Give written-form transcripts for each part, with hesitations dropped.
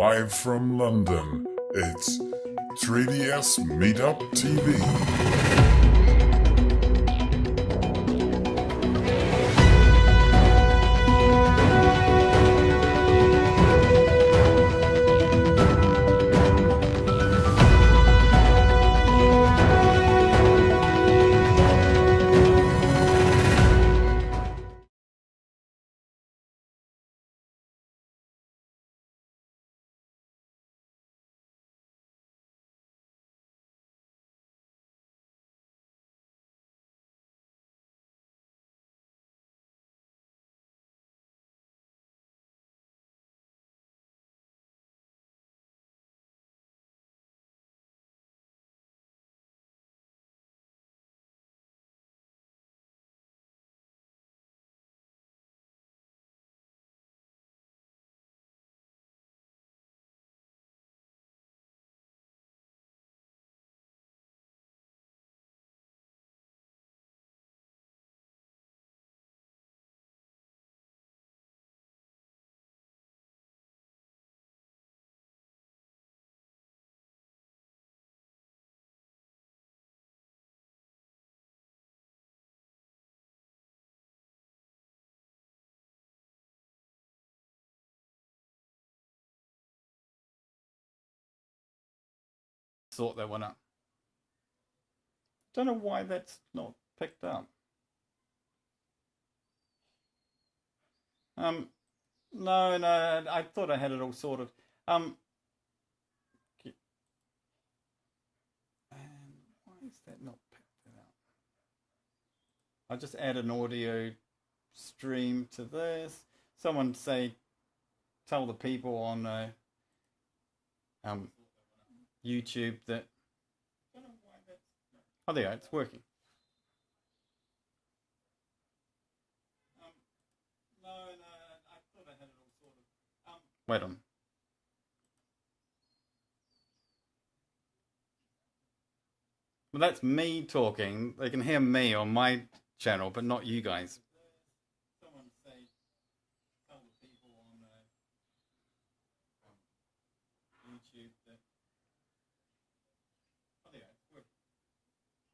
Live from London, it's 3DS Meetup TV. Sort that one up. Don't know why that's not picked up. No, I thought I had it all sorted. And why is that not picked it up? I'll just add an audio stream to this. Someone say, tell the people on YouTube that. Oh, there, it's working. No, I thought I had it all sorted. Wait on. Well, that's me talking. They can hear me on my channel, but not you guys. Someone say, tell the people on YouTube that. Oh, there, it's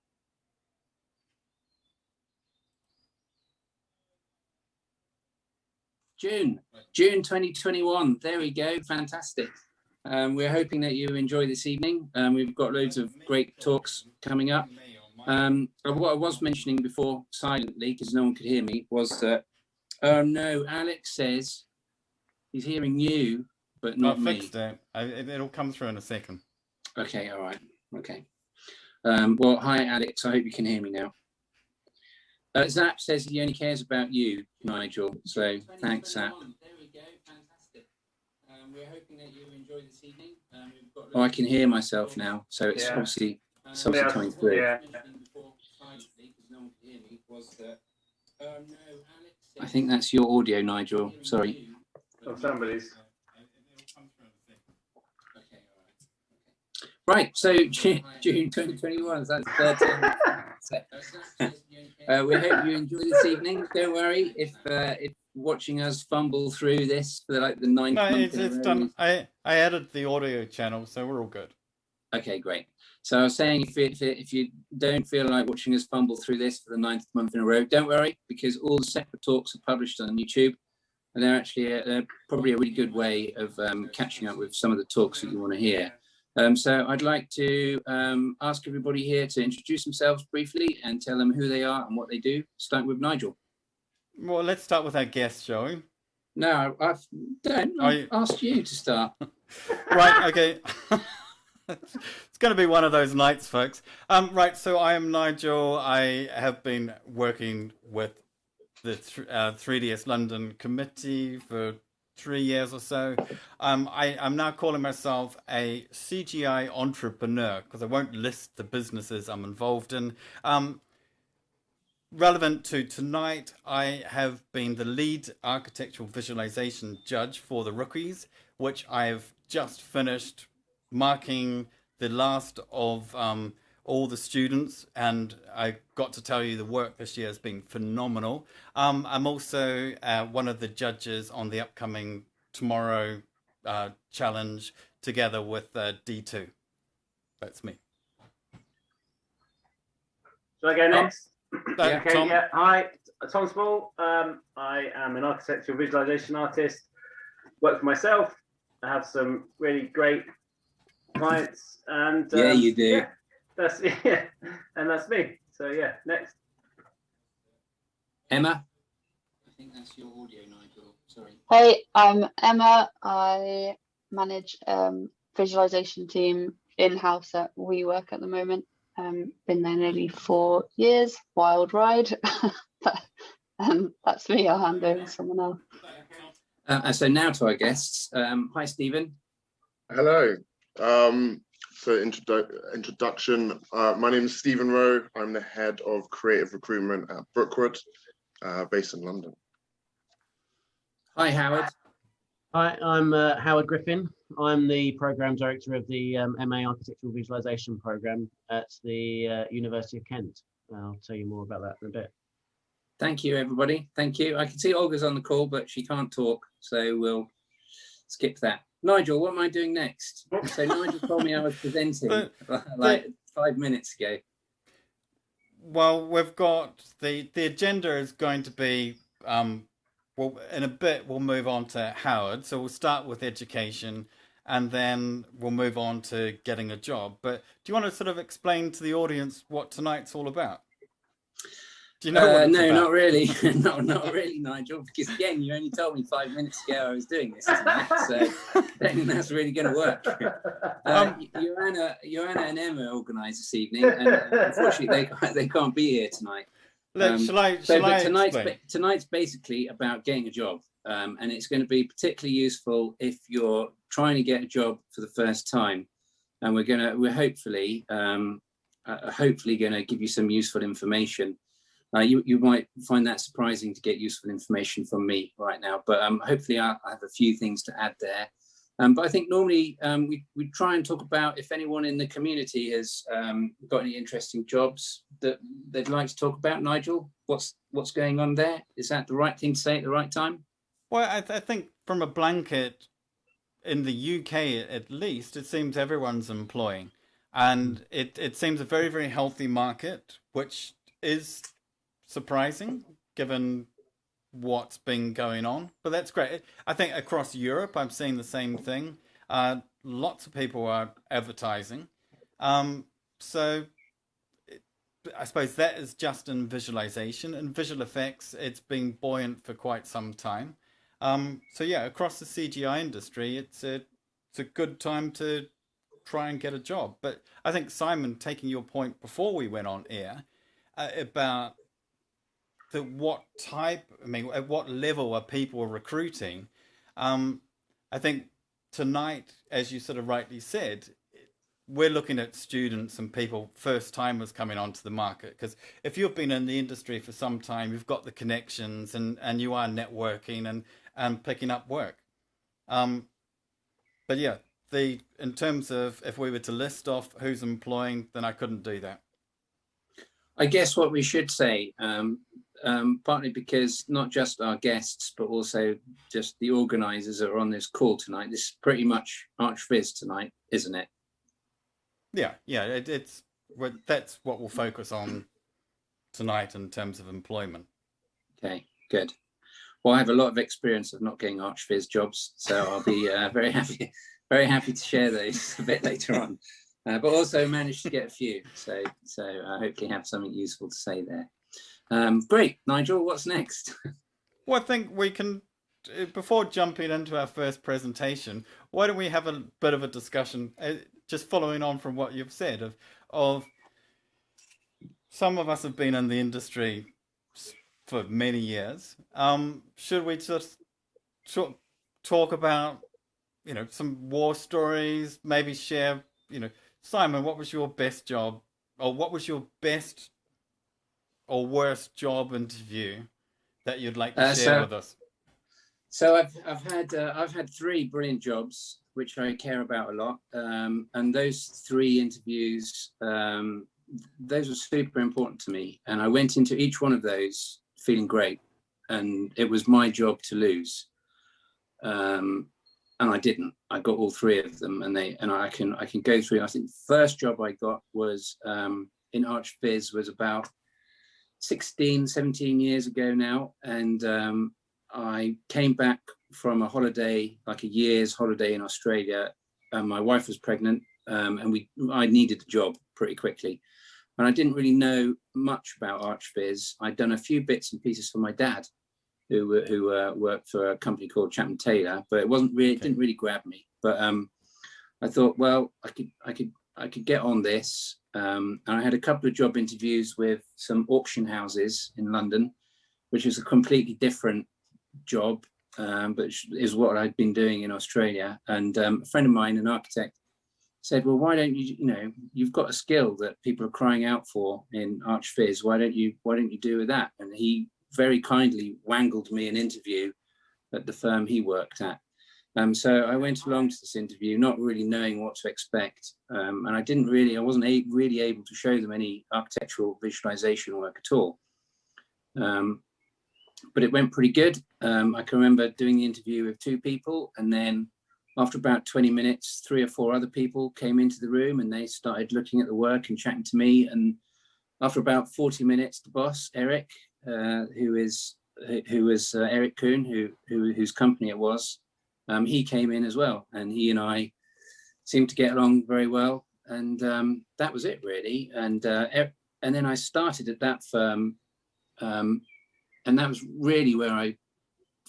working. June 2021. There we go. Fantastic. We're hoping that you enjoy this evening. We've got loads of great talks coming up. What I was mentioning before silently, because no one could hear me, was that, oh no, Alex says he's hearing you, but not me. I fixed it. It'll come through in a second. Okay, all right. Okay. Well, hi, Alex. I hope you can hear me now. Zap says he only cares about you, Nigel. So thanks, Zap. There we go. Fantastic. We're hoping that you enjoy this evening. Oh, I can hear myself now. So it's obviously coming through. Yeah. I think that's your audio, Nigel. Sorry. Oh, somebody's. Right, so June 2021, so that's 13. We hope you enjoy this evening. Don't worry if watching us fumble through this for like the ninth month. No, it's done. I added the audio channel, so we're all good. Okay, great. So I was saying, if you don't feel like watching us fumble through this for the ninth month in a row, don't worry, because all the separate talks are published on YouTube, and they're actually probably a really good way of catching up with some of the talks that you want to hear. So I'd like to ask everybody here to introduce themselves briefly and tell them who they are and what they do. Start with Nigel. Well, let's start with our guest, shall we? No, I've asked you to start. Right, okay. It's going to be one of those nights, folks. Right, so I am Nigel. I have been working with the 3DS London committee for 3 years or so. I'm now calling myself a CGI entrepreneur because I won't list the businesses I'm involved in. Relevant to tonight, I have been the lead architectural visualization judge for the rookies, which I've just finished marking the last of all the students, and I got to tell you the work this year has been phenomenal. I'm also one of the judges on the upcoming tomorrow challenge together with D2. That's me. Shall I go next? Yeah, Okay, Tom. yeah. Hi, Tom Small. I am an architectural visualization artist. Work for myself. I have some really great clients, and Yeah, you do. Yeah, and that's me. So yeah, next. Emma? I think that's your audio, Nigel. Sorry. Hey, I'm Emma. I manage visualization team in-house at WeWork at the moment. Been there nearly 4 years. Wild ride. That's me. I'll hand over to someone else. So now to our guests. Hi, Stephen. Hello. So introduction. My name is Stephen Rowe. I'm the head of creative recruitment at Brookwood, based in London. Hi, Howard. Hi, I'm Howard Griffin. I'm the program director of the MA Architectural Visualization program at the University of Kent. I'll tell you more about that in a bit. Thank you, everybody. Thank you. I can see Olga's on the call, but she can't talk, so we'll skip that. Nigel, what am I doing next? So Nigel told me I was presenting like 5 minutes ago. Well, we've got the agenda is going to be, well, in a bit we'll move on to Howard. So we'll start with education and then we'll move on to getting a job. But do you want to sort of explain to the audience what tonight's all about? Do you know what it's no, about? not really. No, not really, Nigel, because again, you only told me 5 minutes ago I was doing this tonight, so I don't think that's really going to work. Joanna and Emma organised this evening, and unfortunately they can't be here tonight. Tonight's basically about getting a job, and it's going to be particularly useful if you're trying to get a job for the first time, and we're hopefully going to give you some useful information. You might find that surprising to get useful information from me right now, but hopefully I have a few things to add there. But I think normally we try and talk about if anyone in the community has got any interesting jobs that they'd like to talk about. Nigel, what's going on there? Is that the right thing to say at the right time? Well, I think from a blanket, in the UK at least, it seems everyone's employing. And it seems a very, very healthy market, which is surprising given what's been going on, but that's great. I think across Europe I'm seeing the same thing. Lots of people are advertising, so I suppose that is just in visualization and visual effects. It's been buoyant for quite some time, so yeah, across the CGI industry it's a good time to try and get a job. But I think, Simon, taking your point before we went on air about at what level are people recruiting? I think tonight, as you sort of rightly said, we're looking at students and people, first timers coming onto the market. Because if you've been in the industry for some time, you've got the connections and you are networking and picking up work. But yeah, in terms of if we were to list off who's employing, then I couldn't do that. I guess what we should say, partly because not just our guests, but also just the organisers that are on this call tonight. This is pretty much ArchViz tonight, isn't it? Yeah, that's what we'll focus on tonight in terms of employment. Okay, good. Well, I have a lot of experience of not getting ArchViz jobs, so I'll be very happy to share those a bit later on. But also managed to get a few, so I hopefully have something useful to say there. Great, Nigel, what's next? Well, I think we can, before jumping into our first presentation, why don't we have a bit of a discussion, just following on from what you've said, of some of us have been in the industry for many years. Should we just talk about, some war stories, maybe share, Simon, what was your best job, or what was your best or worst job interview that you'd like to share with us? So I've had 3 brilliant jobs which I care about a lot, and those 3 interviews, those were super important to me, and I went into each one of those feeling great, and it was my job to lose. and I didn't. I got all three of them, and I can go through. I think the first job I got was in ArchViz, was about 16, 17 years ago now, and I came back from a holiday, like a year's holiday in Australia. My wife was pregnant, and I needed a job pretty quickly, and I didn't really know much about ArchViz. I'd done a few bits and pieces for my dad, who worked for a company called Chapman Taylor, but it wasn't really, it didn't really grab me. But I thought, well, I could get on this. And I had a couple of job interviews with some auction houses in London, which is a completely different job, but is what I'd been doing in Australia. And a friend of mine, an architect, said, well, why don't you, you've got a skill that people are crying out for in ArchViz. Why don't you do that? And he very kindly wangled me an interview at the firm he worked at. So I went along to this interview, not really knowing what to expect. And I wasn't really able to show them any architectural visualization work at all. But it went pretty good. I can remember doing the interview with two people, and then after about 20 minutes, 3 or 4 other people came into the room, and they started looking at the work and chatting to me. And after about 40 minutes, the boss, Eric, who was Eric Kuhn, whose company it was, he came in as well, and he and I seemed to get along very well. And that was it, really. And then I started at that firm, and that was really where I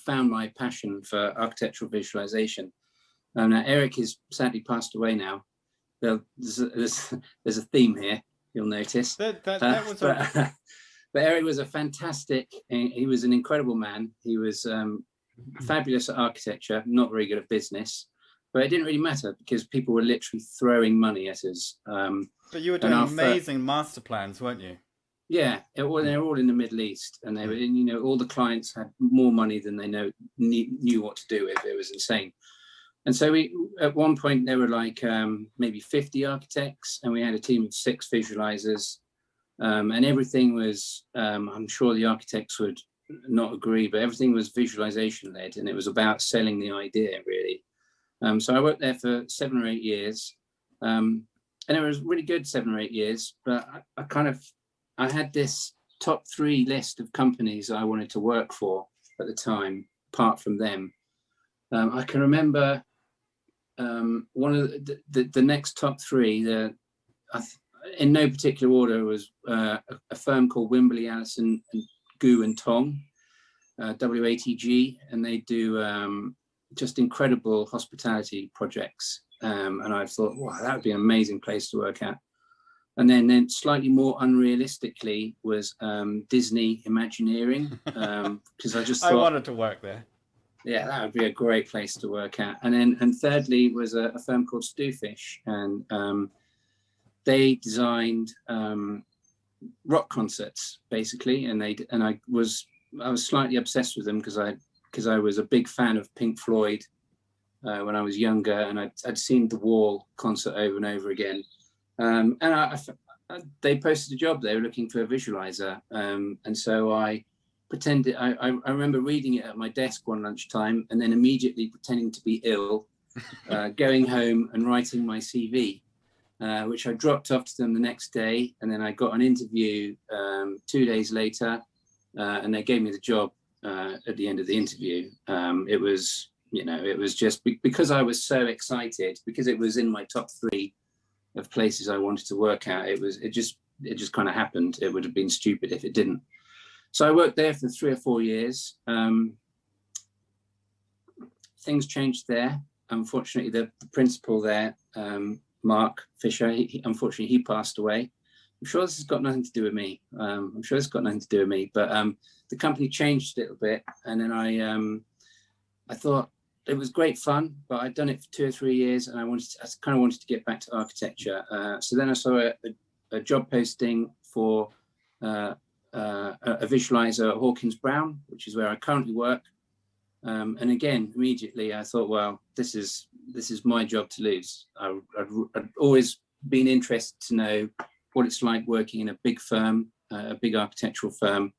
found my passion for architectural visualization. Now Eric is sadly passed away now. There's a theme here, you'll notice. But Eric was a fantastic, he was an incredible man. He was fabulous at architecture, not very good at business, but it didn't really matter because people were literally throwing money at us. But you were doing amazing master plans, weren't you? Yeah, they were all in the Middle East, and they were, all the clients had more money than they knew what to do with. It was insane. And so at one point there were like maybe 50 architects, and we had a team of 6 visualizers, and everything was, I'm sure the architects would not agree, but everything was visualization led, and it was about selling the idea, really. So I worked there for 7 or 8 years, and it was really good 7 or 8 years, but I had this top 3 list of companies I wanted to work for at the time, apart from them. I can remember one of the next top 3, in no particular order, was a firm called Wimberley, Allison and Gu and Tong, WATG, and they do just incredible hospitality projects. And I thought, wow, that would be an amazing place to work at. And then slightly more unrealistically was Disney Imagineering, because I just thought, I wanted to work there. Yeah, that would be a great place to work at. And thirdly was a firm called Stewfish, and they designed rock concerts basically, and I was slightly obsessed with them because I was a big fan of Pink Floyd when I was younger, and I'd seen the Wall concert over and over again. And they posted a job. They were looking for a visualizer, and so I pretended. I remember reading it at my desk one lunchtime, and then immediately pretending to be ill, going home and writing my CV, which I dropped off to them the next day, and then I got an interview 2 days later, and they gave me the job at the end of the interview. It was just because I was so excited, because it was in my top 3 of places I wanted to work at. It just kind of happened. It would have been stupid if it didn't. So I worked there for 3 or 4 years. Things changed there. Unfortunately, the principal there, Mark Fisher, unfortunately he passed away. I'm sure this has got nothing to do with me. But the company changed a little bit, and then I thought it was great fun, but I'd done it for 2 or 3 years, and I kind of wanted to get back to architecture. So then I saw a job posting for a visualizer at Hawkins Brown, which is where I currently work. And again, immediately I thought, well, this is my job to lose. I'd always been interested to know what it's like working in a big firm, a big architectural firm.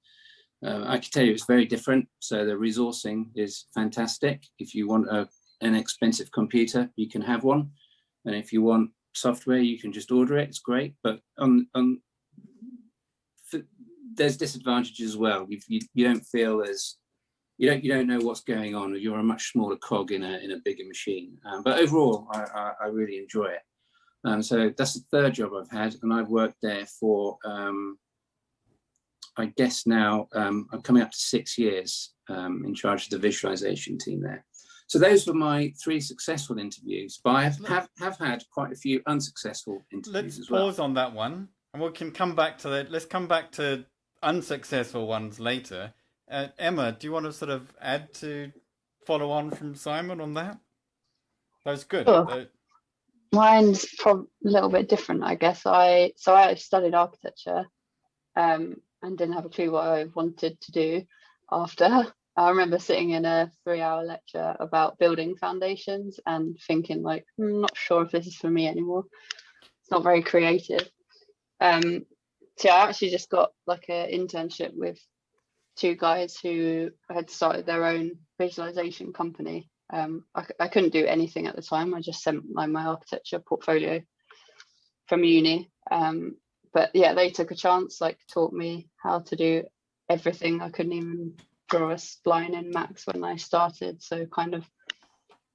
I can tell you it's very different. So the resourcing is fantastic. If you want a an expensive computer, you can have one. And if you want software, you can just order it. It's great. But there's disadvantages as well. You don't feel as you don't know what's going on. You're a much smaller cog in a bigger machine. But overall, I really enjoy it. So that's the third job I've had, and I've worked there for I guess now I'm coming up to 6 years in charge of the visualization team there. So those were my 3 successful interviews, but I have had quite a few unsuccessful interviews as well. Let's pause on that one, and we can come back to that. Let's come back to unsuccessful ones later. Emma, do you want to sort of add to follow on from Simon on that? That was good. Sure. Mine's probably a little bit different, I guess. I studied architecture and didn't have a clue what I wanted to do after. I remember sitting in a 3-hour lecture about building foundations and thinking like, I'm not sure if this is for me anymore. It's not very creative. So I actually just got like an internship with 2 guys who had started their own visualization company. I couldn't do anything at the time. I just sent my architecture portfolio from uni. But yeah, they took a chance, like taught me how to do everything. I couldn't even draw a spline in Max when I started. So kind of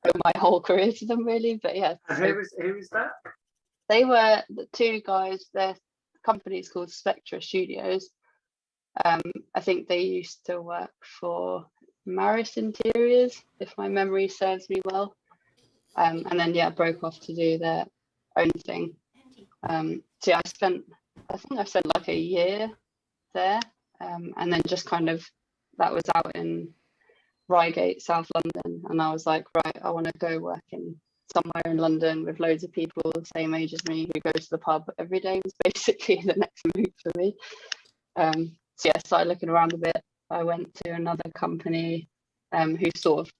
owe my whole career to them really. But yeah. And so who was that? they were the 2 guys, their company's called Spectra Studios. I think they used to work for Maris Interiors, if my memory serves me well. And then yeah, broke off to do their own thing. So yeah, I think I spent like a year there, and then just kind of, that was out in Reigate, South London, and I was like, right, I want to go work in somewhere in London with loads of people the same age as me who go to the pub every day was basically the next move for me. So yeah, I started looking around a bit. I went to another company who sort of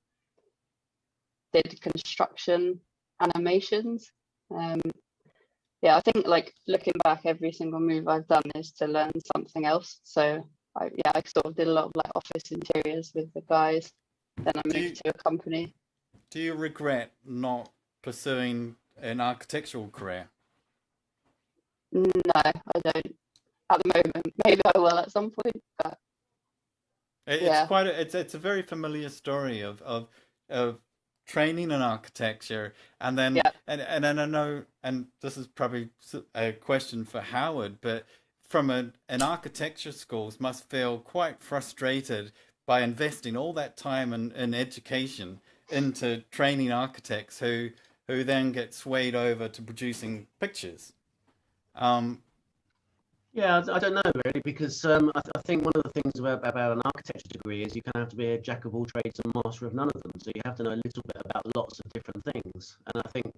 did construction animations. Yeah, I think like looking back, every single move I've done is to learn something else. So I sort of did a lot of like office interiors with the guys. Then I moved to a company. Do you regret not pursuing an architectural career? No, I don't at the moment. Maybe I will at some point, but It's quite it's a very familiar story of training in architecture, and then and then I know, and this is probably a question for Howard, but from an architecture schools must feel quite frustrated by investing all that time and education into training architects who then get swayed over to producing pictures. Yeah, I don't know really, because I think one of the things about an architecture degree is you kind of have to be a jack of all trades and master of none of them. So you have to know a little bit about lots of different things. And I think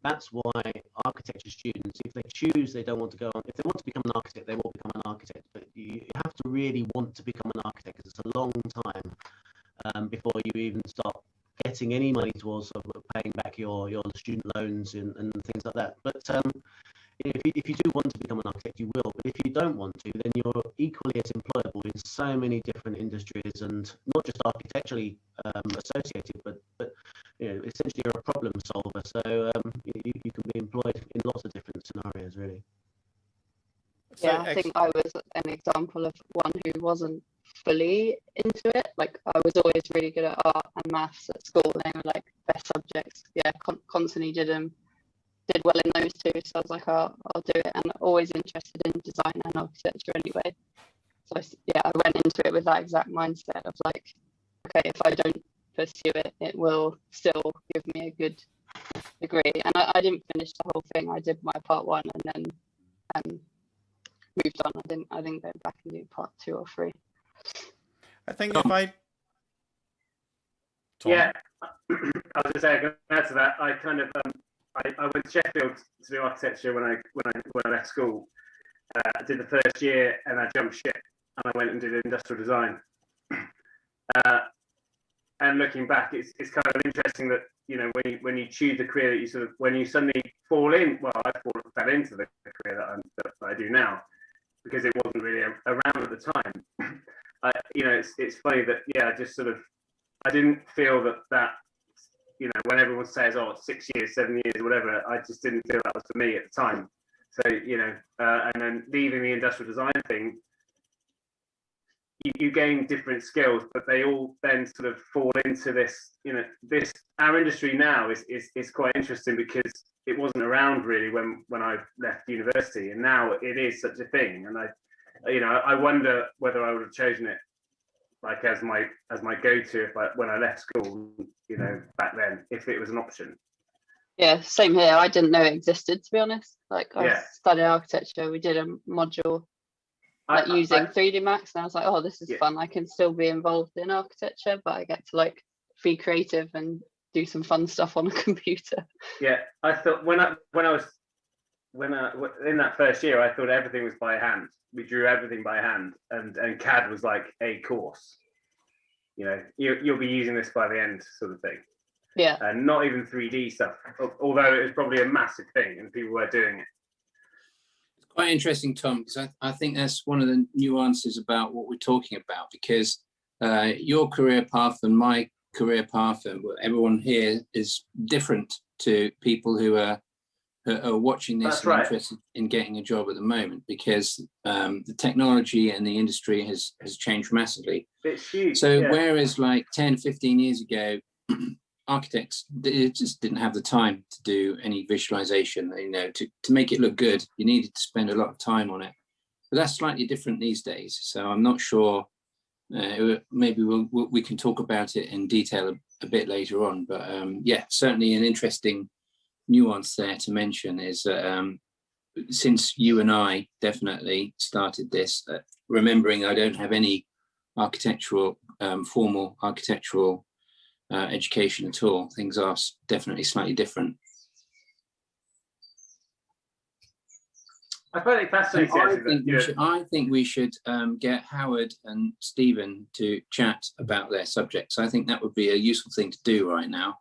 that's why architecture students, if they choose, they don't want to go on, if they want to become an architect, they will become an architect. But you have to really want to become an architect, because it's a long time before you even start getting any money towards paying back your student loans and things like that. But if you do want to become an architect, you will. But if you don't want to, then you're equally as employable in so many different industries, and not just architecturally associated, but essentially you're a problem solver. So you can be employed in lots of different scenarios, really. Yeah, I think I was an example of one who wasn't fully into it. Like I was always really good at art and maths at school. They were like best subjects. Yeah, constantly did well in those 2. So I was like, I'll do it, and always interested in design and architecture anyway. So I went into it with that exact mindset of like, okay, if I don't pursue it, it will still give me a good degree. And I didn't finish the whole thing. I did my part 1 and then moved on. I didn't go back and do part 2 or 3. I think if I Yeah, I was just saying, to add to that, I kind of I went to Sheffield to do architecture when I left school. I did the first year and I jumped ship and I went and did industrial design. And looking back, it's kind of interesting that when you choose the career that you sort of, when you suddenly fall in. Well, I fell into the career that I do now because it wasn't really around at the time. It's funny that I just sort of, I didn't feel that you know, when everyone says, oh, it's 6 years, 7 years, whatever, I just didn't feel that was for me at the time. So, you know, and then leaving the industrial design thing, you gain different skills, but they all then sort of fall into this, you know, our industry now is quite interesting because it wasn't around really when I left university, and now it is such a thing. And I wonder whether I would have chosen it like as my go-to when I left school, you know, back then, if it was an option. Yeah, same here. I didn't know it existed, to be honest. Like I Yeah. studied architecture. We did a module like using 3D Max, and I was like, oh, this is fun. I can still be involved in architecture, but I get to like be creative and do some fun stuff on a computer. Yeah, I thought when I was in that first year, I thought everything was by hand. We drew everything by hand, and CAD was like a course. You know, you'll be using this by the end, sort of thing. Yeah. And not even 3D stuff, although it was probably a massive thing and people were doing it. It's quite interesting, Tom, because I think that's one of the nuances about what we're talking about, because your career path and my career path and everyone here is different to people who are watching this and interested in getting a job at the moment, because the technology and the industry has changed massively. It's huge. So whereas like 10, 15 years ago, architects just didn't have the time to do any visualization, you know, to make it look good, you needed to spend a lot of time on it. But that's slightly different these days. So I'm not sure, maybe we can talk about it in detail a bit later on. But yeah, certainly an interesting nuance there to mention is that since you and I definitely started this, remembering I don't have any architectural, formal architectural education at all, things are definitely slightly different. I find it fascinating. I think we should get Howard and Stephen to chat about their subjects. I think that would be a useful thing to do right now.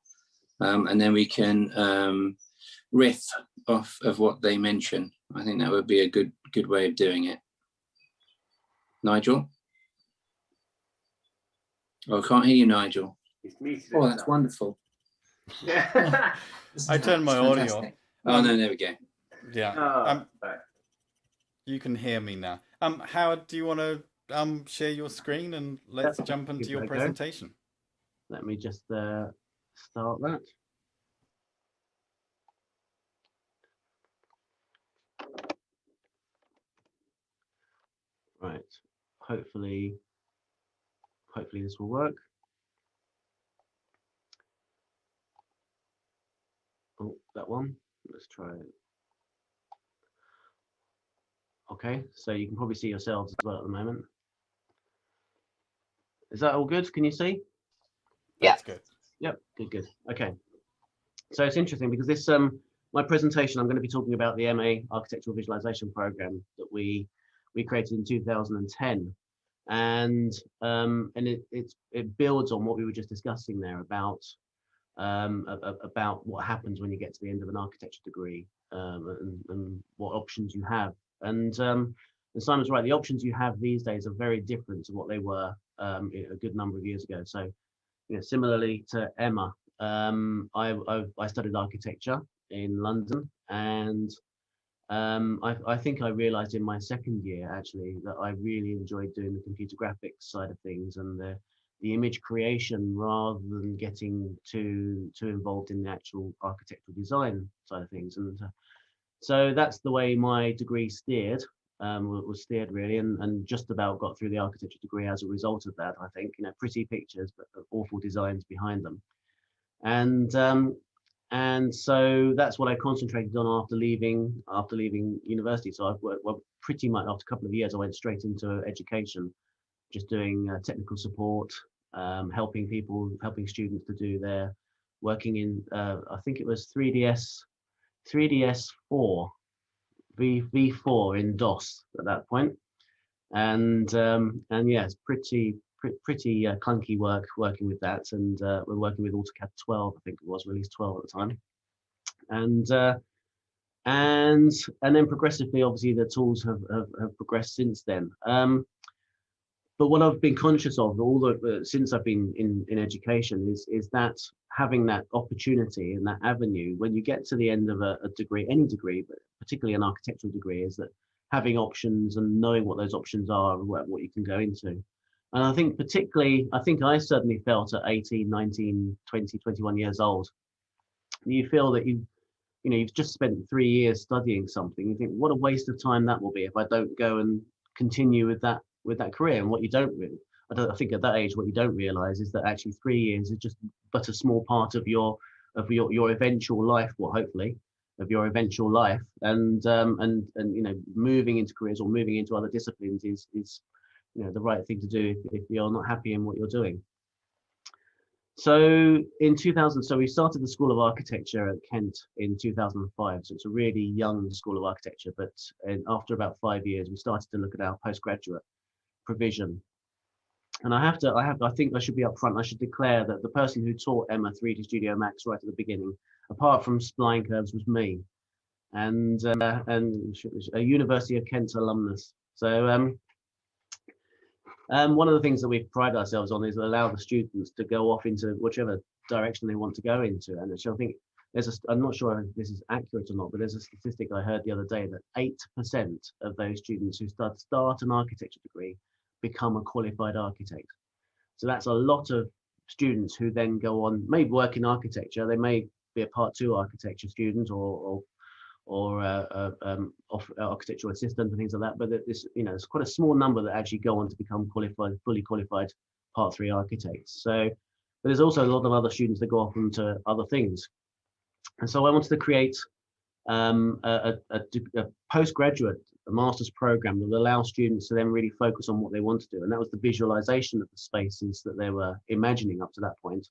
And then we can riff off of what they mention. I think that would be a good way of doing it. Nigel? Oh, I can't hear you, Nigel. Oh, that's wonderful. Yeah. I turned my audio off. Oh, no, there we go. Yeah. You can hear me now. Howard, do you want to share your screen and let's jump into your presentation? Let me just start that. Right. Hopefully this will work. Oh, that one. Let's try it. Okay, so you can probably see yourselves as well at the moment. Is that all good? Can you see? That's good. Yep, good. Okay. So it's interesting because this my presentation, I'm going to be talking about the MA Architectural Visualization program that we created in 2010, and it builds on what we were just discussing there about what happens when you get to the end of an architecture degree, and what options you have. And Simon's right, the options you have these days are very different to what they were a good number of years ago. So, you know, similarly to Emma, I studied architecture in London, and I think I realized in my second year actually that I really enjoyed doing the computer graphics side of things and the image creation rather than getting too involved in the actual architectural design side of things. And so that's the way my degree was steered really, and just about got through the architecture degree as a result of that. I think, you know, pretty pictures but awful designs behind them. And so that's what I concentrated on after leaving university. So I've worked, well, pretty much after a couple of years, I went straight into education, just doing technical support, helping students to do their working in, I think it was 3ds4, v4 in DOS at that point. And yeah, it's pretty clunky working with that, and we're working with AutoCAD 12, I think it was release 12 at the time, and then progressively, obviously, the tools have progressed since then. but what I've been conscious of since I've been in education is that having that opportunity and that avenue when you get to the end of a degree, any degree, but particularly an architectural degree, is that having options and knowing what those options are and what you can go into. And I think I certainly felt at 18, 19, 20, 21 years old, you feel that you've just spent 3 years studying something. You think, what a waste of time that will be if I don't go and continue with that career. And what you don't really, I think at that age, what you don't realize is that actually 3 years is just but a small part of your eventual life, well, hopefully, of your eventual life. And moving into careers or moving into other disciplines is the right thing to do if you're not happy in what you're doing. So in 2000, we started the School of Architecture at Kent in 2005. So it's a really young School of Architecture, but after about 5 years, we started to look at our postgraduate provision. And I think I should be upfront. I should declare that the person who taught Emma 3D Studio Max right at the beginning, apart from spline curves, was me, and a University of Kent alumnus. So one of the things that we pride ourselves on is allow the students to go off into whichever direction they want to go into. And I think I'm not sure if this is accurate or not, but there's a statistic I heard the other day that 8% of those students who start an architecture degree become a qualified architect. So that's a lot of students who then go on, may work in architecture. They may be a part 2 architecture student or architectural assistant and things like that, but it's quite a small number that actually go on to become fully qualified part 3 architects. So, but there's also a lot of other students that go off into other things. And so I wanted to create a postgraduate master's program that will allow students to then really focus on what they want to do. And that was the visualization of the spaces that they were imagining up to that point,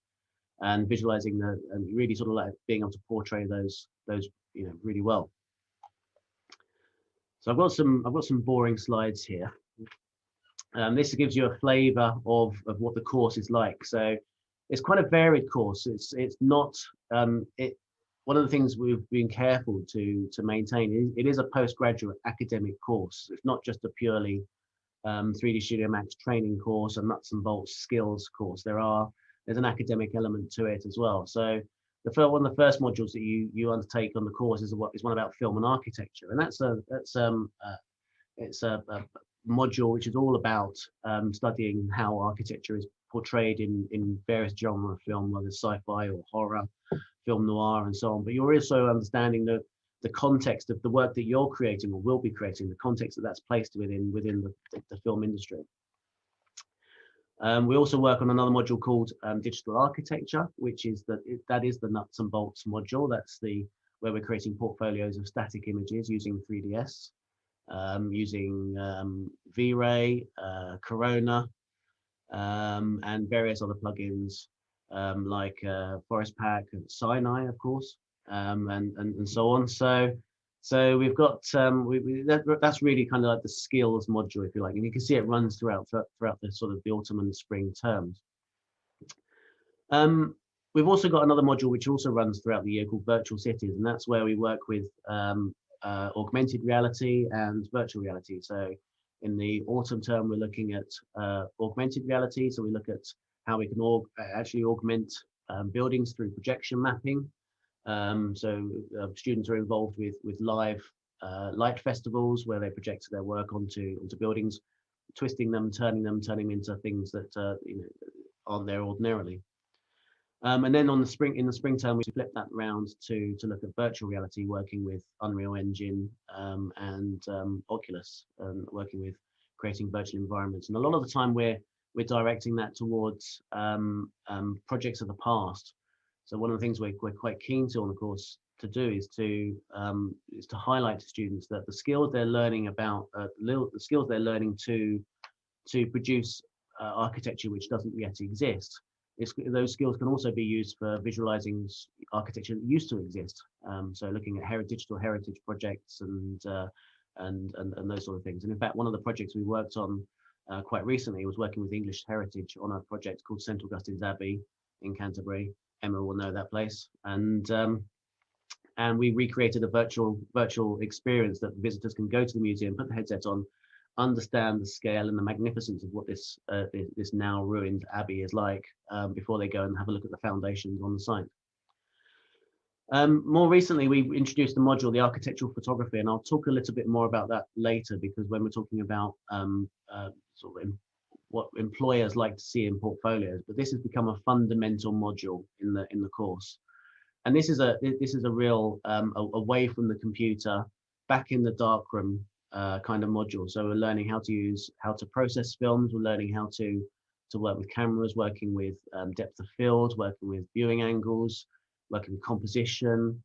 and visualizing and really sort of like being able to portray those really well. So I've got some boring slides here. This gives you a flavor of what the course is like. So it's quite a varied course. It's not one of the things we've been careful to maintain is it is a postgraduate academic course. It's not just a purely 3D Studio Max training course, a nuts and bolts skills course. There's an academic element to it as well. So one of the first modules that you undertake on the course is one about film and architecture, and it's a module which is all about studying how architecture is portrayed in various genres of film, whether it's sci-fi or horror, film noir, and so on. But you're also understanding the context of the work that you're creating or will be creating, the context that's placed within the film industry. We also work on another module called digital architecture, which is that is the nuts and bolts module. That's where we're creating portfolios of static images using 3ds, using V-Ray, Corona, and various other plugins like Forest Pack and Sinai, of course, and so on. So we've got that's really kind of like the skills module, if you like, and you can see it runs throughout the sort of the autumn and the spring terms. We've also got another module which also runs throughout the year called Virtual Cities, and that's where we work with augmented reality and virtual reality. So in the autumn term, we're looking at augmented reality. So we look at how we can actually augment buildings through projection mapping. Students are involved with live light festivals where they project their work onto buildings, twisting them, turning them into things that aren't there ordinarily. And then in the spring term, we flip that round to look at virtual reality, working with Unreal Engine and Oculus, working with creating virtual environments. And a lot of the time we're directing that towards projects of the past. So one of the things we're quite keen to on the course to do is to highlight to students that the skills they're learning about the skills they're learning to produce architecture which doesn't yet exist. Those skills can also be used for visualizing architecture that used to exist. So looking at digital heritage projects and those sort of things. And in fact, one of the projects we worked on quite recently was working with English Heritage on a project called St Augustine's Abbey in Canterbury. Emma will know that place, and we recreated a virtual experience that visitors can go to the museum, put the headset on, understand the scale and the magnificence of what this this now ruined abbey is like before they go and have a look at the foundations on the site. More recently, we've introduced the module, the architectural photography, and I'll talk a little bit more about that later, because when we're talking about what employers like to see in portfolios, but this has become a fundamental module in the course. And this is a real away from the computer, back in the darkroom kind of module. So we're learning how to process films. We're learning how to work with cameras, working with depth of field, working with viewing angles, working with composition,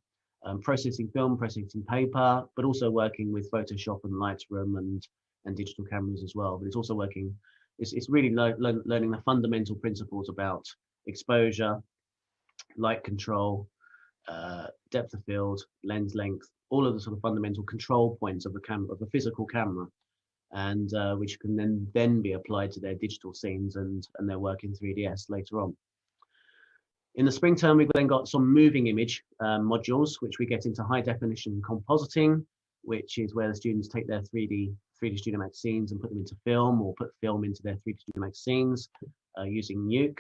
processing film, processing paper, but also working with Photoshop and Lightroom and digital cameras as well. But it's also working. It's really learning the fundamental principles about exposure, light control, depth of field, lens length, all of the sort of fundamental control points of the camera, of a physical camera, and which can then be applied to their digital scenes and their work in 3ds later on. In the spring term, we've then got some moving image modules, which we get into high definition compositing, which is where the students take their 3D Studio Max scenes and put them into film, or put film into their 3D Studio Max scenes using Nuke.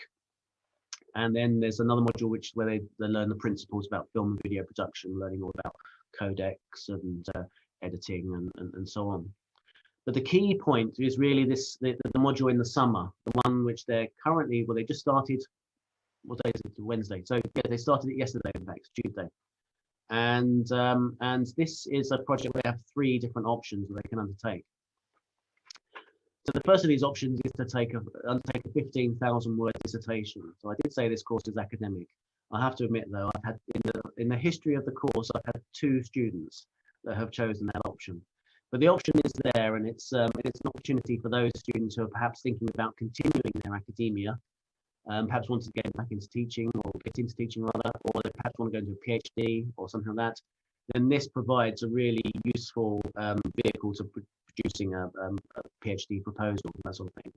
And then there's another module where they learn the principles about film and video production, learning all about codecs and editing and so on. But the key point is really the module in the summer, the one which they're currently, well, they just started, what day is it? Wednesday. So yeah, they started it yesterday, in fact, Tuesday. And this is a project where they have 3 different options that they can undertake. So the first of these options is to undertake a 15,000 word dissertation. So I did say this course is academic. I have to admit though, I've had in the history of the course, I've had 2 students that have chosen that option. But the option is there, and it's an opportunity for those students who are perhaps thinking about continuing their academia, perhaps wanting to get back into teaching, or get into teaching rather, or they perhaps want to go into a PhD or something like that. Then this provides a really useful vehicle to producing a PhD proposal, that sort of thing.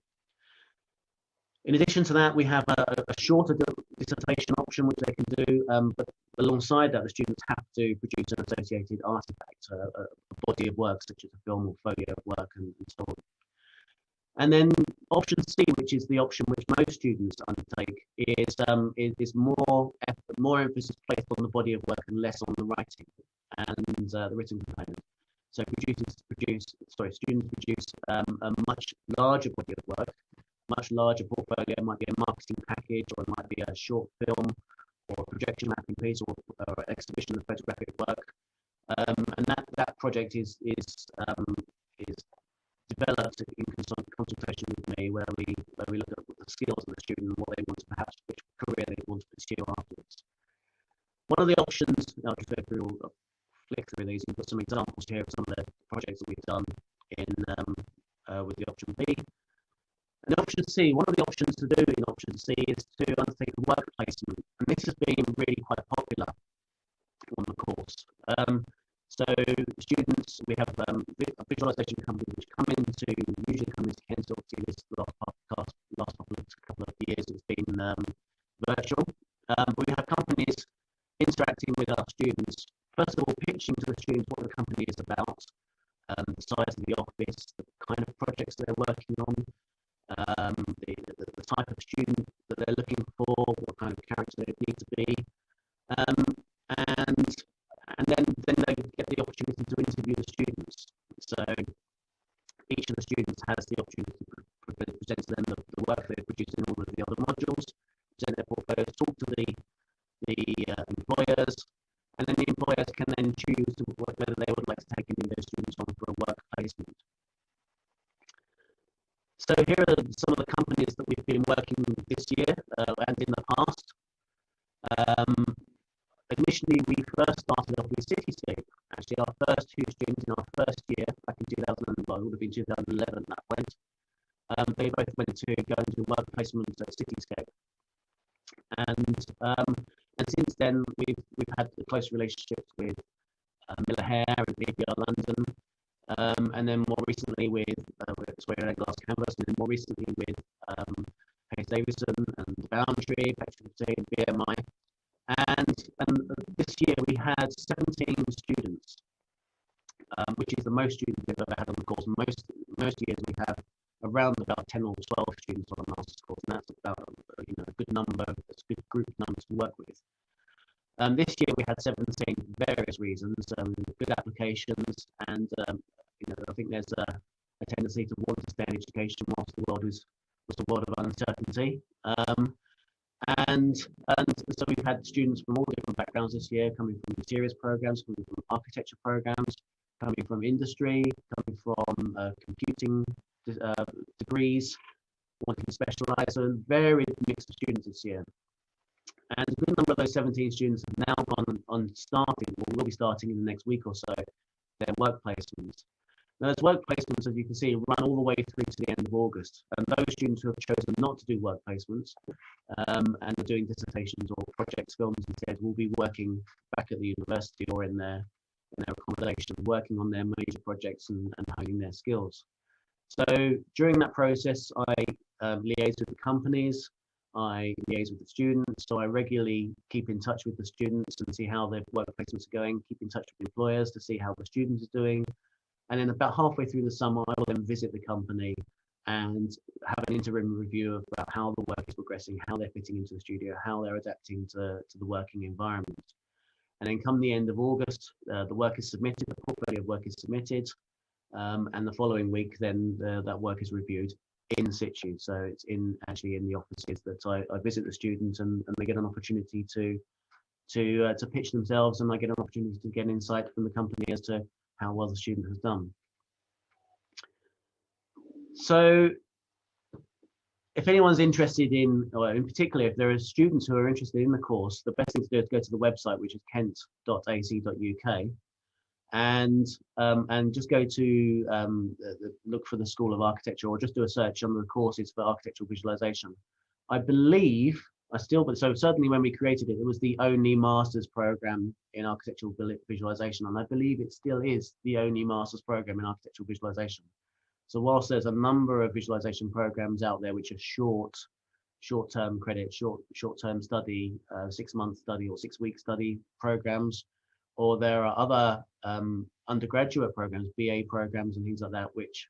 In addition to that, we have a shorter dissertation option which they can do, but alongside that, the students have to produce an associated artifact, a body of work such as a film or folio of work and so on. And then option C, which is the option which most students undertake, is more emphasis placed on the body of work and less on the writing and the written component. So students produce a much larger body of work, much larger portfolio. It might be a marketing package, or it might be a short film, or a projection mapping piece, or an exhibition of photographic work. And that project is developed in consultation with me, where we look at the skills of the student and what they want to, perhaps which career they want to pursue afterwards. One of the options, I'll just go through, flick through these and put some examples here of some of the projects that we've done in with the option B. And option C, one of the options to do in option C is to undertake a work placement, and this has been really quite popular on the course. So students, we have a visualization company which usually come into Kent. Obviously, this last couple of years it's been virtual, but we have companies interacting with our students. First of all, pitching to the students what the company is about, the size of the office, the kind of projects they're working on, the type of student that they're looking for, what kind of character they need to be, and then they get the opportunity to interview the students. So each of the students has the opportunity to present to them the work they've produced in all of the other modules, present their portfolios, talk to the employers, and then the employers can then choose whether they would like to take any of those students on for a work placement. So here are some of the companies that we've been working with this year and in the past. Initially, we first started off with Cityscape. Actually, our first 2 students in our first year, back in 2011, well, it would have been 2011 at that point, they both went to go into work placement at Cityscape. And since then, we've had close relationships with Miller Hare and APR London, and then more recently with Square Glass Canvas, and then more recently with Hayes Davidson and Boundary, Patrick BMI. And this year we had 17 students which is the most students we've ever had on the course. Most years we have around about 10 or 12 students on a master's course, and that's about a good number, it's a good group number to work with. This year we had 17 for various reasons, good applications, and I think there's a tendency to want to stay in education whilst the world was the world of uncertainty. And so we've had students from all different backgrounds this year, coming from serious programs, coming from architecture programs, coming from industry, coming from computing degrees, wanting to specialise, so a varied mix of students this year. And a good number of those 17 students have now gone on starting, or will be starting in the next week or so, their work placements. Now, those work placements, as you can see, run all the way through to the end of August. And those students who have chosen not to do work placements and are doing dissertations or project films instead will be working back at the university or in their accommodation, working on their major projects and honing their skills. So during that process, I liaise with the companies, I liaise with the students, so I regularly keep in touch with the students and see how their work placements are going, keep in touch with employers to see how the students are doing. And then about halfway through the summer, I will then visit the company and have an interim review about how the work is progressing, how they're fitting into the studio, how they're adapting to the working environment. And then come the end of August, the work is submitted, the portfolio of work is submitted, and the following week, then that work is reviewed in situ. So it's actually in the offices that I visit the students, and they get an opportunity to pitch themselves, and I get an opportunity to get insight from the company as to how well the student has done. So if anyone's interested in, or in particular, if there are students who are interested in the course, the best thing to do is go to the website, which is kent.ac.uk, and just go to look for the School of Architecture, or just do a search on the courses for architectural visualization. I believe, so certainly when we created it, it was the only master's program in architectural visualization, and I believe it still is the only master's program in architectural visualization. So whilst there's a number of visualization programs out there which are short-term credit, short-term study, 6-month study or 6-week study programs, or there are other undergraduate programs, BA programs and things like that, which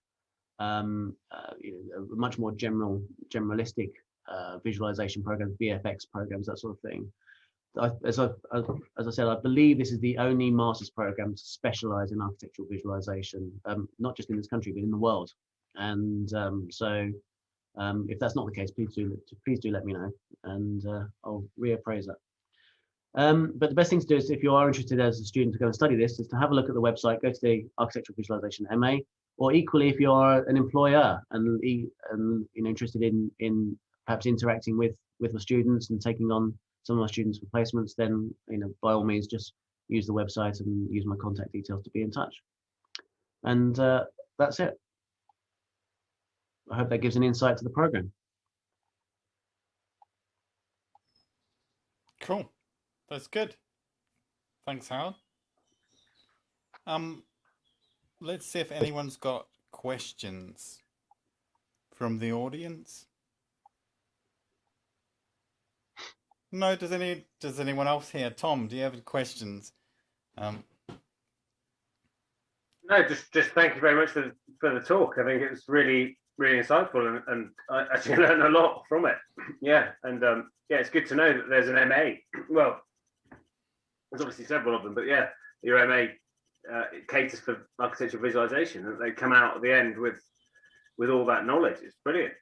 are much more generalistic visualization programs, VFX programs, that sort of thing. As I said, I believe this is the only master's program to specialize in architectural visualization, not just in this country, but in the world. And so if that's not the case, please do let me know, and I'll reappraise that. But the best thing to do is, if you are interested as a student to go and study this, is to have a look at the website, go to the Architectural Visualization MA, or equally, if you are an employer and interested in perhaps interacting with the students and taking on some of our students for placements, then by all means just use the website and use my contact details to be in touch. And that's it. I hope that gives an insight to the program. Cool. That's good. Thanks, Howard. Let's see if anyone's got questions from the audience. No, does anyone else here? Tom, do you have any questions? No, just thank you very much for the talk. I think it was really insightful, and I actually learned a lot from it. Yeah, and yeah, it's good to know that there's an MA. Well, there's obviously several of them, but yeah, your MA it caters for architectural visualization, and they come out at the end with all that knowledge. It's brilliant.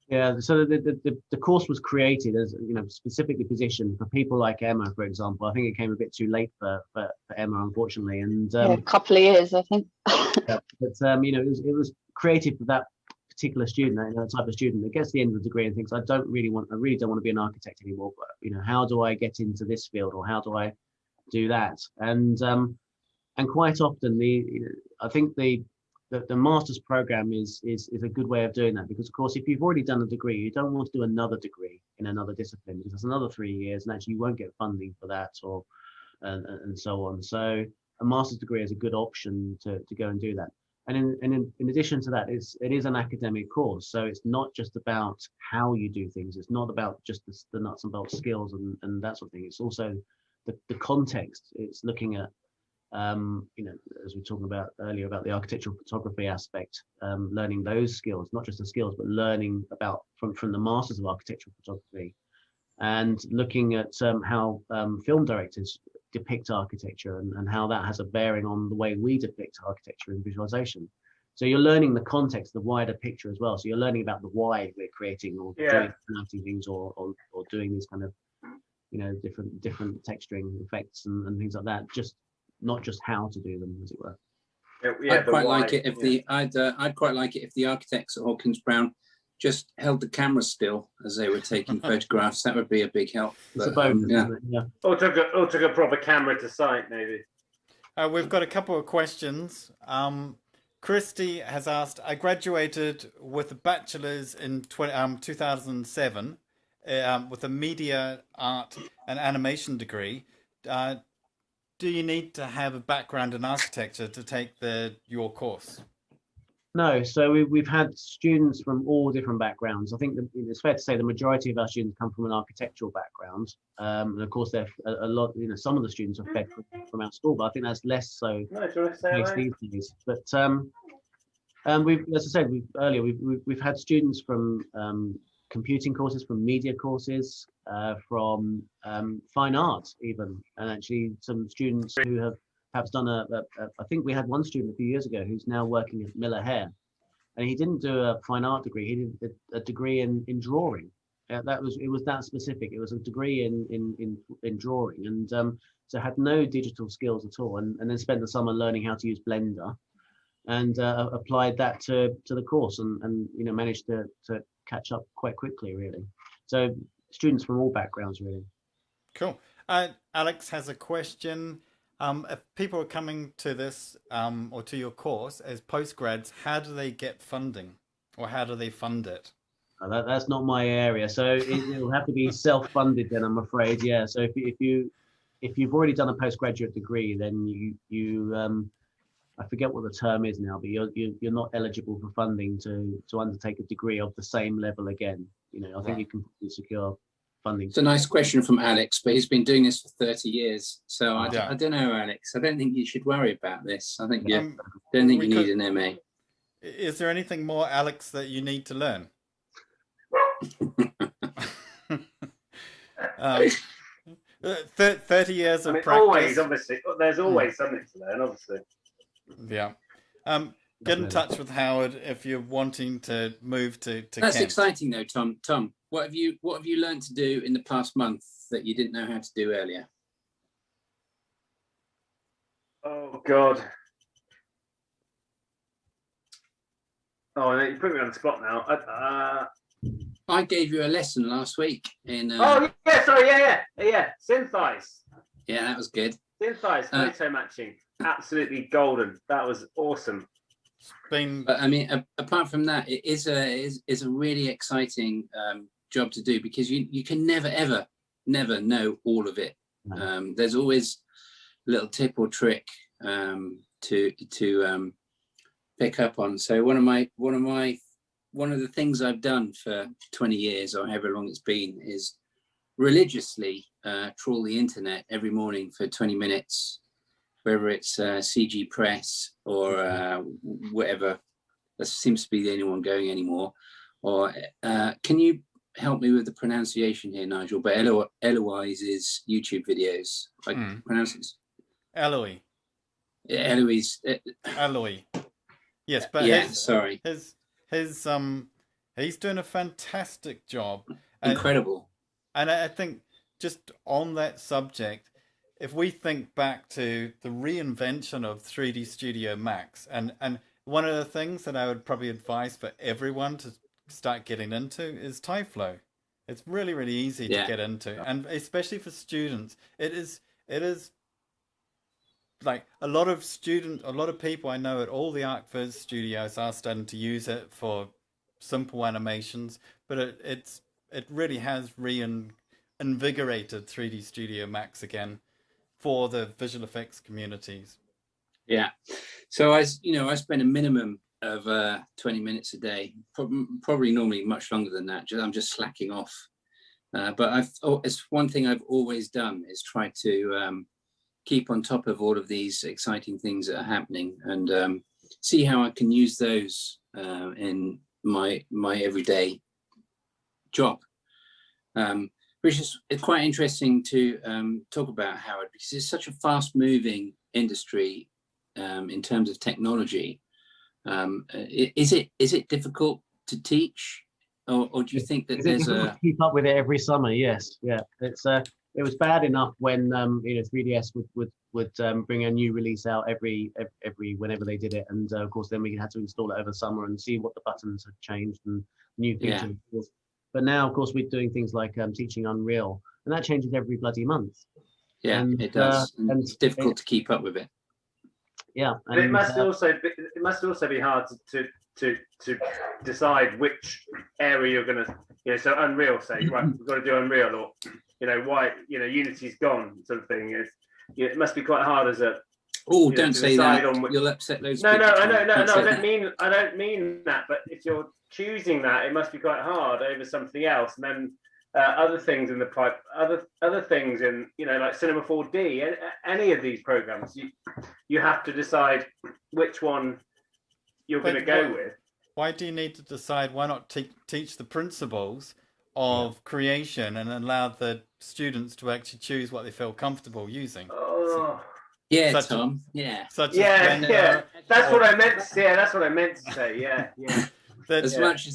Yeah, so the course was created as specifically positioned for people like Emma, for example. I think it came a bit too late for Emma, unfortunately, and a couple of years, I think. yeah, but it was created for that particular student, that type of student that gets to the end of the degree and thinks, I really don't want to be an architect anymore, but how do I get into this field, or how do I do that? And quite often I think the master's program is a good way of doing that, because of course if you've already done a degree, you don't want to do another degree in another discipline, because that's another 3 years, and actually you won't get funding for that, and so on. So a master's degree is a good option to go and do that. And in addition to that, it is an academic course, so it's not just about how you do things. It's not about just the nuts and bolts skills and that sort of thing. It's also the context. It's looking at you know, as we were talking about earlier about the architectural photography aspect, learning those skills, not just the skills, but learning about from the masters of architectural photography, and looking at how film directors depict architecture and how that has a bearing on the way we depict architecture in visualization. So you're learning the context, the wider picture as well. So you're learning about the why we're creating or doing things or doing these kind of, you know, different texturing effects and things like that. Just not just how to do them, as it were. I'd quite like it if I'd quite like it if the architects at Hawkins Brown just held the camera still as they were taking photographs. That would be a big help. It's a bonus, yeah. isn't it? Yeah. Or took a proper camera to site, maybe. We've got a couple of questions. Christy has asked, I graduated with a bachelor's in 2007 with a media, art and animation degree. Do you need to have a background in architecture to take your course? No, so we've had students from all different backgrounds. I think it's fair to say the majority of our students come from an architectural background, and of course, they're a lot. You know, some of the students are fed from our school, but I think that's less so these days. But we've, as I said earlier, we've had students from computing courses, from media courses, from fine arts even, and actually some students who have perhaps done I think we had one student a few years ago who's now working at Miller Hair, and he didn't do a fine art degree. He did a degree in drawing. It was that specific. It was a degree in drawing, and so had no digital skills at all, and then spent the summer learning how to use Blender, and applied that to the course, and you know, managed to catch up quite quickly, really. So students from all backgrounds, really. Cool. Alex has a question. If people are coming to this or to your course as postgrads, how do they get funding, or how do they fund it? That's not my area, so it'll have to be self-funded then, I'm afraid. Yeah. So if you've already done a postgraduate degree, then you I forget what the term is now, but you're not eligible for funding to undertake a degree of the same level again. You know, I think you can secure funding. It's a nice question from Alex, but he's been doing this for 30 years. So I don't know, Alex. I don't think you should worry about this. I think don't think you need an MA. Is there anything more, Alex, that you need to learn? 30 years of practice. Always, obviously. There's always something to learn, obviously. Yeah. Get in touch with Howard if you're wanting to move to That's Kent. exciting though, Tom. Tom, what have you learned to do in the past month that you didn't know how to do earlier? Oh God. Oh, you put me on the spot now. I gave you a lesson last week in. Yeah. Synthize. Yeah, that was good. Synthize photo matching. Absolutely golden. That was awesome. But I mean, apart from that, it is a really exciting job to do, because you can never know all of it. There's always a little tip or trick to pick up on. So one of the things I've done for 20 years or however long it's been is religiously trawl the internet every morning for 20 minutes. Whether it's CG Press or whatever, that seems to be the only one going anymore. Or can you help me with the pronunciation here, Nigel? But Eloise's YouTube videos, like pronounce it? Eloise. Yeah, Eloise. Eloise. Yes, but yeah, he's doing a fantastic job. Incredible. And I think just on that subject, if we think back to the reinvention of 3D Studio Max, and one of the things that I would probably advise for everyone to start getting into is Tyflow. It's really, really easy to get into, and especially for students, it is like a lot of people I know at all the ArcViz studios are starting to use it for simple animations, but it really has reinvigorated 3D Studio Max again for the visual effects communities. Yeah. So I spend a minimum of 20 minutes a day, probably normally much longer than that. I'm just slacking off. But it's one thing I've always done is try to keep on top of all of these exciting things that are happening, and see how I can use those in my everyday job, which is quite interesting to talk about, Howard, because it's such a fast-moving industry in terms of technology. Is it difficult to teach, or do you think that there's a keep up with it every summer? Yes, yeah. It was bad enough when 3DS would bring a new release out every whenever they did it, and of course then we had to install it over summer and see what the buttons had changed and new features. Yeah. But now, of course, we're doing things like teaching Unreal, and that changes every bloody month. Yeah, and it does. And it's difficult to keep up with it. Yeah, and it must also be hard to decide which area you're going to, so Unreal, say, right, we've got to do Unreal, or why, Unity's gone, sort of thing. It must be quite hard as a. Oh, don't say that. You'll upset those. No, I don't mean that. But if you're choosing that, it must be quite hard over something else, and then other things in the pipe, other things in like Cinema 4D, any of these programs, you have to decide which one you're going to go with. Why do you need to decide? Why not teach the principles of creation and allow the students to actually choose what they feel comfortable using? Oh. Yeah, Tom. Yeah. That's what I meant to say. That's what I meant to say. Yeah. As much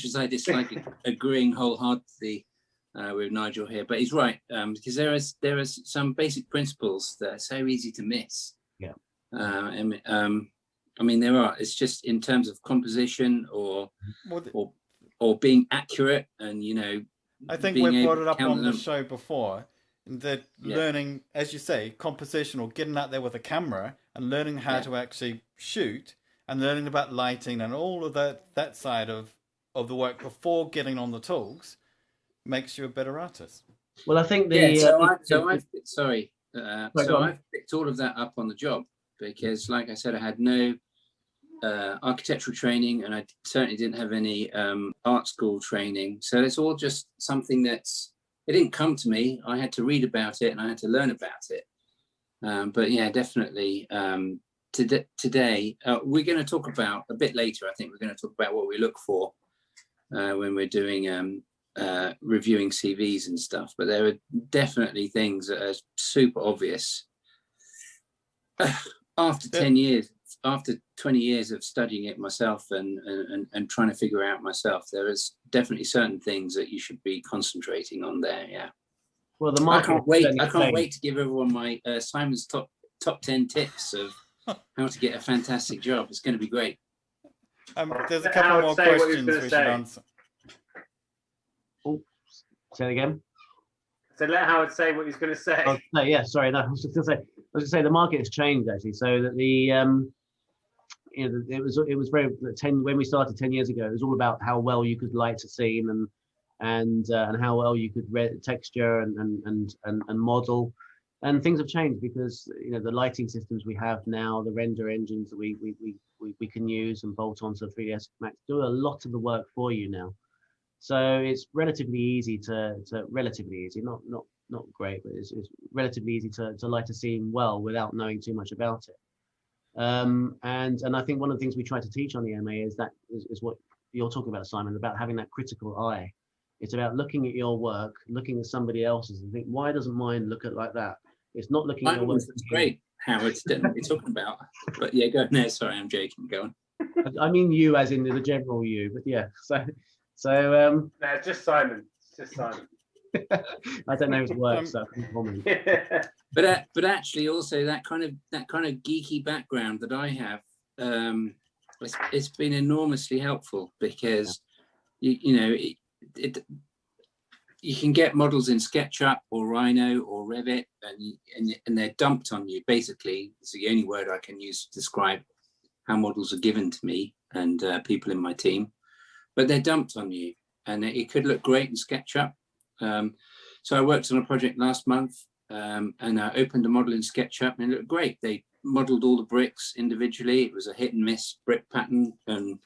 as I dislike agreeing wholeheartedly with Nigel here, but he's right, because there is some basic principles that are so easy to miss. Yeah. I mean, there are. It's just in terms of composition or being accurate, and I think we've brought it up on the show before. That learning, as you say, composition, or getting out there with a camera and learning how to actually shoot, and learning about lighting and all of that side of the work before getting on the tools makes you a better artist. Well, I think I've picked all of that up on the job, because, like I said, I had no architectural training, and I certainly didn't have any art school training. So it's all just something it didn't come to me. I had to read about it and I had to learn about it. But yeah, definitely. Today, we're going to talk about a bit later. I think we're going to talk about what we look for when we're doing reviewing CVs and stuff. But there are definitely things that are super obvious. After 10 years, after 20 years of studying it myself and trying to figure out myself, there is definitely certain things that you should be concentrating on there. Yeah. Well, I can't wait to give everyone my Simon's top 10 tips of how to get a fantastic job. It's going to be great. There's a couple more questions we should answer. Oh, say it again. So let Howard say what he's going to say. Oh, no, yeah, sorry. No, I was just going to say the market has changed, actually, so that the it was very when we started 10 years ago, it was all about how well you could light a scene and how well you could texture and model, and things have changed because the lighting systems we have now, the render engines that we can use and bolt onto 3ds Max do a lot of the work for you now. So it's relatively easy not great, but it's relatively easy to light a scene well without knowing too much about it. And I think one of the things we try to teach on the MA is what you're talking about, Simon, about having that critical eye. It's about looking at your work, looking at somebody else's, and think, why doesn't mine look at like that? It's not looking at your work. It's great, Howard. What you're talking about. But yeah, go on. No, sorry, I'm joking. Go on. I mean you as in the general you, but yeah. So no, just Simon. Just Simon. I don't know his work, so but actually, also that kind of geeky background that I have, it's been enormously helpful, because you can get models in SketchUp or Rhino or Revit, and they're dumped on you. Basically, it's the only word I can use to describe how models are given to me and people in my team. But they're dumped on you, and it could look great in SketchUp. So I worked on a project last month, and I opened a model in SketchUp, and it looked great. They modeled all the bricks individually. It was a hit and miss brick pattern, and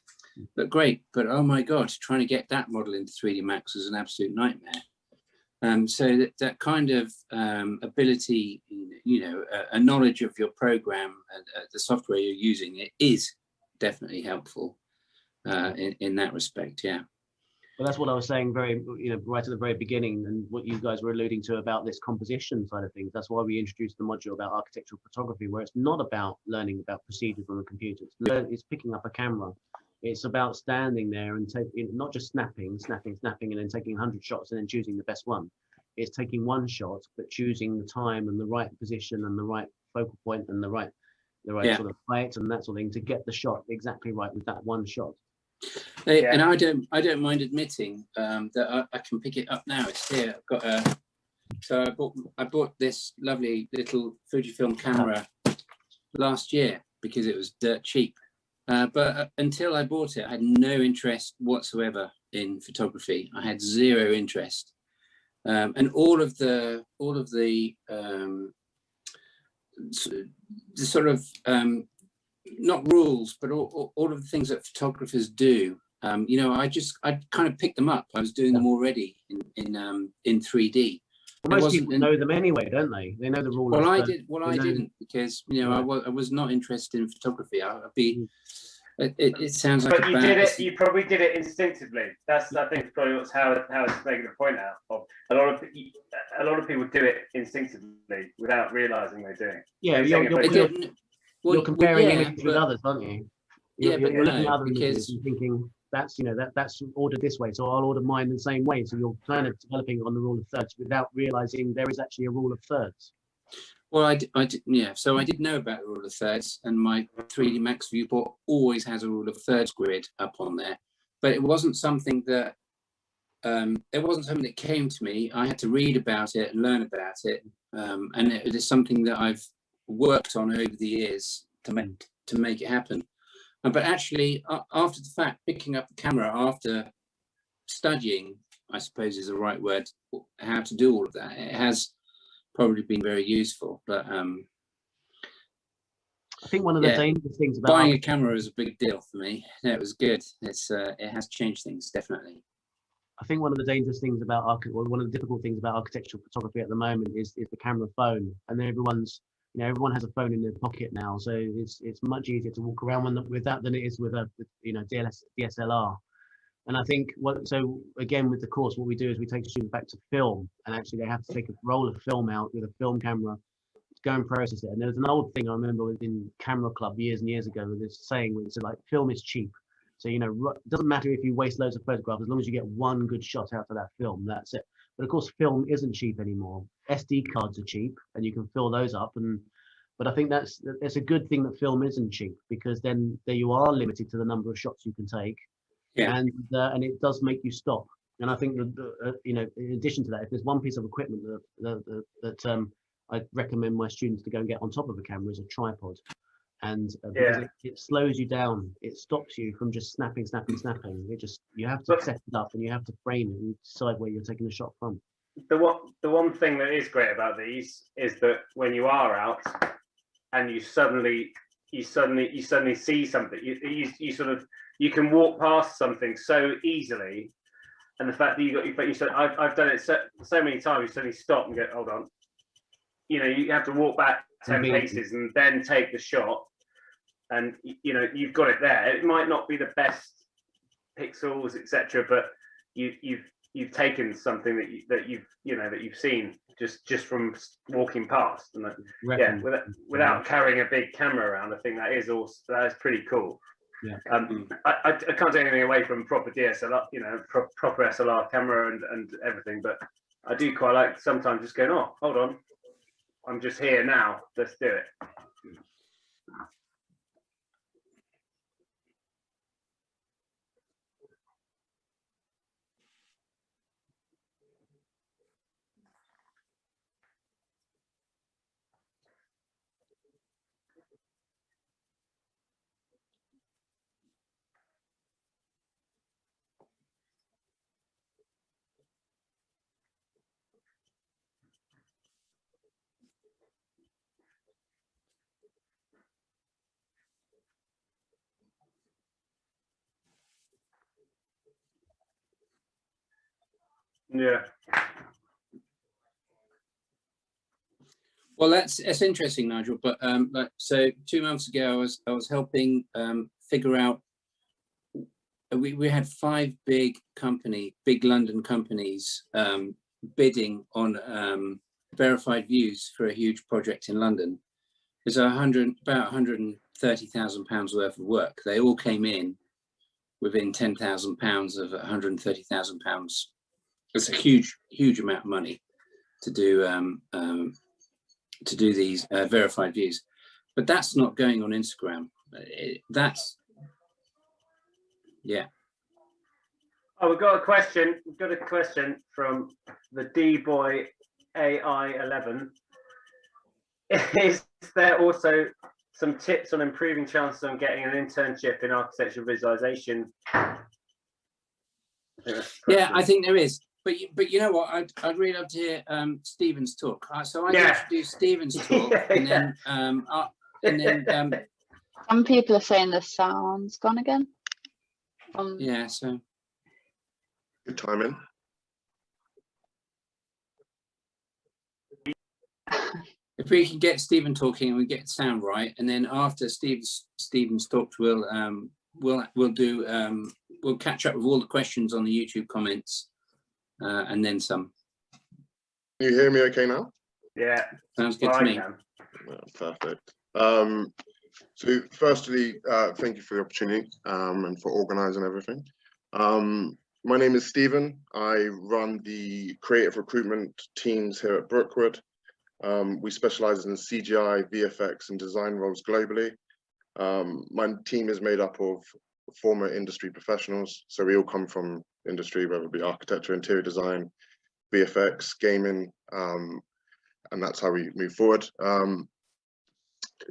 looked great. But oh my God, trying to get that model into 3D Max was an absolute nightmare. So that kind of ability, a knowledge of your program and the software you're using, it is definitely helpful in that respect. Yeah. But that's what I was saying right at the very beginning, and what you guys were alluding to about this composition side of things. That's why we introduced the module about architectural photography, where it's not about learning about procedures on the computer. It's picking up a camera. It's about standing there and not just snapping, and then taking 100 shots and then choosing the best one. It's taking one shot, but choosing the time and the right position and the right focal point and the right sort of height and that sort of thing to get the shot exactly right with that one shot. And I don't mind admitting that I can pick it up now. It's here. I've got I bought this lovely little Fujifilm camera last year because it was dirt cheap. But until I bought it, I had no interest whatsoever in photography. I had zero interest, and all of the sort of not rules, but all of the things that photographers do. I kind of picked them up. I was doing them already in 3D. Well, most people know them anyway, don't they? They know the rule. Well, I didn't because I was not interested in photography. It sounds like. But you did it. You probably did it instinctively. I think probably what's how it's making the point out of a lot of people do it instinctively without realizing they're doing it. Yeah, you're comparing images with others, aren't you? You're looking at other images and thinking that's ordered this way, so I'll order mine the same way. So you're kind of developing on the rule of thirds without realizing there is actually a rule of thirds. Well, I did, so I did know about the rule of thirds, and my 3D Max viewport always has a rule of thirds grid up on there. But it wasn't something that came to me. I had to read about it and learn about it, and it is something that I've worked on over the years to make it happen. But actually, after the fact, picking up the camera after studying, I suppose is the right word, how to do all of that, it has probably been very useful. But I think one of the dangerous things about buying a camera is a big deal for me. It was good. It has changed things, definitely. I think one of the dangerous things about one of the difficult things about architectural photography at the moment is the camera phone, and then everyone has a phone in their pocket now, so it's much easier to walk around with that than it is with DSLR. And I think again with the course, what we do is we take the students back to film, and actually they have to take a roll of film out with a film camera, go and process it. And there's an old thing I remember in Camera Club years and years ago, with this saying where it's like, film is cheap. So it doesn't matter if you waste loads of photographs, as long as you get one good shot out of that film, that's it. But of course, film isn't cheap anymore. SD cards are cheap, and you can fill those up. But I think it's a good thing that film isn't cheap, because then there you are limited to the number of shots you can take, and it does make you stop. And I think that in addition to that, if there's one piece of equipment that I recommend my students to go and get on top of a camera, is a tripod. And because it slows you down, it stops you from just snapping. You have to set it up, and you have to frame it and decide where you're taking the shot from. The one thing that is great about these is that when you are out and you suddenly see something, you can walk past something so easily, and the fact that I've done it so many times, you suddenly stop and go, hold on, you have to walk back 10 paces and then take the shot, and you've got it there. It might not be the best pixels, etc., but you've taken something that you've seen just from walking past, and without carrying a big camera around. I think that is pretty cool. Yeah. I can't take anything away from proper DSLR, proper SLR camera and everything, but I do quite like sometimes just going, oh, hold on, I'm just here now, let's do it. Yeah. Well, that's interesting, Nigel. But so 2 months ago, I was helping figure out. We had 5 big London companies bidding on verified views for a huge project in London. There's about £130,000 worth of work. They all came in within £10,000 of £130,000. It's a huge amount of money to do these verified views, but that's not going on Instagram. Yeah. Oh, we've got a question. We've got a question from the D-Boy AI11. Is there also some tips on improving chances on getting an internship in architectural visualization? Yeah, I think there is. But you know what? I'd really love to hear Stephen's talk. So I introduce Stephen's talk, and then some people are saying the sound's gone again. Yeah, so good timing. If we can get Stephen talking and we get sound right, and then after Stephen's talked, we'll catch up with all the questions on the YouTube comments, and then some. Can you hear me okay now? Yeah, sounds good to me. Yeah, perfect. So firstly, thank you for the opportunity and for organising everything. My name is Stephen. I run the creative recruitment teams here at Brookwood. We specialise in CGI, VFX and design roles globally. My team is made up of former industry professionals. So we all come from industry, whether it be architecture, interior design, VFX, gaming, and that's how we move forward.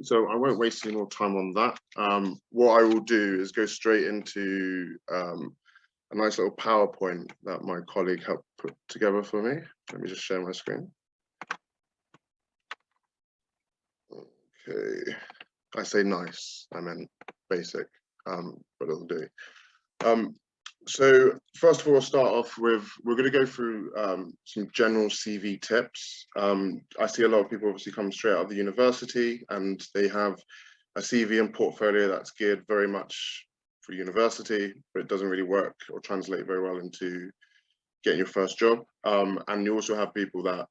So I won't waste any more time on that. What I will do is go straight into a nice little PowerPoint that my colleague helped put together for me. Let me just share my screen. Okay, I say nice, I meant basic, but it'll do. So first of all, I'll start off with, we're going to go through some general CV tips. I see a lot of people obviously come straight out of the university and they have a CV and portfolio that's geared very much for university, but it doesn't really work or translate very well into getting your first job. And you also have people that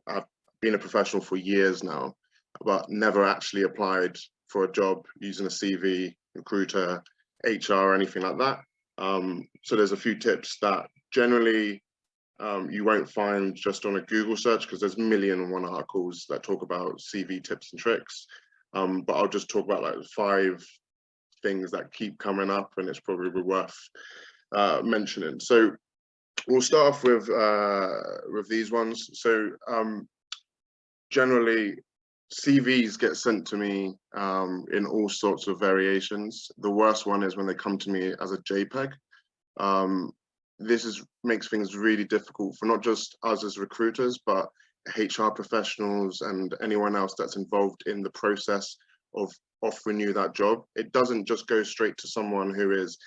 have been a professional for years now, but never actually applied for a job using a CV, recruiter, HR, or anything like that. So there's a few tips that generally you won't find just on a Google search, because there's 1,000,001 articles that talk about CV tips and tricks. But I'll just talk about like 5 things that keep coming up, and it's probably worth mentioning. So we'll start off with these ones. So generally, CVs get sent to me in all sorts of variations. The worst one is when they come to me as a JPEG. This makes things really difficult for not just us as recruiters, but HR professionals and anyone else that's involved in the process of offering you that job. It doesn't just go straight to someone who is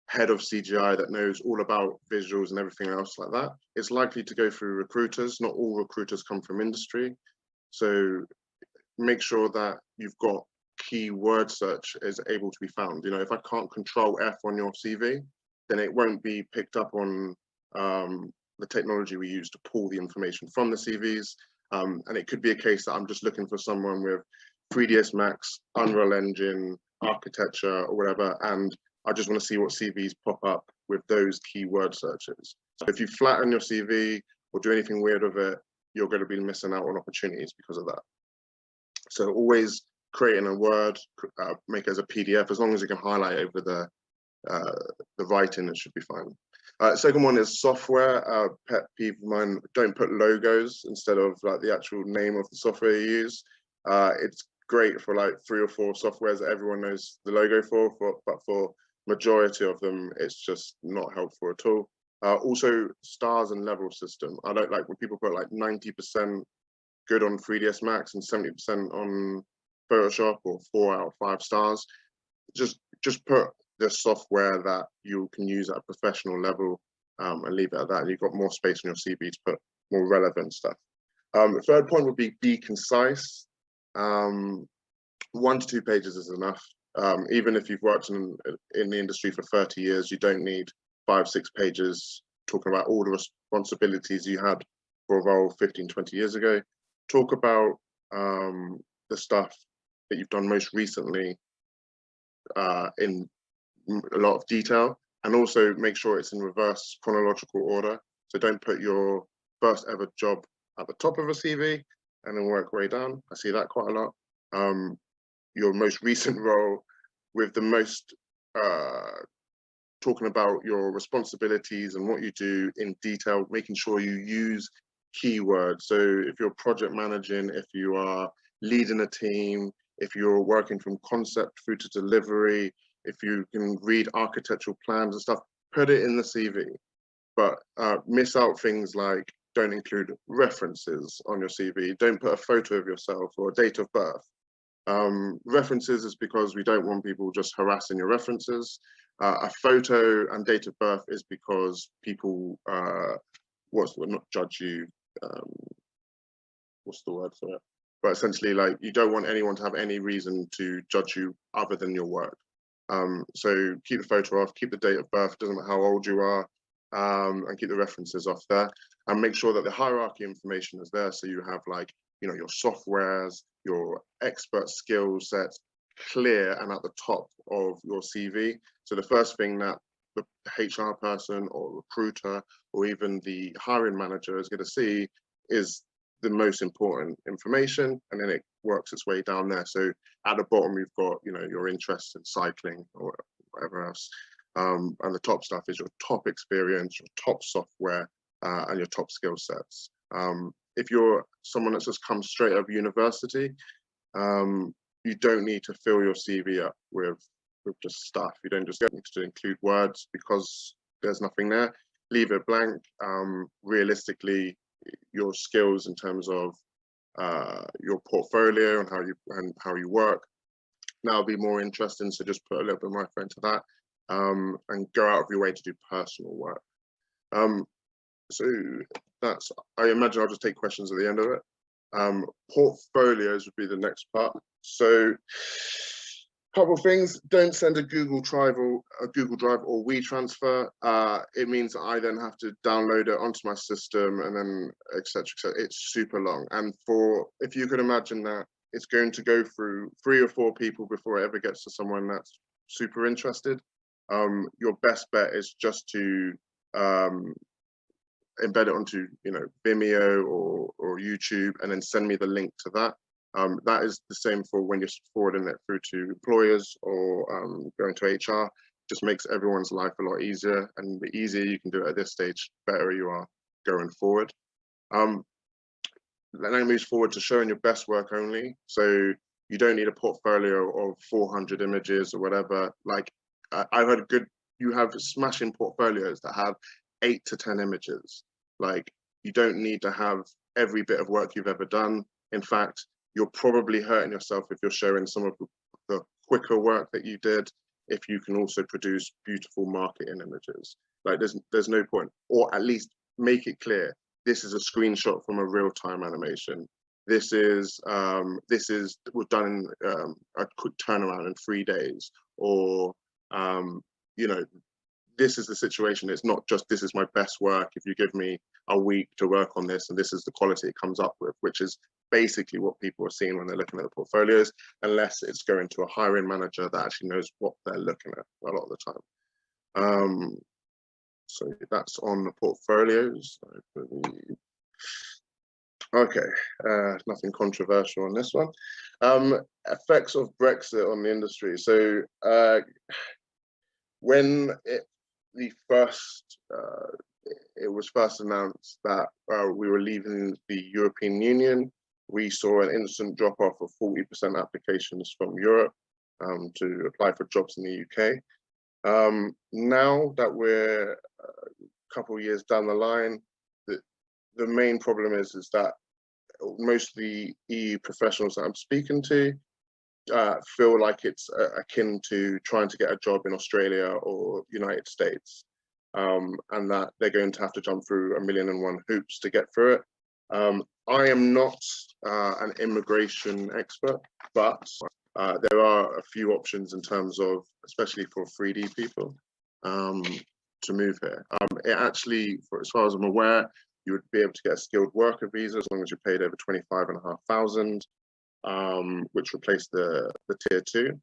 head of CGI that knows all about visuals and everything else like that. It's likely to go through recruiters. Not all recruiters come from industry. So make sure that you've got keyword search is able to be found. You know, if I can't control F on your CV, then it won't be picked up on the technology we use to pull the information from the CVs. And it could be a case that I'm just looking for someone with 3ds Max, Unreal Engine, architecture or whatever, and I just want to see what CVs pop up with those keyword searches. So if you flatten your CV or do anything weird with it, you're going to be missing out on opportunities because of that. So always creating a Word, make it as a PDF, as long as you can highlight over the writing, it should be fine. Second one is software. Pet peeve of mine, don't put logos instead of like the actual name of the software you use. It's great for like 3 or 4 softwares that everyone knows the logo for, but for majority of them, it's just not helpful at all. Also, stars and level system. I don't like when people put like 90% good on 3ds Max and 70% on Photoshop, or 4 out of 5 stars. Just put the software that you can use at a professional level and leave it at that. And you've got more space on your CV to put more relevant stuff. The third point would be concise. 1 to 2 pages is enough. Even if you've worked in the industry for 30 years, you don't need 5-6 pages talking about all the responsibilities you had for a role 15-20 years ago. Talk about the stuff that you've done most recently in a lot of detail, and also make sure it's in reverse chronological order. So don't put your first ever job at the top of a CV and then work way down. I see that quite a lot. Your most recent role with the most talking about your responsibilities and what you do in detail, making sure you use keywords. So if you're project managing, if you are leading a team, if you're working from concept through to delivery, if you can read architectural plans and stuff, put it in the CV. But miss out things like don't include references on your CV. Don't put a photo of yourself or a date of birth. References is because we don't want people just harassing your references. A photo and date of birth is because people not judge you. What's the word for it? But essentially, like, you don't want anyone to have any reason to judge you other than your work. So keep the photo off, keep the date of birth, doesn't matter how old you are, and keep the references off there. And make sure that the hierarchy information is there. So you have, like, you know, your softwares, your expert skill sets clear and at the top of your CV. So the first thing that the HR person or recruiter or even the hiring manager is going to see is the most important information, and then it works its way down there. So at the bottom, you've got, you know, your interest in cycling or whatever else. And the top stuff is your top experience, your top software, and your top skill sets. If you're someone that's just come straight out of university, you don't need to fill your CV up with just stuff. You don't just need to include words because there's nothing there. Leave it blank. Realistically, your skills in terms of your portfolio and how you work now be more interesting. So just put a little bit more effort into that, and go out of your way to do personal work. So that's, I imagine I'll just take questions at the end of it. Portfolios would be the next part. So couple of things: don't send a Google Drive or WeTransfer. It means that I then have to download it onto my system and then etc. It's super long, and if you could imagine that it's going to go through 3 or 4 people before it ever gets to someone that's super interested. Your best bet is just to embed it onto, you know, Vimeo or YouTube, and then send me the link to that. That is the same for when you're forwarding it through to employers or going to HR. Just makes everyone's life a lot easier, and the easier you can do it at this stage, better you are going forward. Then I move forward to showing your best work only. So you don't need a portfolio of 400 images or whatever. Like, I've heard you have smashing portfolios that have 8 to 10 images. Like, you don't need to have every bit of work you've ever done. In fact, you're probably hurting yourself if you're showing some of the quicker work that you did, if you can also produce beautiful marketing images. Like, there's no point, or at least make it clear, this is a screenshot from a real-time animation. This was done in a quick turnaround in 3 days, or you know, this is the situation. It's not just, this is my best work. If you give me a week to work on this, and this is the quality it comes up with, which is basically what people are seeing when they're looking at the portfolios, unless it's going to a hiring manager that actually knows what they're looking at a lot of the time. So that's on the portfolios. Okay, nothing controversial on this one. Effects of Brexit on the industry. So when it was first announced that we were leaving the European Union, we saw an instant drop off of 40% applications from Europe to apply for jobs in the UK. Now that we're a couple of years down the line, the main problem is that most of the EU professionals that I'm speaking to feel like it's akin to trying to get a job in Australia or United States, and that they're going to have to jump through 1,000,001 hoops to get through it. I am not an immigration expert, but there are a few options in terms of, especially for 3D people, to move here. It actually, as far as I'm aware, you would be able to get a skilled worker visa as long as you paid over 25,500, which replaced the tier 2.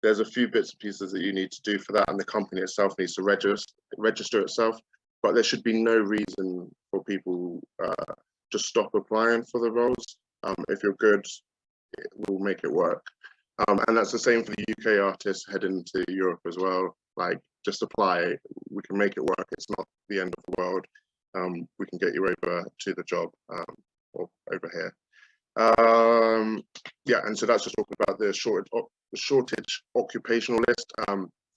There's a few bits and pieces that you need to do for that, and the company itself needs to register itself. But there should be no reason for people to stop applying for the roles. If you're good, we'll make it work. And that's the same for the UK artists heading to Europe as well. Like, just apply, we can make it work. It's not the end of the world. We can get you over to the job or over here. Yeah, and so that's just talking about the shortage occupational list.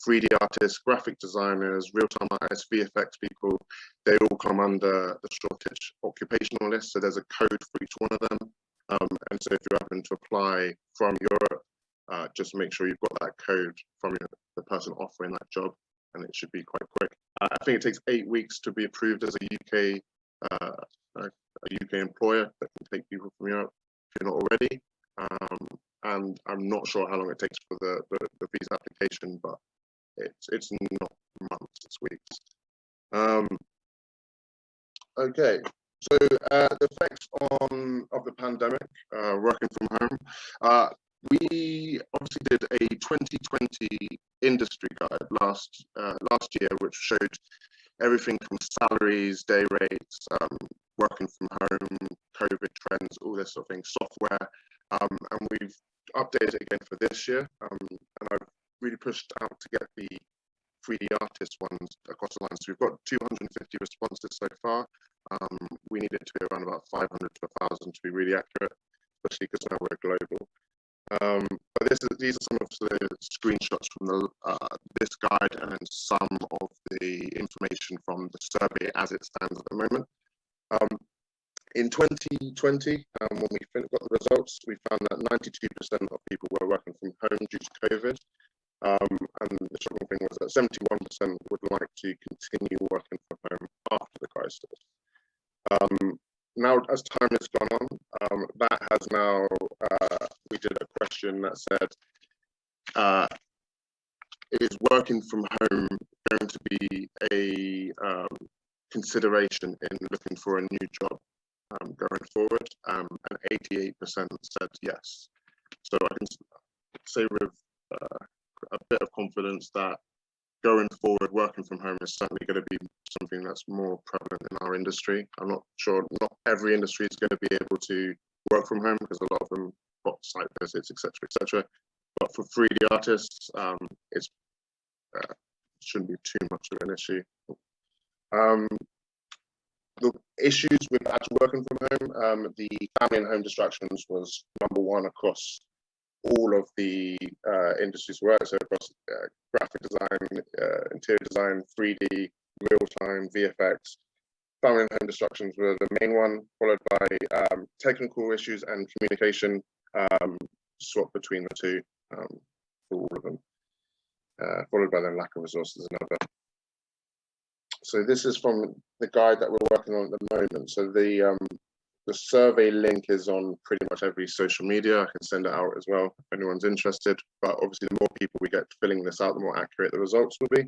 3D artists, graphic designers, real-time artists, VFX people, they all come under the shortage occupational list. So there's a code for each one of them. And so if you happen to apply from Europe, just make sure you've got that code from the person offering that job, and it should be quite quick. I think it takes 8 weeks to be approved as a UK employer that can take people from Europe if you're not already. And I'm not sure how long it takes for the visa application, but it's not months, it's weeks. Okay, so the effects of the pandemic, working from home. We obviously did a 2020 industry guide last year, which showed everything from salaries, day rates, working from home, COVID trends, all this sort of thing, software, and we've updated it again for this year. And I've really pushed out to get the 3D artist ones across the line. So we've got 250 responses so far. We need it to be around about 500 to 1,000 to be really accurate, especially because now we're global. But these are some of the screenshots from this guide, and then some of the information from the survey as it stands at the moment. In 2020, when we got the results, we found that 92% of people were working from home due to COVID. And the shocking thing was that 71% would like to continue working from home after the crisis. Now, as time has gone on, that has now, we did a question that said, is working from home going to be a consideration in looking for a new job going forward? And 88% said yes. So I can say with a bit of confidence that going forward, working from home is certainly going to be something that's more prevalent in our industry. I'm not sure, not every industry is going to be able to work from home because a lot of them got site visits, etc., etc. But for 3D artists, it shouldn't be too much of an issue. The issues with actually working from home, the family and home distractions was #1 across all of the industries we work, so across graphic design, interior design, 3D, real-time, VFX. Family and home distractions were the main one, followed by technical issues and communication, swap between the two for all of them, followed by then lack of resources and other. So this is from the guide that we're working on at the moment. So the survey link is on pretty much every social media. I can send it out as well if anyone's interested. But obviously, the more people we get filling this out, the more accurate the results will be.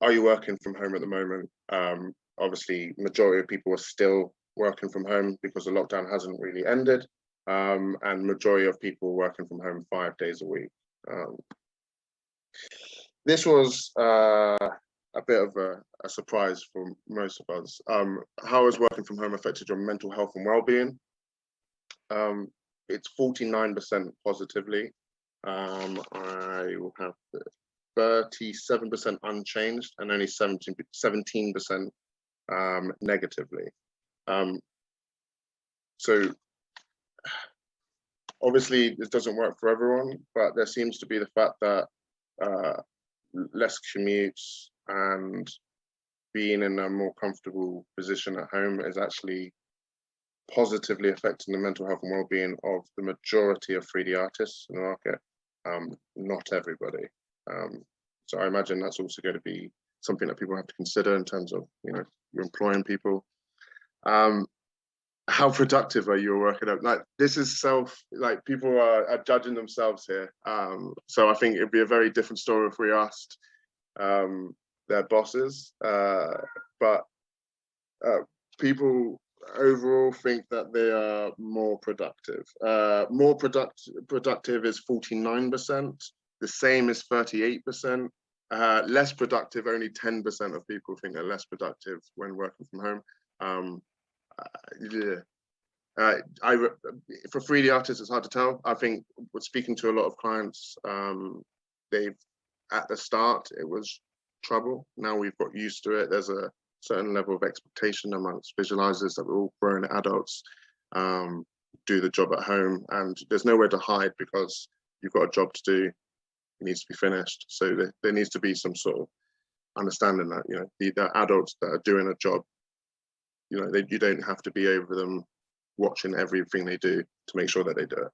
Are you working from home at the moment? Obviously, majority of people are still working from home because the lockdown hasn't really ended. And majority of people working from home 5 days a week. This was a bit of a surprise for most of us. How has working from home affected your mental health and well-being? It's 49% positively. I will have 37% unchanged and only 17% negatively. So obviously this doesn't work for everyone, but there seems to be the fact that less commutes and being in a more comfortable position at home is actually positively affecting the mental health and well-being of the majority of 3D artists in the market, not everybody. So I imagine that's also going to be something that people have to consider in terms of, you know, you're employing people. How productive are you working out? Like, this is like people are judging themselves here. So I think it'd be a very different story if we asked their bosses, but people overall think that they are more productive. Productive is 49%. The same is 38%. Less productive, only 10% of people think they're less productive when working from home. For 3D artists, it's hard to tell. I think with speaking to a lot of clients, at the start, it was trouble. Now we've got used to it. There's a certain level of expectation amongst visualizers that we're all grown adults, do the job at home, and there's nowhere to hide because you've got a job to do. It needs to be finished. So there needs to be some sort of understanding that, you know, the adults that are doing a job, you know, you don't have to be over them watching everything they do to make sure that they do it.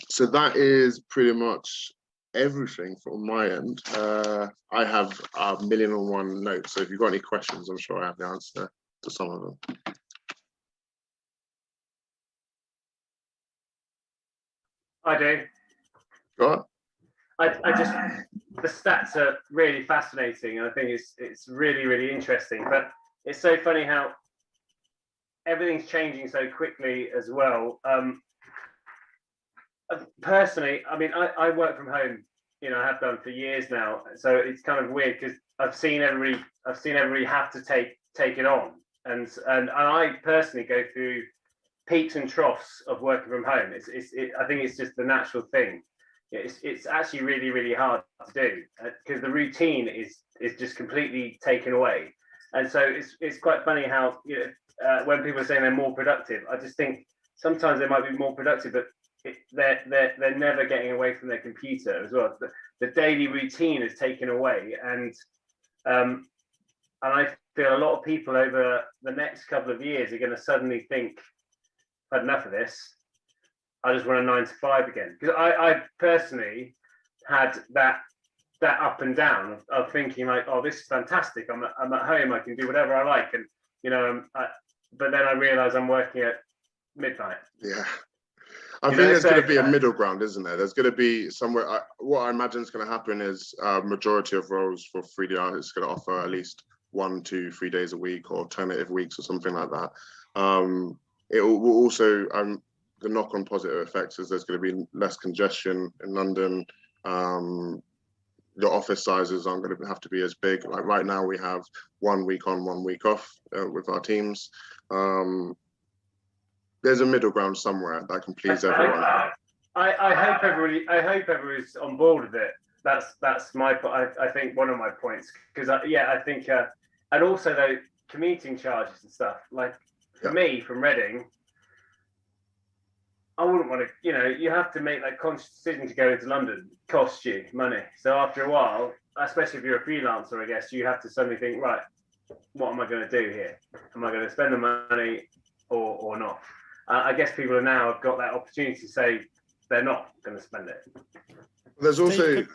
So that is pretty much everything from my end. I have 1,000,001 notes, so if you've got any questions, I'm sure I have the answer to some of them. I do. Go on. I just, the stats are really fascinating, and I think it's really, really interesting. But it's so funny how everything's changing so quickly as well. Personally, I mean, I work from home, you know, I have done for years now. So it's kind of weird because I've seen everybody have to take it on, and I personally go through peaks and troughs of working from home. I think it's just the natural thing. It's actually really, really hard to do because the routine is just completely taken away. And so it's quite funny how, you know, when people are saying they're more productive, I just think sometimes they might be more productive, but they're never getting away from their computer as well. The daily routine is taken away, and I feel a lot of people over the next couple of years are going to suddenly think, I've had enough of this. I just want a 9 to 5 again. Because I personally had that up and down of thinking like, oh, this is fantastic. I'm at home. I can do whatever I like, and you know, but then I realize I'm working at midnight. Yeah. I think there's going to be a middle ground, isn't there? There's going to be somewhere. What I imagine is going to happen is majority of roles for 3D artists going to offer at least 1, 2, 3 days a week, or alternative weeks, or something like that. It will also, the knock-on positive effects is there's going to be less congestion in London. The office sizes aren't going to have to be as big. Like right now, we have 1 week on, 1 week off with our teams. There's a middle ground somewhere that can please everyone. I hope everybody's on board with it. That's my. I think one of my points, because I think, and also though commuting charges and stuff. Like for me from Reading, I wouldn't want to. You know, you have to make that conscious decision to go into London. It costs you money. So after a while, especially if you're a freelancer, I guess you have to suddenly think, right, what am I going to do here? Am I going to spend the money or not? I guess people are now have got that opportunity to say they're not going to spend it. There's also. Steve,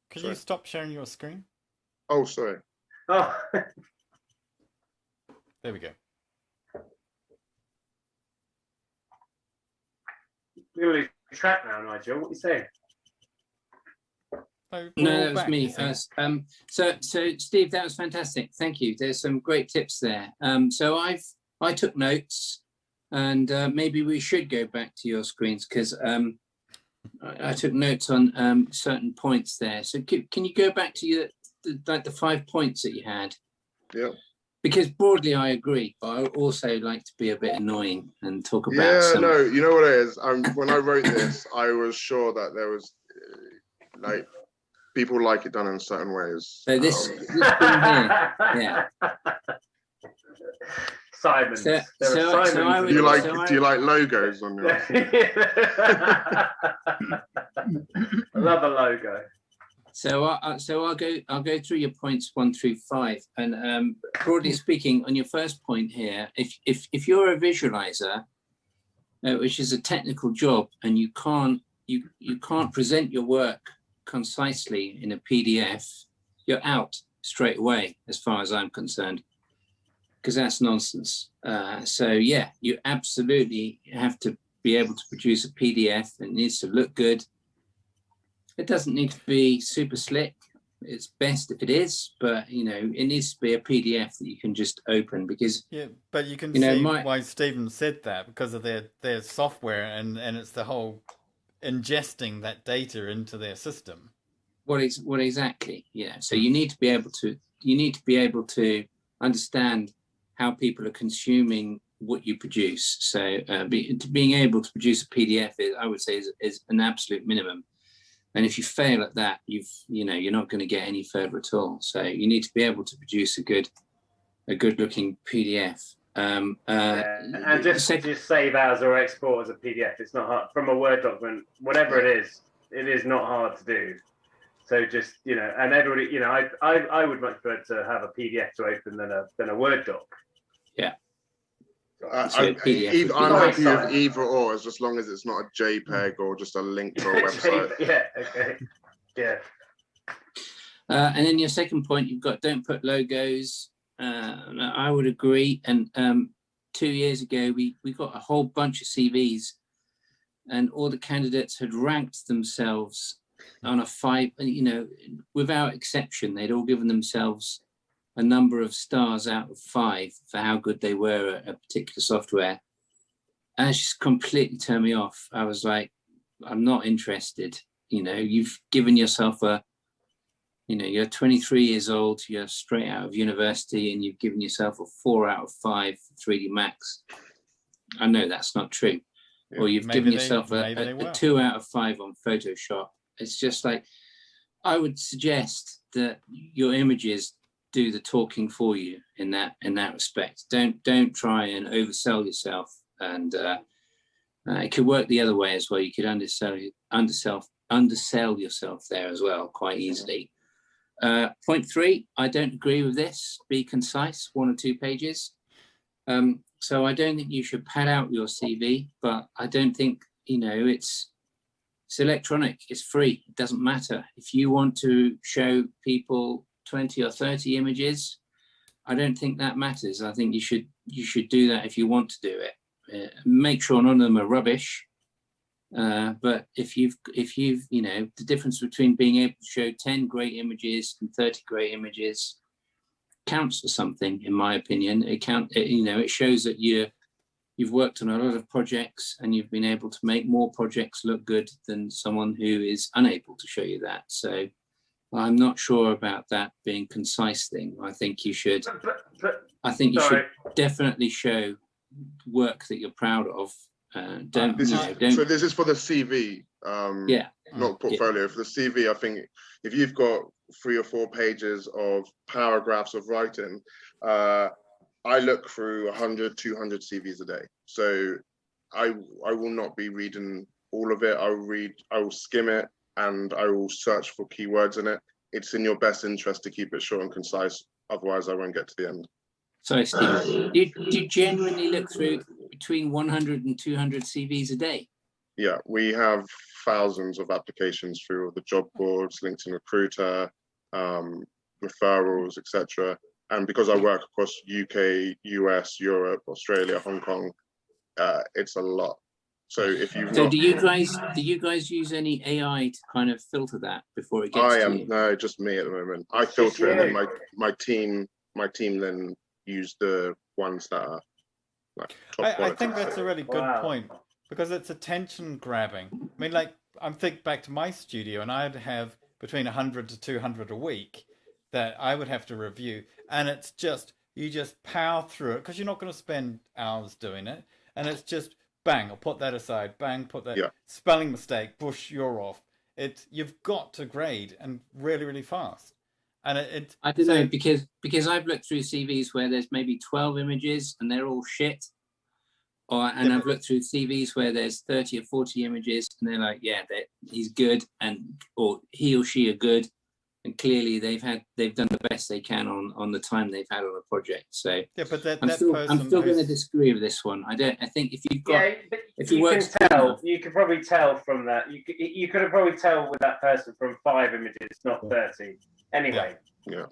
could you stop sharing your screen? Oh, sorry. Oh. There we go. We're going to lose track now, Nigel. What are you saying? No, that was me first. So Steve, that was fantastic. Thank you. There's some great tips there. So I took notes. And maybe we should go back to your screens because I took notes on certain points there. So can you go back to the 5 points that you had? Yeah. Because broadly I agree, but I also like to be a bit annoying and talk about. Yeah, no, you know what it is. When I wrote this, I was sure that there was like people like it done in certain ways. So this thing here, yeah. Simons. Do you like logos on your? I love a logo. So I'll go through your points 1 through 5, and broadly speaking, on your first point here, if you're a visualizer, which is a technical job, and you can't present your work concisely in a PDF, you're out straight away, as far as I'm concerned, because that's nonsense. So yeah, you absolutely have to be able to produce a PDF. It needs to look good. It doesn't need to be super slick. It's best if it is, but you know, it needs to be a PDF that you can just open, because Yeah, but you can know, see why Stephen said that, because of their software, and it's the whole ingesting that data into their system. What exactly? Yeah. So you need to be able to understand how people are consuming what you produce. So being able to produce a PDF, I would say, is an absolute minimum. And if you fail at that, you're not going to get any further at all. So you need to be able to produce a good looking PDF. And just save as or export as a PDF. It's not hard from a Word document, whatever it is not hard to do. So just, and everybody, I would much prefer to have a PDF to open than a Word doc. Yeah. I'm happy with either or, as long as it's not a JPEG or just a link to a website. Yeah, okay. Yeah. And then your second point, you've got don't put logos. I would agree. And 2 years ago, we got a whole bunch of CVs, and all the candidates had ranked themselves on a 5, without exception. They'd all given themselves a number of stars out of 5 for how good they were at a particular software. And it just completely turned me off. I was like, I'm not interested. You've given yourself you're 23 years old, you're straight out of university, and you've given yourself a 4 out of 5 for 3D Max. I know that's not true. Yeah. Or you've given yourself a 2 out of 5 on Photoshop. It's just like, I would suggest that your images do the talking for you in that respect. Don't try and oversell yourself, and it could work the other way as well. You could undersell yourself there as well quite easily. Point 3, I don't agree with this. Be concise, 1 or 2 pages. So I don't think you should pad out your CV, but I don't think, it's electronic, it's free, it doesn't matter. If you want to show people 20 or 30 images, I don't think that matters. I think you should do that if you want to do it. Make sure none of them are rubbish. But if you've the difference between being able to show 10 great images and 30 great images counts for something, in my opinion. It shows that you've worked on a lot of projects, and you've been able to make more projects look good than someone who is unable to show you that. So I'm not sure about that being concise thing. I think you should. Should definitely show work that you're proud of. So this is for the CV, not portfolio. For the CV, I think if you've got 3 or 4 pages of paragraphs of writing, I look through 100, 200 CVs a day. So I will not be reading all of it. I will skim it, and I will search for keywords in it. It's in your best interest to keep it short and concise. Otherwise, I won't get to the end. Sorry, Steve. Do you genuinely look through between 100 and 200 CVs a day? Yeah, we have thousands of applications through the job boards, LinkedIn Recruiter, referrals, etc. And because I work across UK, US, Europe, Australia, Hong Kong, it's a lot. So if you do you guys use any AI to kind of filter that before it gets to you? No, just me at the moment. I filter it, and then my team then use the ones that are like top quality. I think that's a really good point, because it's attention grabbing. I mean, like, I'm thinking back to my studio, and I'd have between 100 to 200 a week that I would have to review, and it's just, you just power through it, because you're not going to spend hours doing it, and it's just bang, I'll put that aside, bang, put that, spelling mistake, bush, you're off. You've got to grade, and really, really fast. And I don't know, because I've looked through CVs where there's maybe 12 images and they're all shit. I've looked through CVs where there's 30 or 40 images and they're like, he's good, or he or she are good, and clearly they've done the best they can on the time they've had on the project. So Yeah, but that I'm still person going to who's- disagree with this one. I think if you've got but if you you can work tell. You could probably tell from that. You could have probably tell with that person from 5 images, not 30. Anyway. Yeah.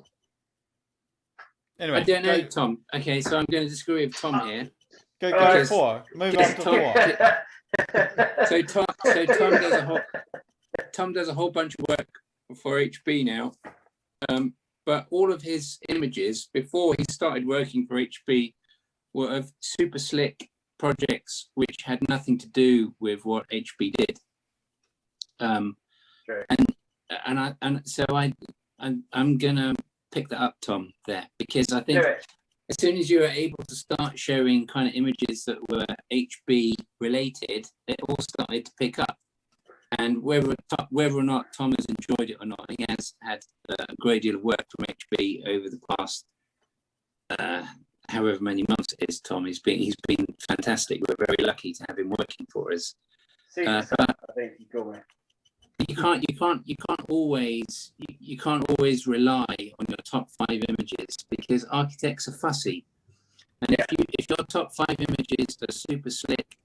Anyway, I don't know, go, Tom. Okay, so I'm going to disagree with Tom here. go Alright. 4. Move Yes, on to Tom. 4. So Tom does a whole bunch of work for HB now, but all of his images before he started working for HB were of super slick projects which had nothing to do with what HB did. Sure. And so I'm gonna pick that up, Tom, there, because I think Do it. as soon as you were able to start showing kind of images that were HB related, it all started to pick up. And whether or not Tom has enjoyed it or not, he has had a great deal of work from HB over the past however many months it is. Tom, he's been fantastic. We're very lucky to have him working for us. See, But I think you got me. you can't always rely on your top 5 images, because architects are fussy. And if your top 5 images are super slick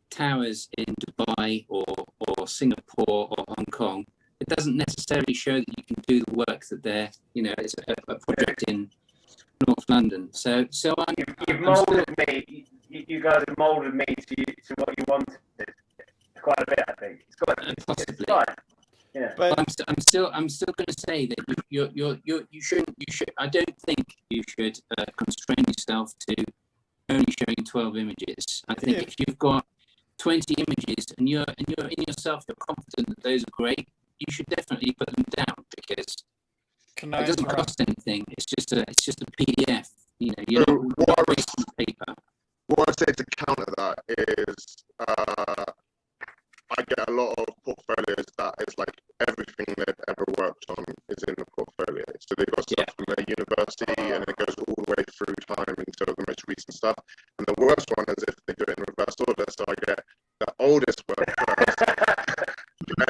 towers in Dubai or Singapore or Hong Kong, it doesn't necessarily show that you can do the work that they're, it's a project in North London. So You've molded me. You guys have molded me to what you wanted quite a bit. I think it's quite possibly. It's fine. Yeah. But I'm still going to say that you shouldn't. I don't think you should constrain yourself to only showing 12 images. I think if you've got 20 images and you're in yourself, you're confident that those are great, you should definitely put them down, because can it I doesn't interrupt? cost anything. It's just a PDF. You're not wasting paper. What I say to counter that is I get a lot of portfolios that is like everything they've ever worked on is in the portfolio. So they've got stuff from their university and it goes all the way through time until the most recent stuff. And the worst one is if they do it in reverse order. So I get the oldest work first, and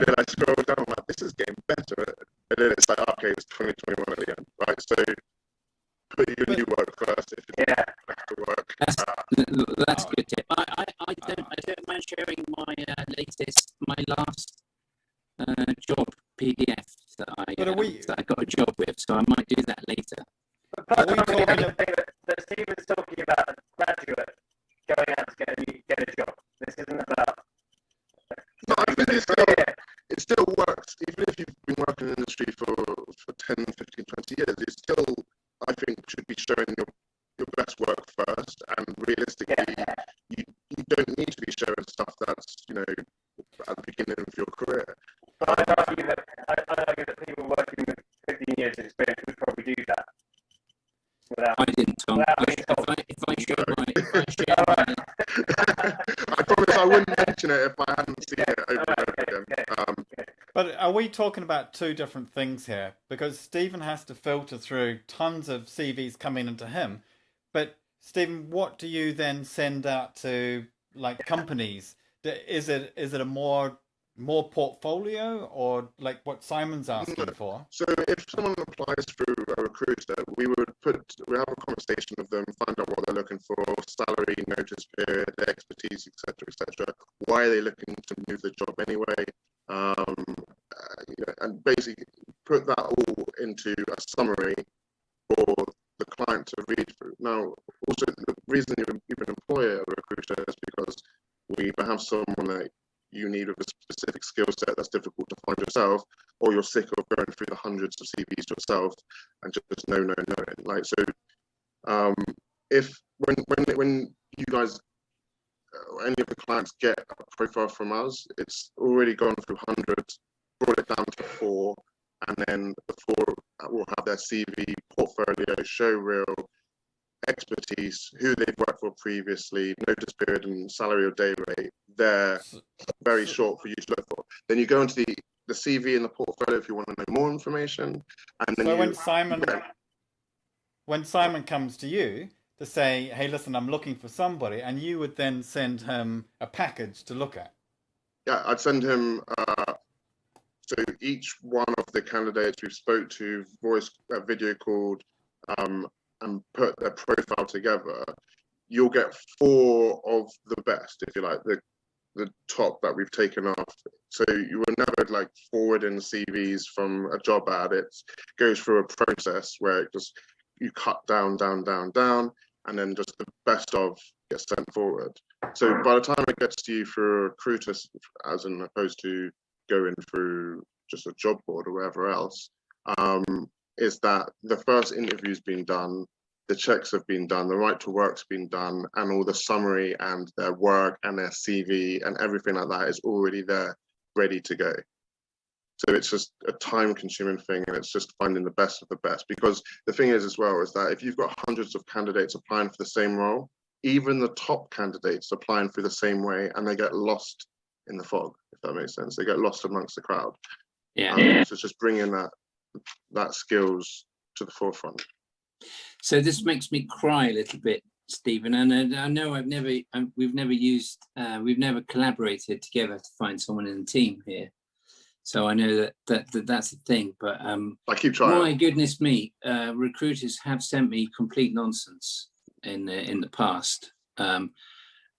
then I scroll down, I'm like, this is getting better. And then it's like, okay, it's 2021 at the end, right? So put your new work first if you have to work. That's a good tip. I don't mind sharing my last job PDF that I got a job with, so I might do that later. Are we talking about, that Stephen's talking about a graduate going out to get a job. This isn't about. No, I think it still works. Even if you've been working in the industry for 10, 15, 20 years, it still, I think, should be showing your best work first. And realistically, you don't need to be showing stuff that's, at the beginning of your career. But I'd argue that people working with 15 years experience would probably do that. I didn't, Tom. If I share my I promise I wouldn't mention it if I hadn't seen it over and over again. but are we talking about two different things here? Because Stephen has to filter through tons of CVs coming into him. But Stephen, what do you then send out to like companies? Is it a more portfolio, or like what Simon's asking for? So if someone applies through a recruiter, we have a conversation with them, find out what they're looking for, salary, notice period, their expertise, etc. Why are they looking to move the job anyway? And basically put that all into a summary for the client to read through. Now, also the reason you even employ a recruiter is because we have someone that you need with a specific skill set that's difficult to find yourself, or you're sick of going through the hundreds of CVs yourself and just knowing. Like, so if when you guys any of the clients get a profile from us, it's already gone through hundreds, brought it down to 4, and then the 4 will have their CV, portfolio, show reel, expertise, who they've worked for previously, notice period and salary or day rate. They're very short for you to look for. Then you go into the CV and the portfolio if you want to know more information. And then when Simon comes to you to say, hey, listen, I'm looking for somebody, and you would then send him a package to look at. Yeah, I'd send him So each one of the candidates we've spoke to, video called, and put their profile together, you'll get 4 of the best, if you like, the top that we've taken off. So you will never like forward in CVs from a job ad. It goes through a process where it just, you cut down, and then just the best of gets sent forward. So by the time it gets to you through a recruiter, as in opposed to going through just a job board or wherever else, is that the first interview's been done, the checks have been done, the right to work's been done, and all the summary and their work and their CV and everything like that is already there, ready to go. So it's just a time-consuming thing, and it's just finding the best of the best. Because the thing is as well, is that if you've got hundreds of candidates applying for the same role, even the top candidates applying for the same way, and they get lost in the fog, if that makes sense. They get lost amongst the crowd. Yeah. So it's just bringing that skills to the forefront. So this makes me cry a little bit, Stephen. And I know we've never collaborated together to find someone in the team here. So I know that's a thing. But I keep trying. My goodness me, recruiters have sent me complete nonsense in the past.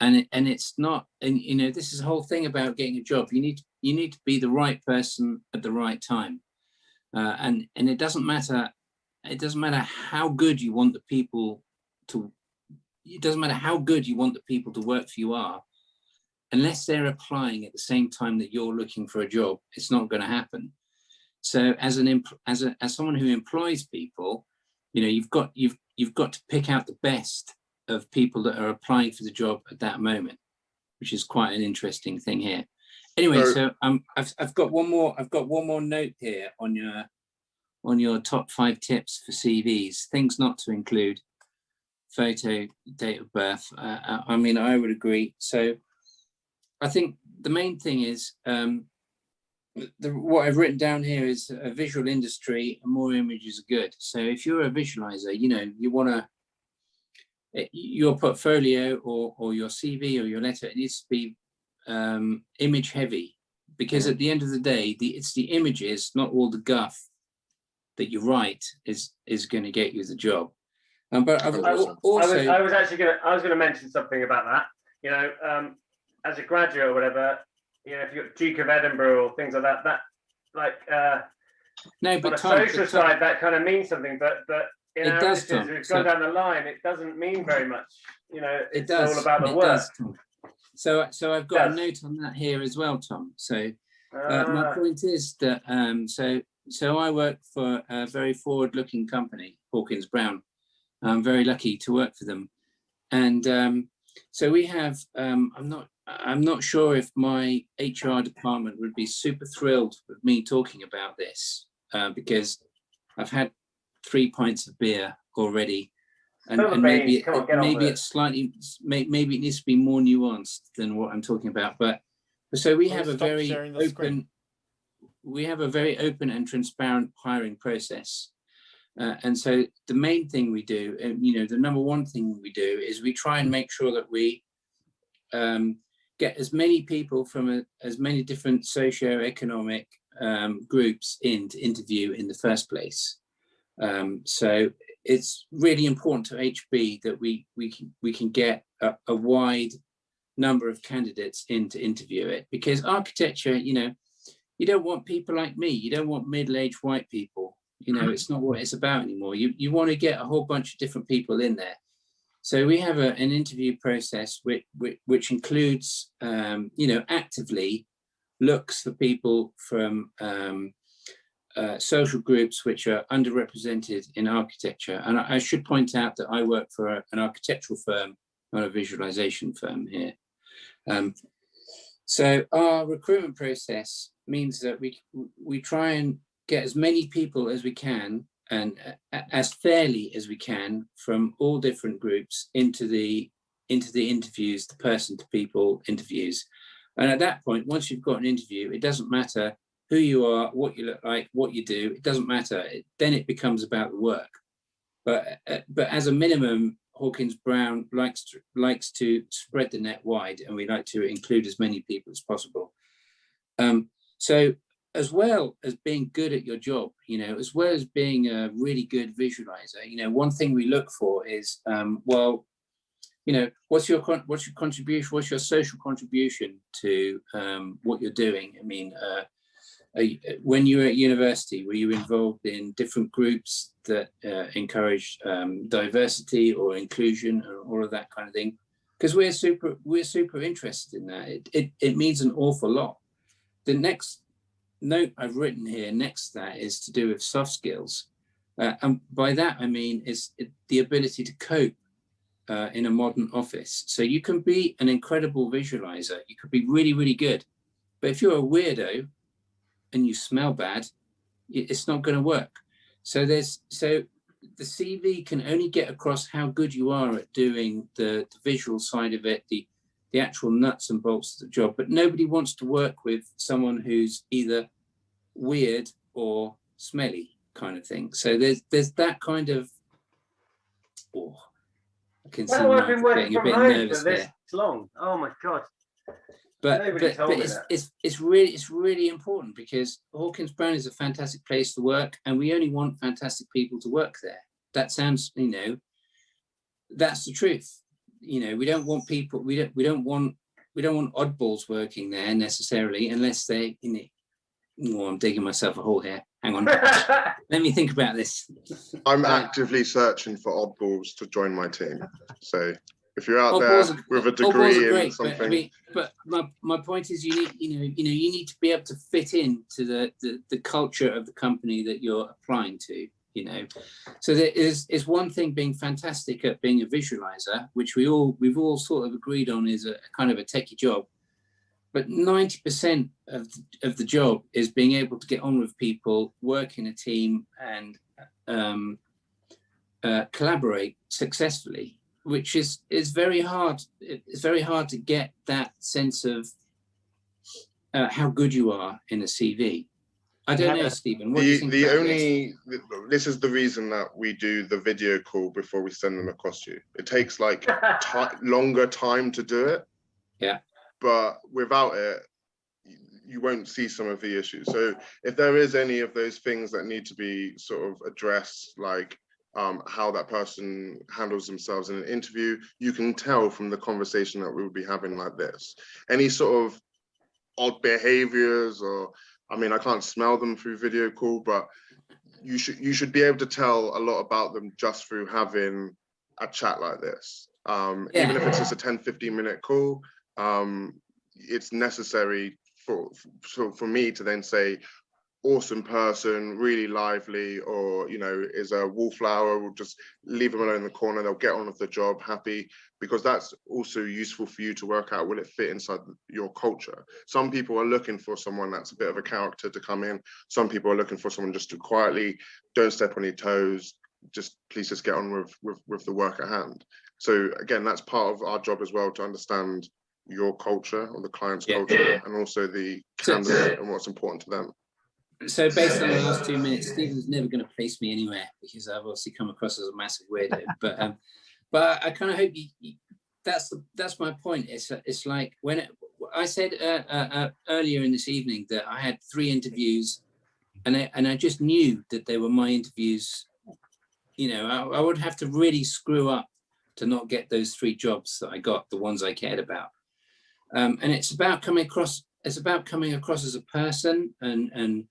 And it's not, and you know, this is the whole thing about getting a job. You need to be the right person at the right time, and it doesn't matter. It doesn't matter how good you want the people to. It doesn't matter how good you want the people to work for you are, unless they're applying at the same time that you're looking for a job. It's not going to happen. So as someone who employs people, you know, you've got to pick out the best of people that are applying for the job at that moment, which is quite an interesting thing here. Anyway, so I've got one more note here on your top 5 tips for CVs, things not to include: photo, date of birth. I mean, I would agree. So I think the main thing is what I've written down here is a visual industry, and more images are good. So if you're a visualizer, you know, you want to, your portfolio or your CV or your letter, it needs to be image heavy, because at the end of the day, it's the images, not all the guff that you write is going to get you the job. But I was going to mention something about that. You know, as a graduate or whatever, you know, if you're Duke of Edinburgh or things like that, like no, but on a Tom, social side, that kind of means something. But in it our does, instances, Tom. we've gone down the line. It doesn't mean very much. You know, it it's does. all about the it work. Does, Tom. So I've got a note on that here as well, Tom. So my point is that so I work for a very forward-looking company, Hawkins Brown. I'm very lucky to work for them, and so we have. I'm not sure if my HR department would be super thrilled with me talking about this, because I've had 3 pints of beer already, and maybe it's slightly, maybe it needs to be more nuanced than what I'm talking about. But so we have a very open. We have a very open and transparent hiring process. And so the main thing we do, and you know, the number one thing we do is we try and make sure that we get as many people from as many different socio-economic groups in to interview in the first place. So it's really important to HB that we can get a wide number of candidates in to interview it, because architecture, you know, you don't want people like me. You don't want middle-aged white people. You know, it's not what it's about anymore. You want to get a whole bunch of different people in there. So we have an interview process which includes, you know, actively looks for people from social groups which are underrepresented in architecture. And I should point out that I work for an architectural firm, not a visualization firm here. So our recruitment process means that we try and get as many people as we can, and as fairly as we can, from all different groups into the interviews, the person to people interviews. And at that point, once you've got an interview, it doesn't matter who you are, what you look like, what you do. It doesn't matter. Then it becomes about the work. But as a minimum, Hawkins Brown likes to spread the net wide, and we like to include as many people as possible. So as well as being good at your job, as well as being a really good visualizer, one thing we look for is, what's your contribution? What's your social contribution to what you're doing? I mean, when you were at university, were you involved in different groups that encouraged diversity or inclusion or all of that kind of thing? Because we're super interested in that. It means an awful lot. The next note I've written here next to that is to do with soft skills, and by that I mean the ability to cope in a modern office. So you can be an incredible visualizer, you could be really, really good, but if you're a weirdo and you smell bad, it's not going to work. So the CV can only get across how good you are at doing the visual side of it, the actual nuts and bolts of the job, but nobody wants to work with someone who's either weird or smelly kind of thing. So there's that kind of, I can see Well, I've been Mike working getting a from bit home nervous for this there. long. Oh my God. But Nobody told me that. it's really important, because Hawkins Brown is a fantastic place to work, and we only want fantastic people to work there. That sounds, that's the truth. We don't want people. We don't want oddballs working there necessarily, unless they. I'm digging myself a hole here. Hang on. Let me think about this. I'm actively searching for oddballs to join my team. So if you're out there with a degree in something, but my point is, you need to be able to fit into the culture of the company that you're applying to. So there is one thing being fantastic at being a visualizer, which we've all sort of agreed on is a kind of a techie job. But 90% of the job is being able to get on with people, work in a team, and collaborate successfully, which is very hard. It's very hard to get that sense of how good you are in a CV. I don't know, Stephen. What do you think about this is the reason that we do the video call before we send them across to you. It takes like longer time to do it. Yeah. But without it, you won't see some of the issues. So if there is any of those things that need to be sort of addressed, like how that person handles themselves in an interview, you can tell from the conversation that we will be having like this. Any sort of odd behaviors, or I mean, I can't smell them through video call, but you should be able to tell a lot about them just through having a chat like this. Even if it's just a 10-15 minute call, it's necessary for me to then say, awesome person, really lively, or is a wallflower, we'll just leave them alone in the corner, they'll get on with the job happy, because that's also useful for you to work out, will it fit inside your culture. Some people are looking for someone that's a bit of a character to come in, some people are looking for someone just to quietly, don't step on your toes, please just get on with the work at hand. So again, that's part of our job as well, to understand your culture or the client's culture, and also the candidate and what's important to them. So based on the last 2 minutes, Stephen's never going to place me anywhere, because I've obviously come across as a massive weirdo. But I kind of hope that's my point. It's like when I said earlier in this evening that I had 3 interviews, and I just knew that they were my interviews. I would have to really screw up to not get those 3 jobs that I got, the ones I cared about. And it's about coming across. It's about coming across as a person and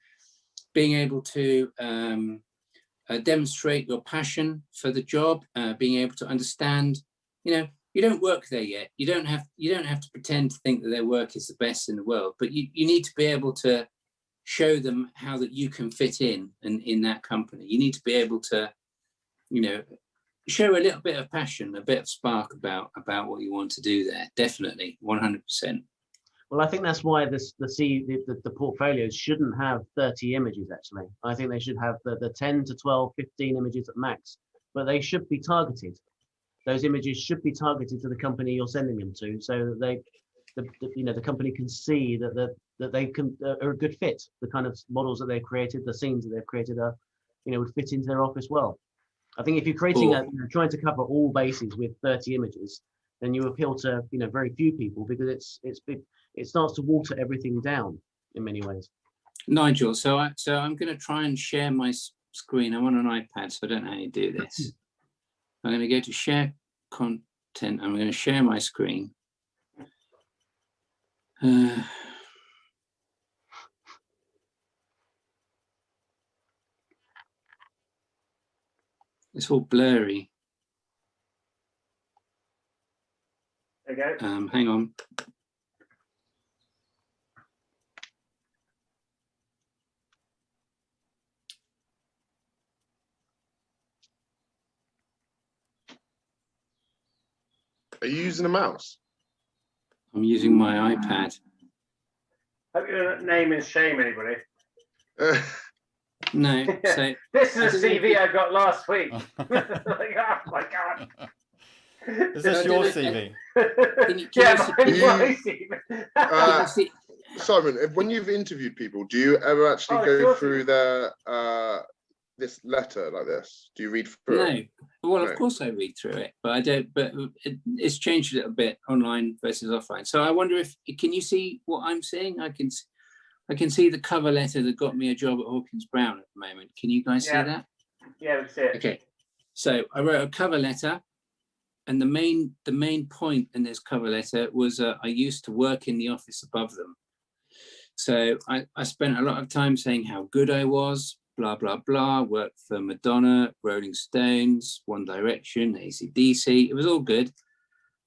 being able to demonstrate your passion for the job, being able to understand. You don't work there yet. You don't have to pretend to think that their work is the best in the world, but you need to be able to show them how that you can fit in that company. You need to be able to, show a little bit of passion, a bit of spark about what you want to do there. Definitely, 100%. Well, I think that's why the portfolios shouldn't have 30 images, actually. I think they should have the 10 to 12, 15 images at max, but they should be targeted. Those images should be targeted to the company you're sending them to, so that the company can see that they are a good fit. The kind of models that they've created, the scenes that they've created would fit into their office well. I think if you're creating trying to cover all bases with 30 images, then you appeal to very few people, because it starts to water everything down in many ways. Nigel, so I'm going to try and share my screen. I'm on an iPad, so I don't know how you do this. I'm going to go to share content. I'm going to share my screen. It's all blurry. There you go. Hang on. Are you using a mouse? I'm using my iPad. Hope you're not name and shame anybody. No, so This is a CV I got last week. Like, oh my god. Is this your CV? Yeah, my you- CV. Simon, when you've interviewed people, do you ever actually go through their this letter like this? Do you read through it? No. Well, of No. course I read through it, but I don't. But it's changed a little bit online versus offline. So I wonder if can you see what I'm seeing? I can see the cover letter that got me a job at Hawkins Brown at the moment. Can you guys see that? Yeah, that's it. Okay. So I wrote a cover letter, and the main point in this cover letter was I used to work in the office above them. So I spent a lot of time saying how good I was, blah, blah, blah, worked for Madonna, Rolling Stones, One Direction, AC/DC. It was all good.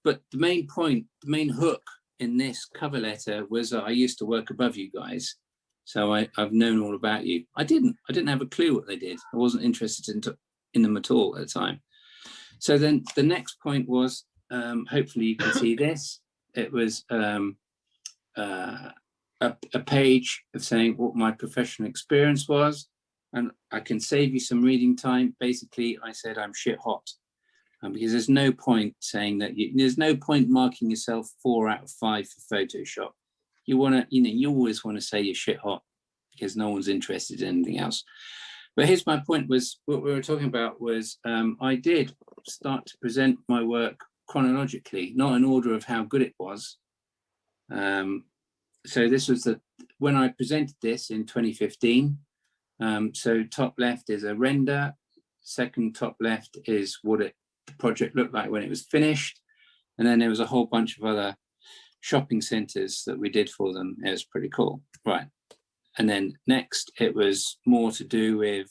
But the main point, the main hook in this cover letter was I used to work above you guys. So I've known all about you. I didn't have a clue what they did. I wasn't interested in them at all at the time. So then the next point was, hopefully you can see this. It was a page of saying what my professional experience was, and I can save you some reading time. Basically, I said I'm shit hot, because there's no point saying that there's no point marking yourself 4 out of 5 for Photoshop. You want to, you always want to say you're shit hot because no one's interested in anything else. But here's my point: was what we were talking about was I did start to present my work chronologically, not in order of how good it was. So this was when I presented this in 2015. So top left is a render. Second top left is what the project looked like when it was finished. And then there was a whole bunch of other shopping centers that we did for them. It was pretty cool. Right. And then next, it was more to do with,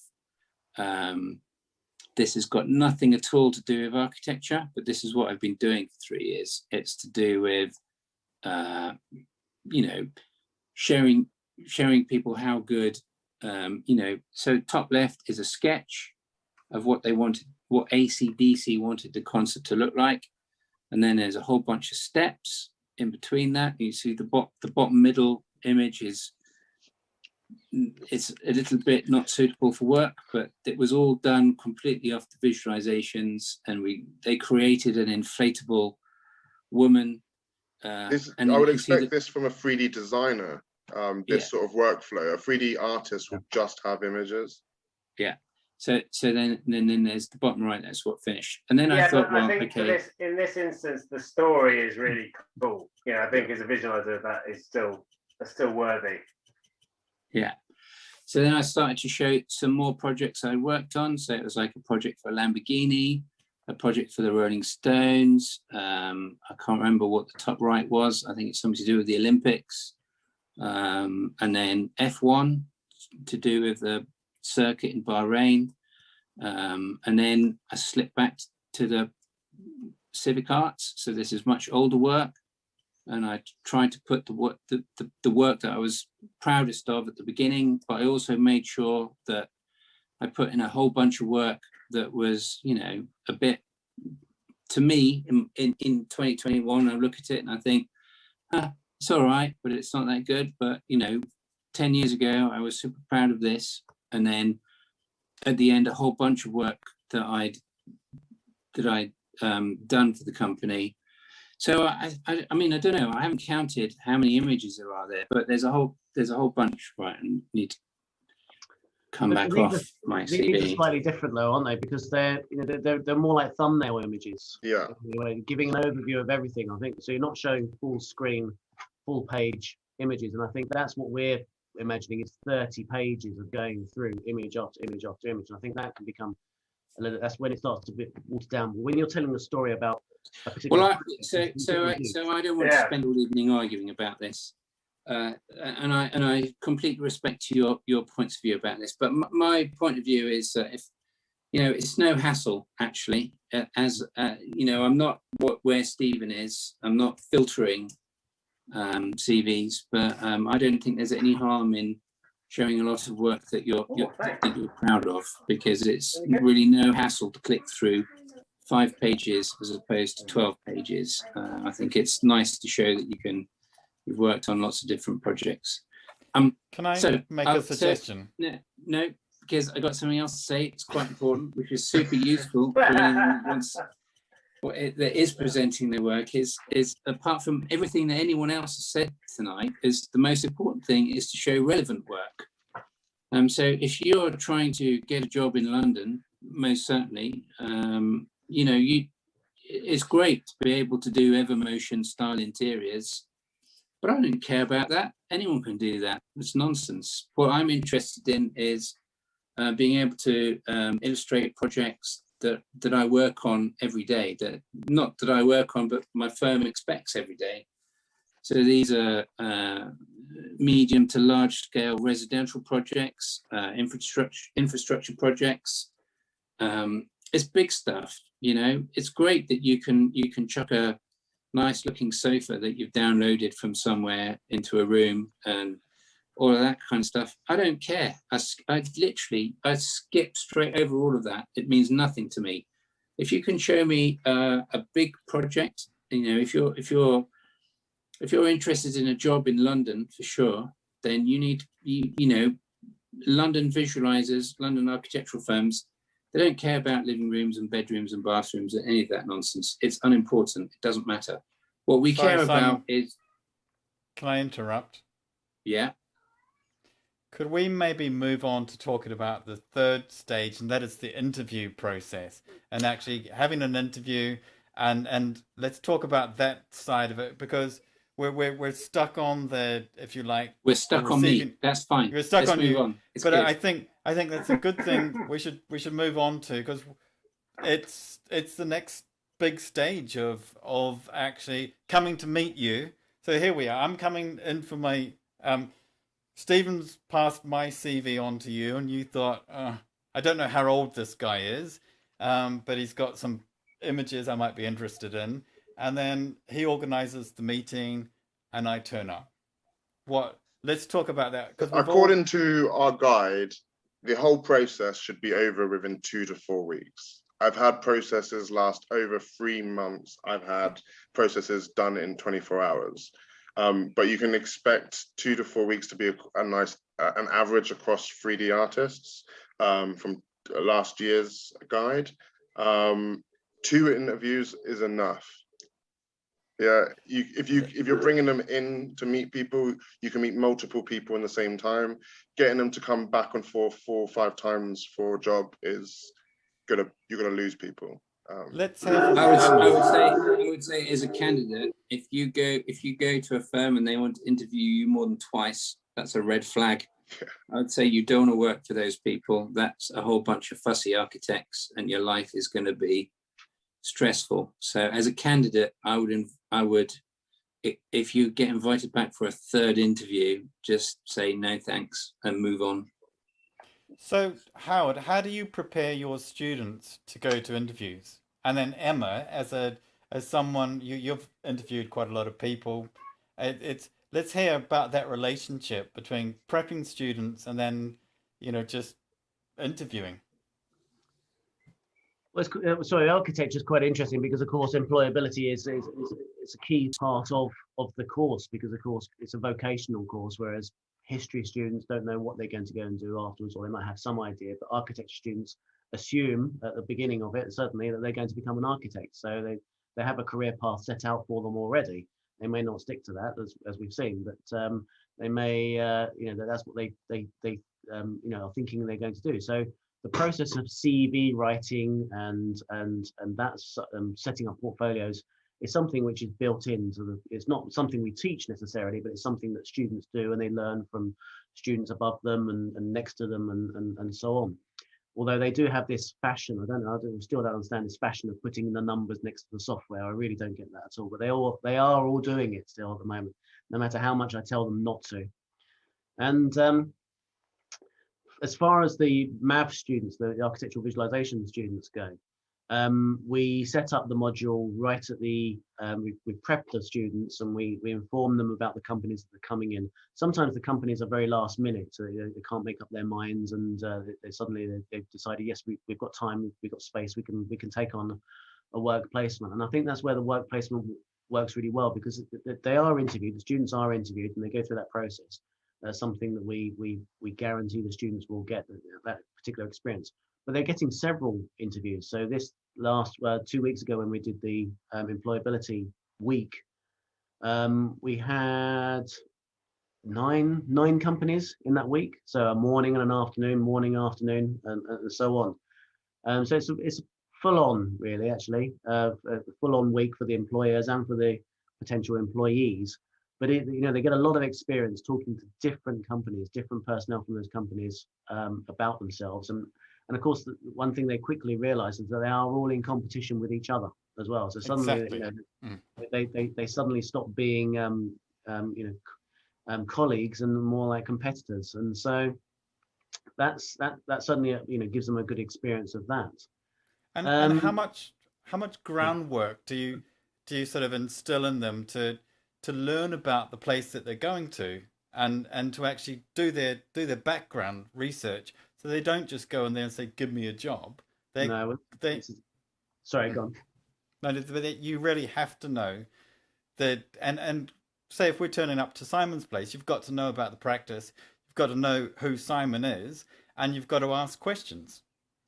this has got nothing at all to do with architecture, but this is what I've been doing for 3 years. It's to do with, showing people how good, so top left is a sketch of what they wanted, what AC/DC wanted the concert to look like. And then there's a whole bunch of steps in between that. You see the bottom middle image it's a little bit not suitable for work, but it was all done completely off the visualizations, and they created an inflatable woman. I would expect this from a 3D designer, sort of workflow. A 3D artist would just have images. Yeah. So then there's the bottom right, that's what finished. And then I thought, well, I think okay. in this instance, the story is really cool. I think as a visualizer, that is still worthy. Yeah. So then I started to show some more projects I worked on. So it was like a project for Lamborghini, a project for the Rolling Stones. I can't remember what the top right was. I think it's something to do with the Olympics. And then F1 to do with the circuit in Bahrain. And then I slipped back to the civic arts. So this is much older work. And I tried to put the work that I was proudest of at the beginning, but I also made sure that I put in a whole bunch of work that was, a bit, to me, in 2021, I look at it and I think, it's all right, but it's not that good. But, 10 years ago, I was super proud of this. And then at the end, a whole bunch of work that I'd done for the company. So I mean, I don't know. I haven't counted how many images there are there, but there's a whole bunch. Right, I need to come back off my CV. These are slightly different though, aren't they? Because they're more like thumbnail images. Yeah. Giving an overview of everything. I think so. You're not showing full screen, full page images, and I think that's what we're imagining it's 30 pages of going through image after image after image. And I think that can become a little, that's when it starts to be watered down. But when you're telling a story about a particular Well, I don't want to spend all evening arguing about this, and I completely respect your points of view about this. But my point of view is that if it's no hassle actually. I'm not where Stephen is. I'm not filtering CVs, but I don't think there's any harm in showing a lot of work that you're proud of, because it's really no hassle to click through 5 pages as opposed to 12 pages. I think it's nice to show that you've worked on lots of different projects. Can I make a suggestion? No, because I got something else to say. It's quite important, which is super useful for anyone who wants. That is presenting their work is apart from everything that anyone else has said tonight, is the most important thing is to show relevant work. So if you're trying to get a job in London, most certainly, it's great to be able to do Evermotion style interiors, but I don't care about that. Anyone can do that. It's nonsense. What I'm interested in is being able to illustrate projects that I work on every day, not that I work on, but my firm expects every day. So these are medium to large scale residential projects, infrastructure projects. It's big stuff, It's great that you can chuck a nice looking sofa that you've downloaded from somewhere into a room and all of that kind of stuff. I don't care. I skip straight over all of that. It means nothing to me. If you can show me a big project, if you're interested in a job in London for sure, then you need, London visualizers, London architectural firms, they don't care about living rooms and bedrooms and bathrooms and any of that nonsense. It's unimportant. It doesn't matter. What we care about is. Can I interrupt? Yeah. Could we maybe move on to talking about the third stage, and that is the interview process, and actually having an interview, and let's talk about that side of it, because we're stuck on the, if you like, we're stuck on me. That's fine. We're stuck Let's on move you. On. But good. I think that's a good thing. We should move on to, because it's the next big stage of actually coming to meet you. So here we are. I'm coming in for my. Stephen's passed my CV on to you, and you thought, I don't know how old this guy is, but he's got some images I might be interested in. And then he organizes the meeting, and I turn up. Let's talk about that. According to our guide, the whole process should be over within 2 to 4 weeks. I've had processes last over 3 months. I've had processes done in 24 hours. But you can expect 2 to 4 weeks to be an average across 3D artists from last year's guide. 2 interviews is enough. Yeah, if you're bringing them in to meet people, you can meet multiple people in the same time. Getting them to come back and forth 4 or 5 times for a job is you're gonna lose people. Let's have. I would say as a candidate, if you go to a firm and they want to interview you more than twice, that's a red flag. Yeah. I would say you don't want to work for those people. That's a whole bunch of fussy architects, and your life is going to be stressful. So as a candidate, I would, if you get invited back for a 3rd interview, just say no thanks and move on. So Howard, how do you prepare your students to go to interviews? And then Emma, as someone you've interviewed quite a lot of people, let's hear about that relationship between prepping students and then just interviewing. Well, architecture is quite interesting because, of course, employability is a key part of the course, because, of course, it's a vocational course, whereas history students don't know what they're going to go and do afterwards, or they might have some idea, but architecture students assume at the beginning of it, certainly, that they're going to become an architect. So they have a career path set out for them already. They may not stick to that, as we've seen, but they may, that's what they are thinking they're going to do. So the process of CV writing and that's setting up portfolios it's something which is built into the, it's not something we teach necessarily, but it's something that students do, and they learn from students above them and next to them and so on. Although they do have this fashion, I still don't understand this fashion of putting the numbers next to the software. I really don't get that at all, but they are all doing it still at the moment, no matter how much I tell them not to. And as far as the MAV students, the architectural visualization students go, we set up the module right at the, we prep the students, and we inform them about the companies that are coming in. Sometimes the companies are very last minute, so they can't make up their minds, and they've decided, yes, we've got time, we've got space, we can take on a work placement. And I think that's where the work placement works really well, because they are interviewed, the students are interviewed, and they go through that process. Something that we guarantee the students will get that particular experience. But they're getting several interviews. So this last 2 weeks ago, when we did the employability week, we had nine companies in that week. So a morning and an afternoon, morning, afternoon, and so on. So it's full on, really, actually, a full on week for the employers and for the potential employees. But they get a lot of experience talking to different companies, different personnel from those companies about themselves. And of course, the one thing they quickly realize is that they are all in competition with each other as well. So suddenly, they suddenly stop being, colleagues and more like competitors. And so that suddenly, gives them a good experience of that. And how much groundwork do you sort of instill in them to learn about the place that they're going to, and to actually do their background research, so they don't just go in there and say, give me a job. Sorry, go on. No, you really have to know that, and say if we're turning up to Simon's place, you've got to know about the practice, you've got to know who Simon is, and you've got to ask questions.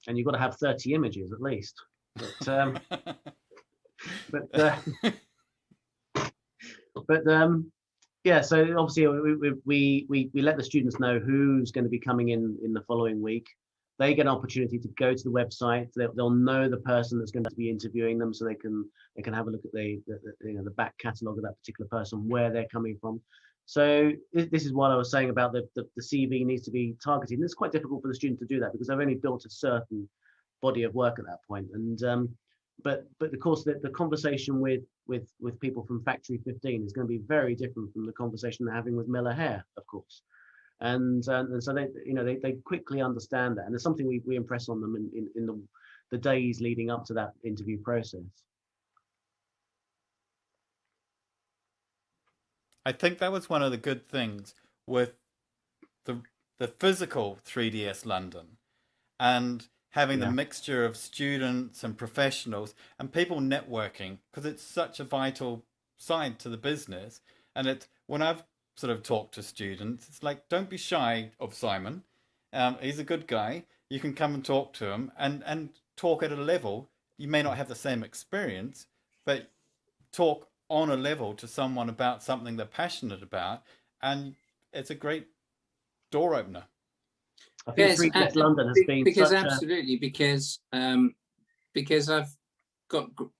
And you've got to have 30 images at least. But yeah, so obviously we let the students know who's going to be coming in the following week. They get an opportunity to go to the website. They'll know the person that's going to be interviewing them, so they can have a look at the back catalogue of that particular person, where they're coming from. So this is what I was saying about the CV needs to be targeted. And it's quite difficult for the student to do that, because they've only built a certain body of work at that point. And but of course the conversation with people from Factory 15 is going to be very different from the conversation they're having with Miller Hair, of course. And so they quickly understand that, and it's something we impress on them in the days leading up to that interview process. I think that was one of the good things with the physical 3DS London, and having the mixture of students and professionals and people networking, because it's such a vital side to the business. And it's, when I've sort of talked to students, it's like, don't be shy of Simon. He's a good guy. You can come and talk to him and talk at a level. You may not have the same experience, but talk on a level to someone about something they're passionate about. And it's a great door opener. I think 3DS London has been because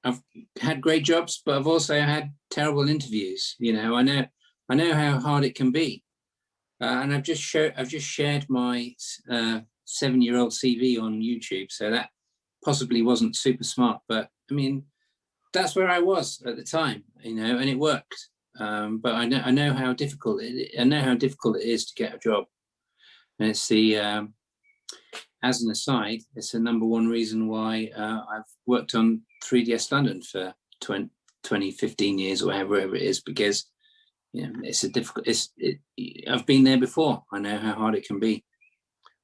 I've had great jobs, but I've also had terrible interviews. I know how hard it can be, and I've just shared my 7-year-old CV on YouTube, so that possibly wasn't super smart, but I mean that's where I was at the time, and it worked. But I know how difficult it is to get a job. And it's as an aside, it's the #1 reason why I've worked on 3DS London for 20, 15 years or whatever it is, because it's a difficult. I've been there before. I know how hard it can be.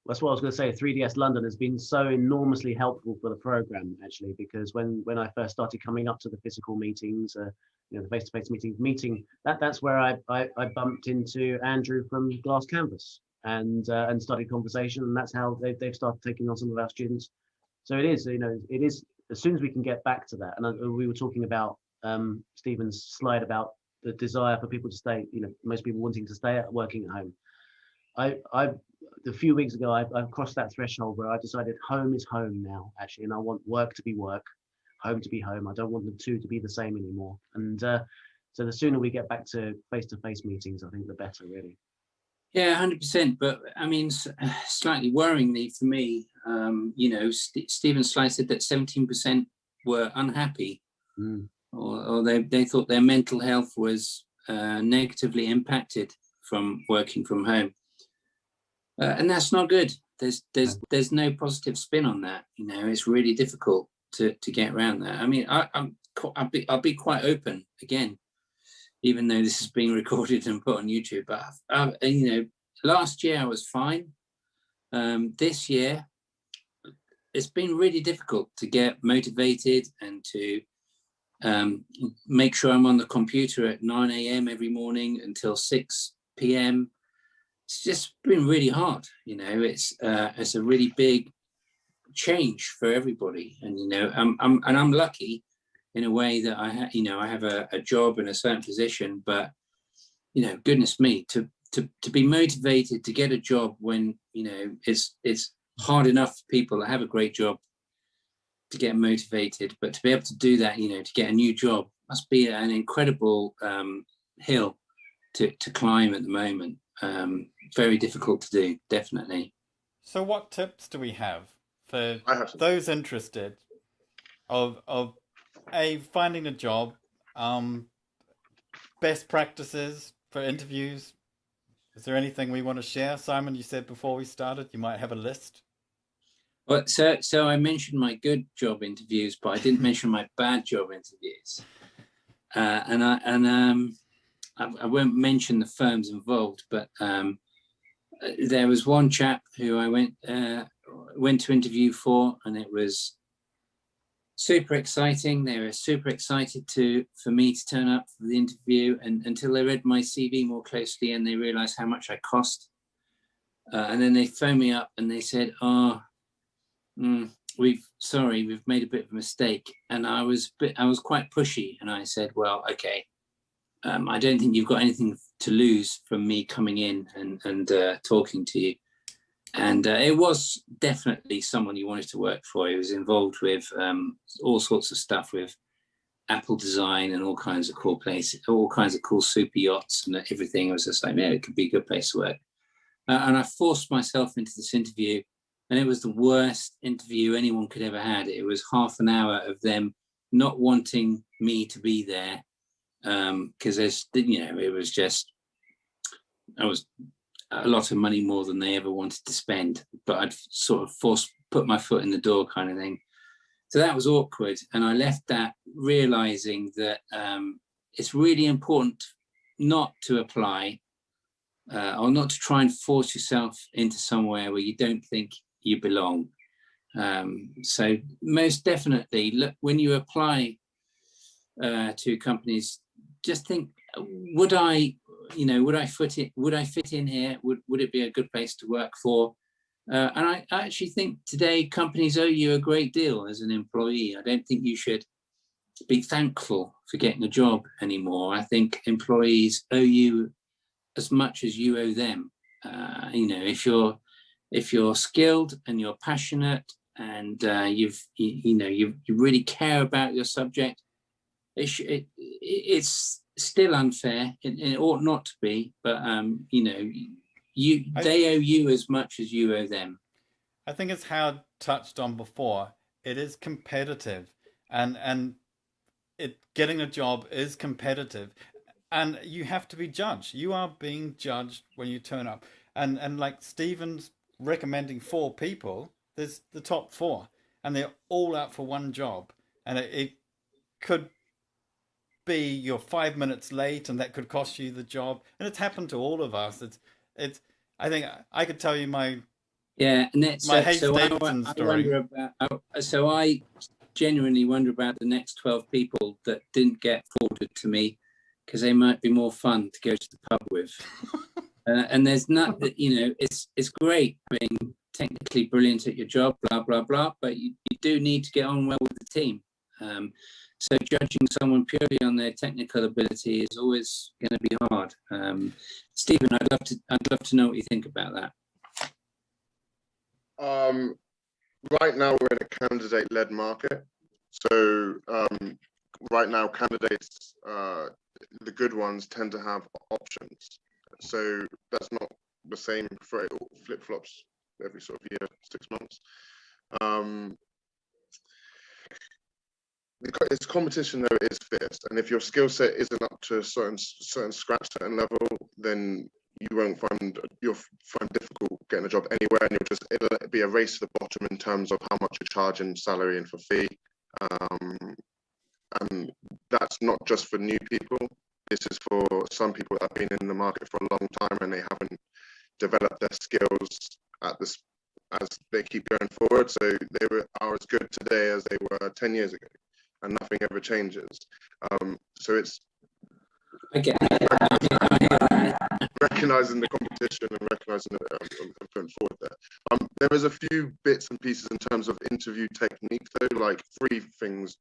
That's what I was going to say. 3DS London has been so enormously helpful for the program, actually, because when I first started coming up to the physical meetings, the face-to-face meeting, that's where I bumped into Andrew from Glass Canvas. And started conversation, and that's how they've started taking on some of our students. So it is as soon as we can get back to that. And we were talking about Stephen's slide about the desire for people to stay. Most people wanting to stay working at home. A few weeks ago, I crossed that threshold where I decided home is home now, actually, and I want work to be work. home to be home. I don't want the two to be the same anymore. And so the sooner we get back to face-to-face meetings, I think the better, really. Yeah, 100%. But I mean, slightly worryingly for me, you know, Stephen Sly said that 17% were unhappy, or they thought their mental health was negatively impacted from working from home, and that's not good. There's no positive spin on that. You know, it's really difficult to get around that. I mean, I'll be quite open again, even though this is being recorded and put on YouTube. But you know, last year I was fine. This year, it's been really difficult to get motivated and to make sure I'm on the computer at 9 a.m. every morning until 6 p.m. It's just been really hard. You know, it's a really big change for everybody. And you know, I'm lucky in a way that I have a job in a certain position. But you know, goodness me, to be motivated to get a job when you know it's hard enough for people that have a great job to get motivated, but to be able to do that, you know, to get a new job must be an incredible hill to climb at the moment. Very difficult to do, definitely. So what tips do we have for have those interested of finding a job, best practices for interviews? Is there anything we want to share? Simon, you said before we started you might have a list. Well, so I mentioned my good job interviews, but I didn't mention my bad job interviews. And I won't mention the firms involved, but there was one chap who I went to interview for, and it was super exciting. They were super excited for me to turn up for the interview, and until they read my CV more closely and they realised how much I cost. And then they phoned me up and they said, "Oh, we've made a bit of a mistake." And I was quite pushy, and I said, "Well, okay, I don't think you've got anything to lose from me coming in and talking to you." And it was definitely someone you wanted to work for. He was involved with all sorts of stuff with Apple design and all kinds of cool places, all kinds of cool super yachts and everything. I was just like, yeah, it could be a good place to work. And I forced myself into this interview, and it was the worst interview anyone could ever had. It was half an hour of them not wanting me to be there because it was just, I was a lot of money more than they ever wanted to spend, but I'd sort of put my foot in the door kind of thing. So that was awkward. And I left that realizing that it's really important not to apply or not to try and force yourself into somewhere where you don't think you belong. So most definitely, look, when you apply to companies, just think, would I fit in here? Would it be a good place to work for? And I actually think today companies owe you a great deal as an employee. I don't think you should be thankful for getting a job anymore. I think employees owe you as much as you owe them. If you're skilled and you're passionate and you really care about your subject, it's still unfair. It ought not to be, but they owe you as much as you owe them. I think it's Howard touched on before. It is competitive, and getting a job is competitive, and you have to be judged. You are being judged when you turn up, and like Stephen's recommending 4 people. There's the top 4, and they're all out for one job, and it could be you're 5 minutes late, and that could cost you the job. And it's happened to all of us. It's. I think I could tell you my Hayes Davidson story. I genuinely wonder about the next 12 people that didn't get forwarded to me, because they might be more fun to go to the pub with. And there's not, it's great being technically brilliant at your job, blah blah blah, but you do need to get on well with the team. So judging someone purely on their technical ability is always going to be hard. Stephen, I'd love to know what you think about that. Right now we're in a candidate-led market, So right now, candidates, the good ones tend to have options. So that's not the same for it, flip-flops every sort of year, 6 months. Its competition though is fierce, and if your skill set isn't up to a certain certain level, then you'll find difficult getting a job anywhere, and it'll be a race to the bottom in terms of how much you charge in salary and for fee. And that's not just for new people. This is for some people that have been in the market for a long time and they haven't developed their skills as they keep going forward. So they are as good today as they were 10 years ago, and nothing ever changes. So it's recognizing the competition and recognizing and putting forward there. There is a few bits and pieces in terms of interview technique though, like 3 things.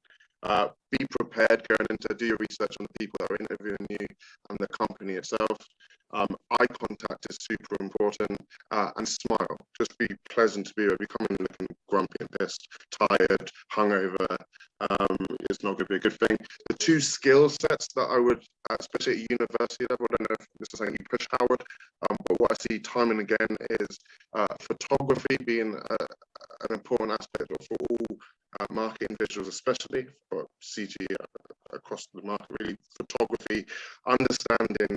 Be prepared going into, do your research on the people that are interviewing you and the company itself. Eye contact is super important, and smile. Just be pleasant to be with. Be coming looking grumpy and pissed, tired, hungover, is not going to be a good thing. The 2 skill sets that I would, especially at university level, I don't know if this is something you push, Howard, but what I see time and again is photography being an important aspect for all marketing visuals, especially for CG across the market. Really, photography, understanding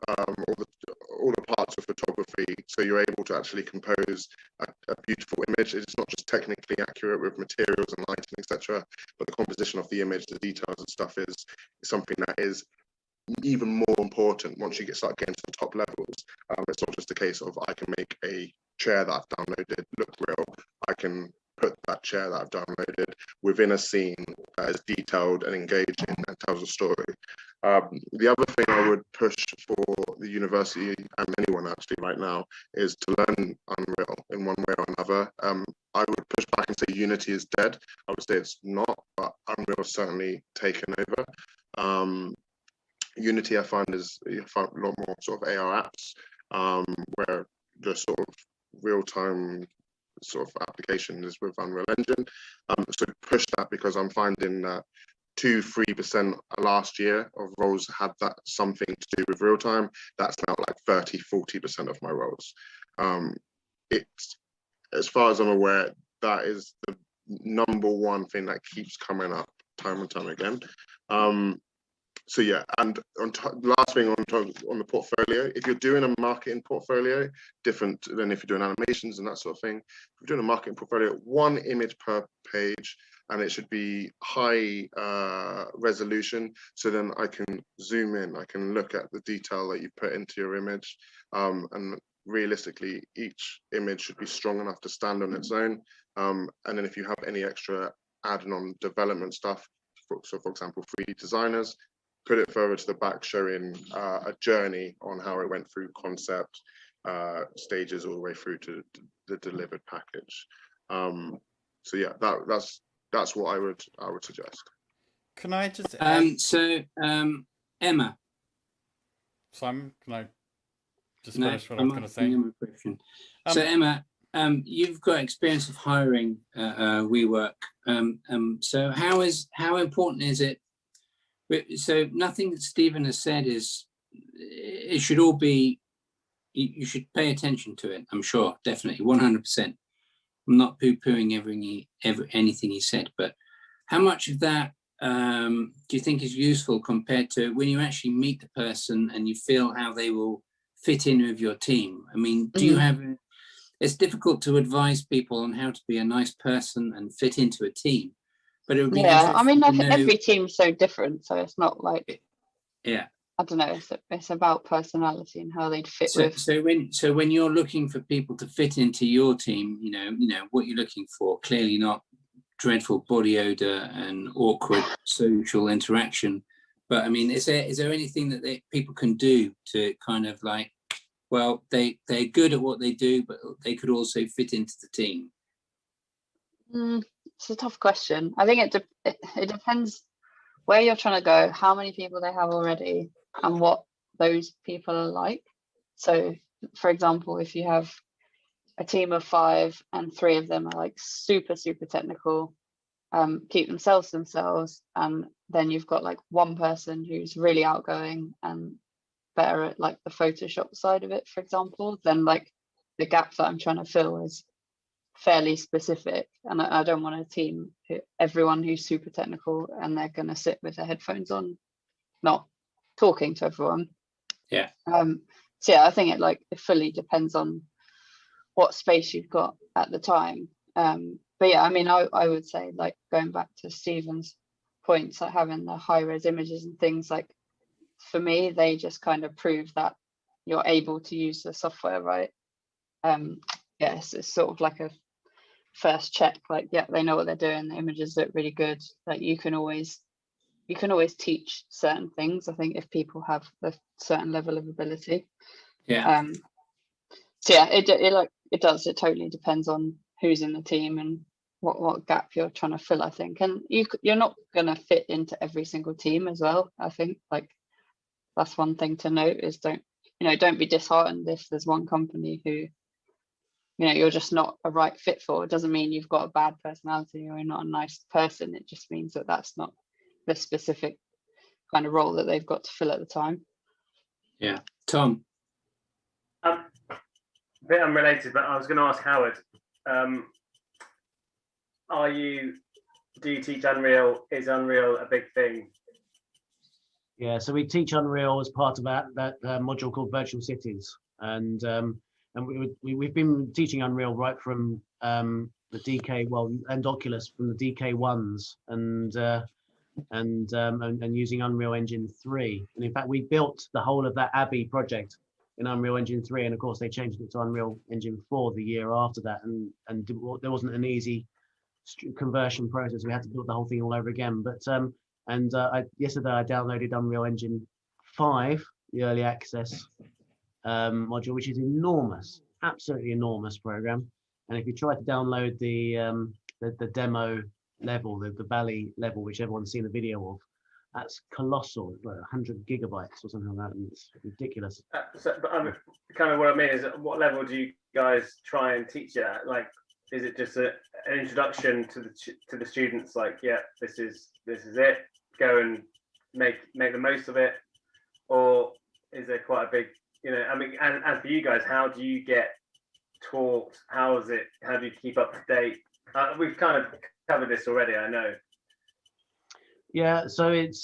all the parts of photography, so you're able to actually compose a beautiful image. It's not just technically accurate with materials and lighting, etc., but the composition of the image, the details and stuff is something that is even more important once you start getting to the top levels. It's not just a case of I can make a chair that I've downloaded look real. I can put that chair that I've downloaded within a scene that is detailed and engaging and tells a story. The other thing I would push for the university and anyone actually right now is to learn Unreal in one way or another. I would push back and say Unity is dead. I would say it's not, but Unreal is certainly taken over. Unity I find you find a lot more sort of AR apps where the sort of real-time sort of application is with Unreal Engine. So push that, because I'm finding that 2-3% last year of roles had that something to do with real time. That's now like 30-40% of my roles. It's, as far as I'm aware, that is the number one thing that keeps coming up time and time again. So yeah, and last thing on the portfolio, if you're doing a marketing portfolio, different than if you're doing animations and that sort of thing. If you're doing a marketing portfolio, 1 image per page, and it should be high resolution, so then I can zoom in, I can look at the detail that you put into your image, and realistically, each image should be strong enough to stand on its own. And then if you have any extra adding on development stuff, so for example, 3D designers, put it further to the back, showing a journey on how it went through concept stages all the way through to the delivered package. So yeah, that's what I would suggest. Can I just Emma, Simon, can I just finish what I was going to say? So Emma, you've got experience of hiring WeWork. So how important is it? So nothing that Stephen has said it should all be, you should pay attention to it, I'm sure, definitely, 100%. I'm not poo-pooing anything he said, but how much of that do you think is useful compared to when you actually meet the person and you feel how they will fit in with your team? I mean, do you have, it's difficult to advise people on how to be a nice person and fit into a team. But it would be I mean, I think every team's so different, so it's not like, I don't know, it's about personality and how they'd fit with. So when you're looking for people to fit into your team, you know what you're looking for. Clearly not dreadful body odor and awkward social interaction, but I mean, is there anything that people can do to kind of like, well, they're good at what they do, but they could also fit into the team? It's a tough question. I think it depends where you're trying to go, how many people they have already, and what those people are like. So, for example, if you have a team of 5 and 3 of them are like super, super technical, keep themselves to themselves, and then you've got like one person who's really outgoing and better at like the Photoshop side of it, for example, then like the gap that I'm trying to fill is fairly specific, and I don't want a team everyone who's super technical and they're going to sit with their headphones on not talking to everyone. Yeah. So yeah, I think it fully depends on what space you've got at the time. But yeah, I mean, I would say, like, going back to Stephen's points, like having the high res images and things, like, for me, they just kind of prove that you're able to use the software, right? Yes, it's sort of like a first check, like, yeah, they know what they're doing, the images look really good. Like, you can always teach certain things, I think, if people have a certain level of ability. Yeah. So yeah, it totally depends on who's in the team and what gap you're trying to fill, I think. And you're not going to fit into every single team as well, I think. Like, that's one thing to note, is don't be disheartened if there's one company who you're just not a right fit for. It doesn't mean you've got a bad personality or you're not a nice person. It just means that that's not the specific kind of role that they've got to fill at the time. Yeah. Tom? A bit unrelated, but I was going to ask Howard, do you teach Unreal? Is Unreal a big thing? Yeah, so we teach Unreal as part of that module called Virtual Cities, and we've been teaching Unreal right from the DK, and Oculus from the DK ones, and using Unreal Engine 3. And in fact, we built the whole of that Abbey project in Unreal Engine 3, and of course they changed it to Unreal Engine 4 the year after that, and there wasn't an easy conversion process. We had to build the whole thing all over again. But yesterday I downloaded Unreal Engine 5, the early access module, which is enormous, absolutely enormous program. And if you try to download the demo level, the Valley level, which everyone's seen the video of, that's colossal. It's like 100 gigabytes or something like that, and it's ridiculous. But kind of what I mean is, at what level do you guys try and teach it at? Like, is it just an introduction to the students? Like, yeah, this is it. Go and make the most of it, or is there quite a big, I mean, and for you guys, how do you get taught? How do you keep up to date? We've kind of covered this already, I know. Yeah, so it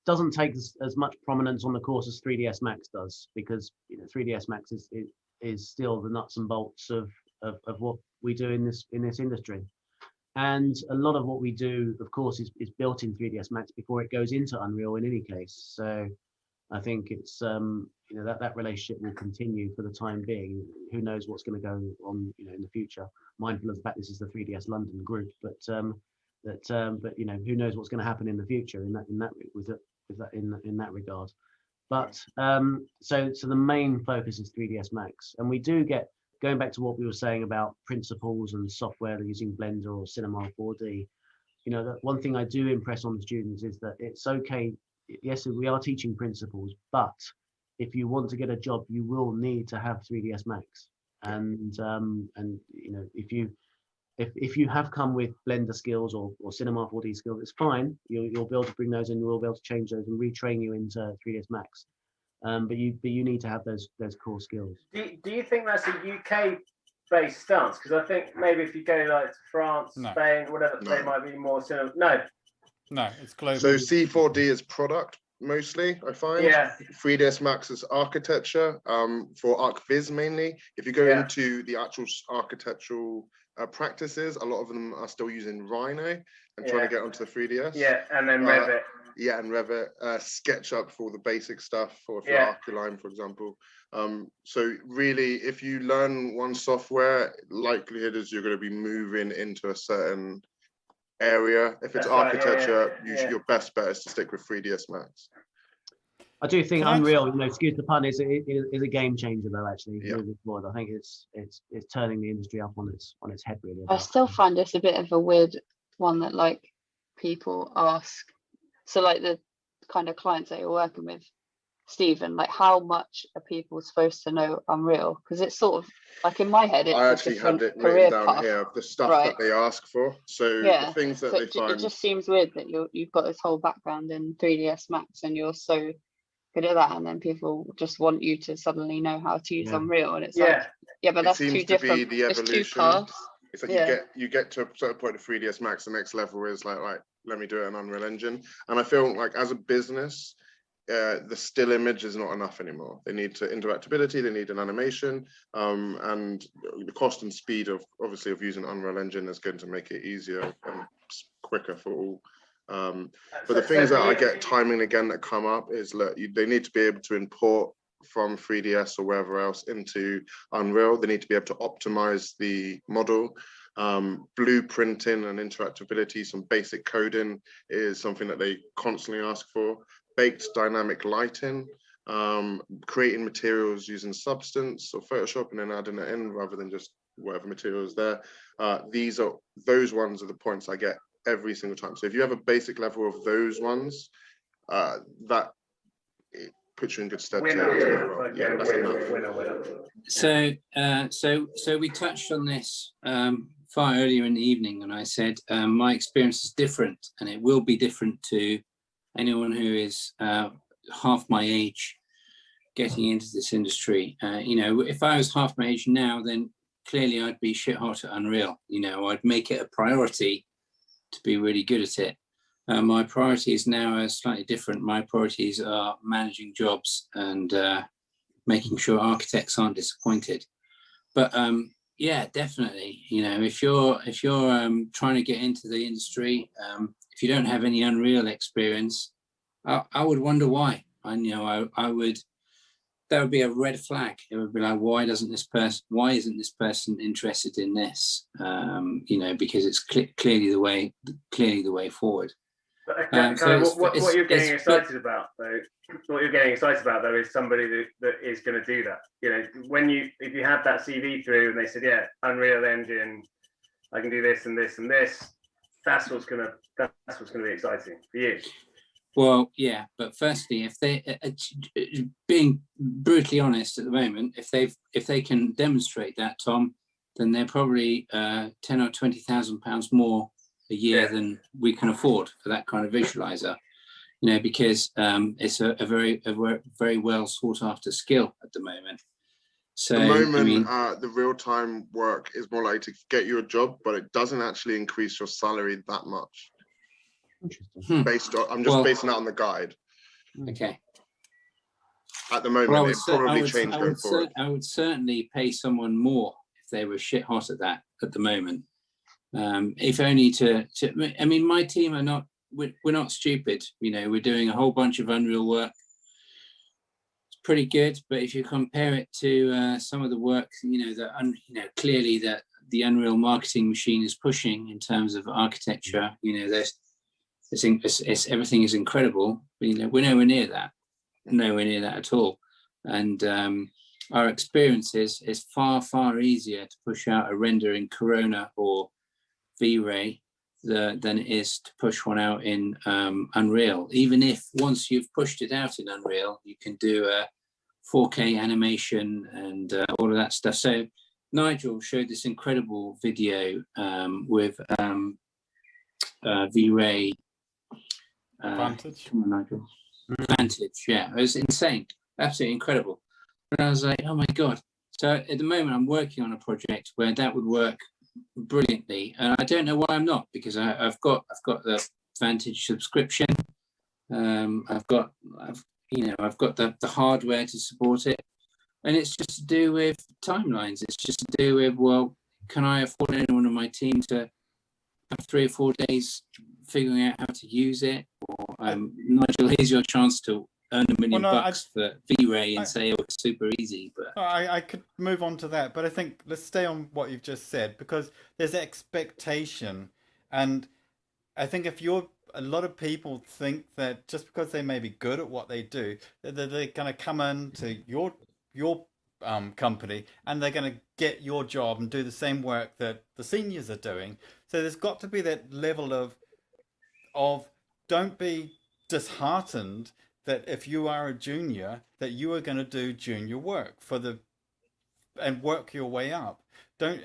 doesn't take as much prominence on the course as 3ds Max does, because 3ds Max is still the nuts and bolts of what we do in this industry. And a lot of what we do, of course, is built in 3ds Max before it goes into Unreal in any case. So I think it's that relationship will continue for the time being. Who knows what's going to go on in the future, mindful of the fact this is the 3ds London group, but who knows what's going to happen in the future in that regard. But so the main focus is 3ds Max, and we do get, going back to what we were saying about principles and software using Blender or Cinema 4D, that one thing I do impress on the students is that it's okay. Yes, we are teaching principles, but if you want to get a job, you will need to have 3ds Max. And if you have come with Blender skills or Cinema 4D skills, it's fine. You'll be able to bring those and you'll be able to change those and retrain you into 3ds Max. But you need to have those core skills. Do you think that's a UK based stance? Because I think maybe if you go like to France, Spain, whatever, they might be more cinema. No, it's global. So C4D is product mostly, I find. Yeah. 3ds Max is architecture, for ArcViz mainly. If you go into the actual architectural practices, a lot of them are still using Rhino and trying to get onto the 3ds. Yeah, and then Revit. Yeah, and Revit, SketchUp for the basic stuff, or if you're Arculine, for example. So really, if you learn one software, likelihood is you're going to be moving into a certain area. If it's architecture, usually your best bet is to stick with 3ds Max. I do think Unreal, excuse the pun, is a game changer though. Actually, moving forward, I think it's turning the industry up on its head really. I still find this a bit of a weird one that like people ask. So like the kind of clients that you're working with, Stephen, like how much are people supposed to know Unreal? Because it's sort of like in my head, it's I a actually different had it career written down path. here, the stuff Right. that they ask for. So Yeah. the things that So they it find. just seems weird that you've got this whole background in 3ds Max and you're so good at that, and then people just want you to suddenly know how to use Unreal, and it's like, yeah, but it that's seems two to be different. the It's two evolution. paths. It's like you get to a certain point of 3ds Max, the next level is like, right, let me do it in Unreal Engine. And I feel like as a business, the still image is not enough anymore. They need to interactability, they need an animation, and the cost and speed of obviously of using Unreal Engine is going to make it easier and quicker for all. But the things that I get time and again that come up is they need to be able to import from 3ds or wherever else into Unreal. They need to be able to optimize the model. Blueprinting and interactability, some basic coding is something that they constantly ask for. Baked dynamic lighting, creating materials using Substance or Photoshop and then adding it in rather than just whatever material is there. Those ones are the points I get every single time. So if you have a basic level of those ones, that it puts you in good stead. Winner. That's enough. Winner. So we touched on this far earlier in the evening, and I said my experience is different, and it will be different to anyone who is half my age getting into this industry. If I was half my age now, then clearly I'd be shit hot at Unreal. I'd make it a priority to be really good at it. My priorities now are slightly different. My priorities are managing jobs and making sure architects aren't disappointed. But yeah, definitely. If you're trying to get into the industry, if you don't have any Unreal experience, I would wonder why. I would. That would be a red flag. It would be like, why isn't this person interested in this? Because it's clearly the way forward. But what you're getting excited about, though, is somebody that is going to do that. If you had that CV through and they said, yeah, Unreal Engine, I can do this and this and this, that's what's going to be exciting for you. Well, yeah, but firstly, if they, being brutally honest at the moment, if they can demonstrate that, Tom, then they're probably £10,000 or £20,000 more a year than we can afford for that kind of visualizer. Because it's a very well sought after skill at the moment. So at the moment, the real-time work is more likely to get you a job, but it doesn't actually increase your salary that much. Interesting. I'm just basing that on the guide. Okay. At the moment, it probably change going forward. I would certainly pay someone more if they were shit hot at that at the moment. If only I mean, my team are not. We're not stupid. We're doing a whole bunch of Unreal work. It's pretty good, but if you compare it to some of the work, clearly that the Unreal marketing machine is pushing in terms of architecture, everything is incredible. But, we're nowhere near that at all. And our experience is far, far easier to push out a render in Corona or V-Ray than it is to push one out in Unreal. Even if once you've pushed it out in Unreal, you can do a 4K animation and all of that stuff. So Nigel showed this incredible video with V-Ray. Vantage. Come on, Nigel. Vantage, yeah. It was insane. Absolutely incredible. And I was like, oh my God. So at the moment, I'm working on a project where that would work brilliantly. And I don't know why I'm not, because I've got the Vantage subscription. I've got the hardware to support it. And it's just to do with timelines. It's just to do with, well, can I afford anyone on my team to have 3 or 4 days figuring out how to use it? Or Nigel, here's your chance to earn $1 million bucks for V-Ray and say, oh, it's super easy. But I could move on to that, but I think let's stay on what you've just said, because there's expectation. And I think a lot of people think that just because they may be good at what they do, that they're going to come into your company and they're going to get your job and do the same work that the seniors are doing. So there's got to be that level of don't be disheartened that if you are a junior, that you are going to do junior work and work your way up. Don't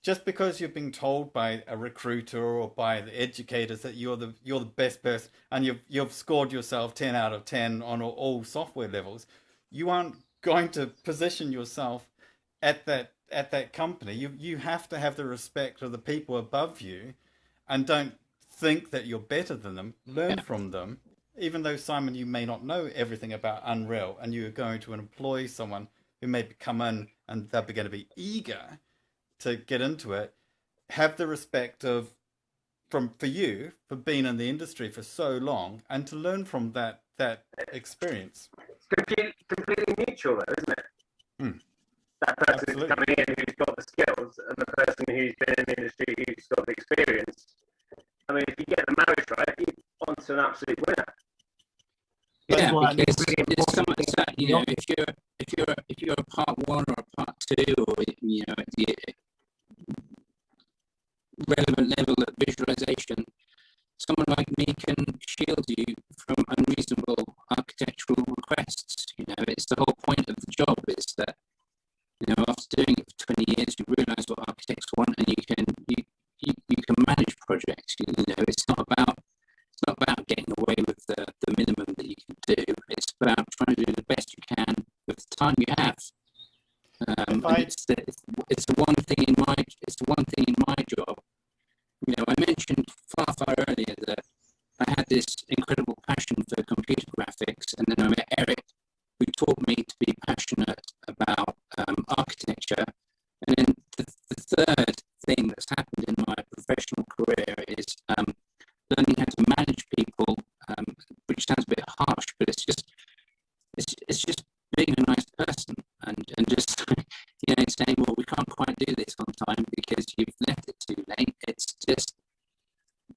just because you've been told by a recruiter or by the educators that you're the best person and you've scored yourself 10 out of 10 on all software levels, you aren't going to position yourself at that company. You have to have the respect of the people above you, and don't think that you're better than them. Learn from them. Even though, Simon, you may not know everything about Unreal, and you're going to employ someone who may come in and they're going to be eager to get into it, have the respect for you for being in the industry for so long, and to learn from that experience. It's completely mutual, though, isn't it? Mm. That person Absolutely. who's coming in who's got the skills, and the person who's been in the industry who's got the experience. I mean, if you get the marriage right, you're onto an absolute winner. Yeah, why because it's really it's so much important that, you know, if you're a part one or a part two, or you know, at the relevant level of visualization, someone like me can shield you from unreasonable architectural requests. You know, it's the whole point of the job is that, you know, after doing it for 20 years, you realise what architects want, and you can manage projects. You know, it's not about getting away with the minimum that you can do. It's about trying to do the best you can with the time you have. It's the one thing in my job. You know, I mentioned far earlier that I had this incredible passion for computer graphics, and then I met Eric, who taught me to be passionate about architecture. And then the third thing that's happened in my professional career is learning how to manage people, which sounds a bit harsh, but it's just being a nice person and just, you know, saying, well, we can't quite do this on time because you've left it too late. It's just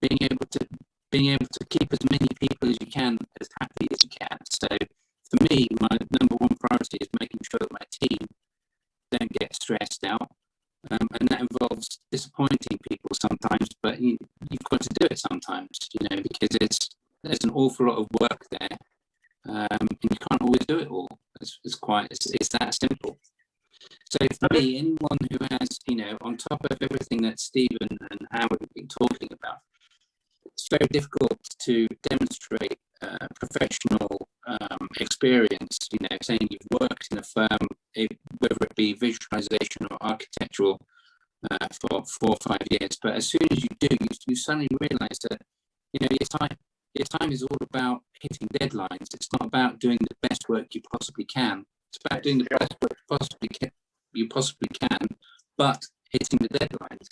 being able to keep as many people as you can as happy as you can. So for me, my number one priority is making sure that my team don't get stressed out. And that involves disappointing people sometimes, but you've got to do it sometimes, you know, because there's an awful lot of work there, and you can't always do it all. It's that simple. So for me, anyone who has, you know, on top of everything that Stephen and Howard have been talking about, it's very difficult to demonstrate professional experience, you know, saying you've worked in a firm, whether it be visualization or architectural for 4 or 5 years. But as soon as you do, you suddenly realize that, you know, your time is all about hitting deadlines. It's not about doing the best work you possibly can. It's about doing the best work you possibly can, but hitting the deadlines.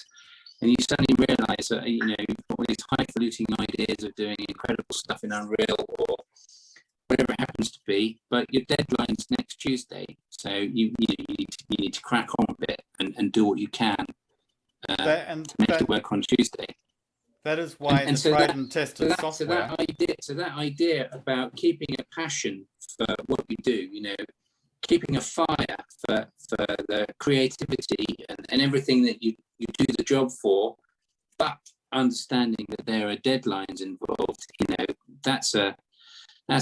And you suddenly realise that, you know, you've got all these highfalutin ideas of doing incredible stuff in Unreal or whatever it happens to be, but your deadline's next Tuesday. So you need to crack on a bit and do what you can to make it work on Tuesday. That is why the tried and tested software. So that idea about keeping a passion for what you do, you know, keeping a fire for the creativity and everything that you do the job for, but understanding that there are deadlines involved, you know, that's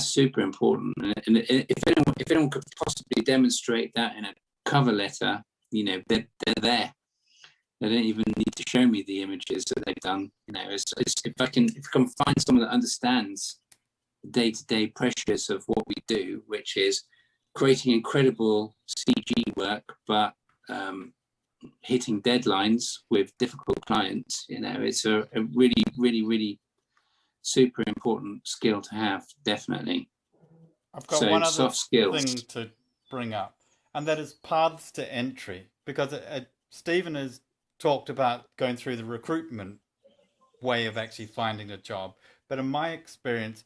super important. And if anyone could possibly demonstrate that in a cover letter, you know, they're there. They don't even need to show me the images that they've done. You know, it's if I can find someone that understands the day-to-day pressures of what we do, which is creating incredible CG work, but hitting deadlines with difficult clients, you know, it's a really, really, really super important skill to have, definitely. I've got one other thing to bring up, and that is paths to entry, because Stephen has talked about going through the recruitment way of actually finding a job. But in my experience,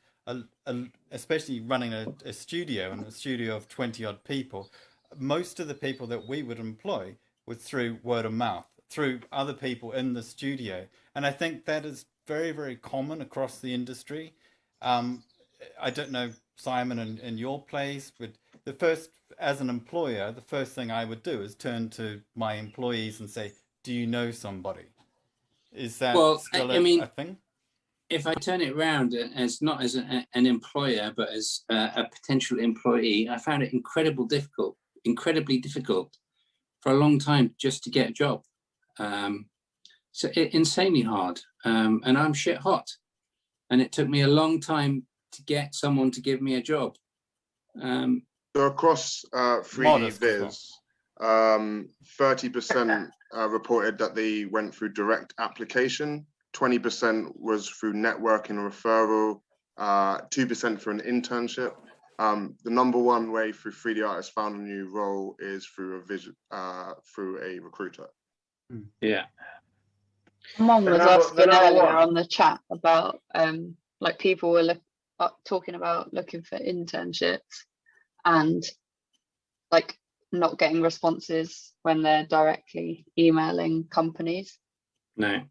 especially running a studio, and a studio of 20 odd people, most of the people that we would employ was through word of mouth, through other people in the studio. And I think that is very, very common across the industry. I don't know, Simon, in your place, but as an employer, the first thing I would do is turn to my employees and say, do you know somebody? Is that still a thing? if I turn it around as not as an employer, but as a potential employee, I found it incredibly difficult for a long time just to get a job. So insanely hard. And I'm shit hot. And it took me a long time to get someone to give me a job. So across 3D Modest, Viz, 30% reported that they went through direct application, 20% was through networking and referral, 2% for an internship. The number one way through 3D artists found a new role is through a recruiter. Yeah. Someone was The asking number earlier one. on the chat about like people were talking about looking for internships and like not getting responses when they're directly emailing companies. No.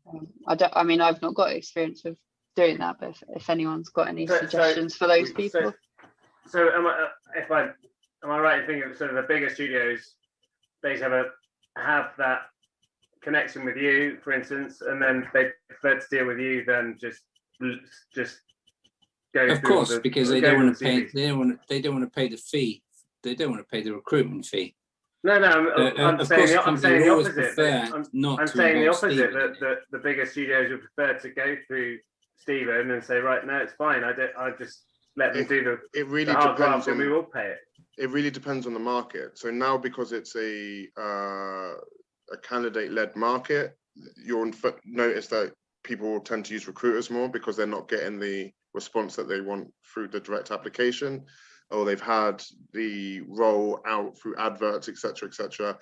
I mean, I've not got experience with doing that, but if anyone's got any suggestions for those people. So am I right in thinking of sort of the bigger studios, they have that connection with you, for instance, and then they prefer to deal with you than just go. Of course, because they don't want to pay. They don't want to pay the fee. They don't want to pay the recruitment fee. No, I'm saying the opposite. I'm saying the opposite. That the bigger studios would prefer to go through Stephen and say, right, no, it's fine. I just let them do the hard graft and we will pay it. It really depends on the market. So now, because it's a candidate-led market, you'll notice that people will tend to use recruiters more because they're not getting the response that they want through the direct application, or they've had the role out through adverts, etc.,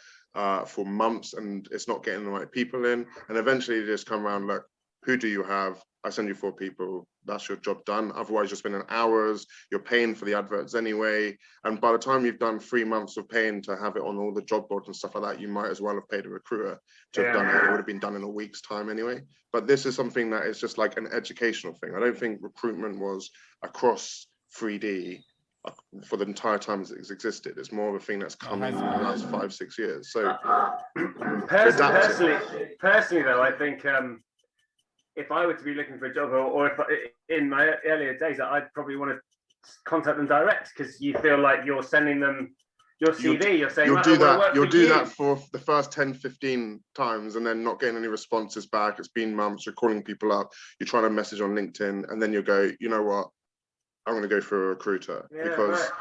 for months, and it's not getting the right people in. And eventually they just come around, look, who do you have? I send you 4 people. That's your job done. Otherwise, you're spending hours. You're paying for the adverts anyway. And by the time you've done 3 months of paying to have it on all the job boards and stuff like that, you might as well have paid a recruiter to have done it. It would have been done in a week's time anyway. But this is something that is just like an educational thing. I don't think recruitment was across 3D for the entire time as it's existed. It's more of a thing that's come in the last 5-6 years. So personally though, I think if I were to be looking for a job, or if in my earlier days, I'd probably want to contact them direct, because you feel like you're sending them your CV. You're saying you'll do that for the first 10-15 times and then not getting any responses back. It's been months. You're calling people up. You're trying to message on LinkedIn, and then you go, you know what? I'm going to go for a recruiter, because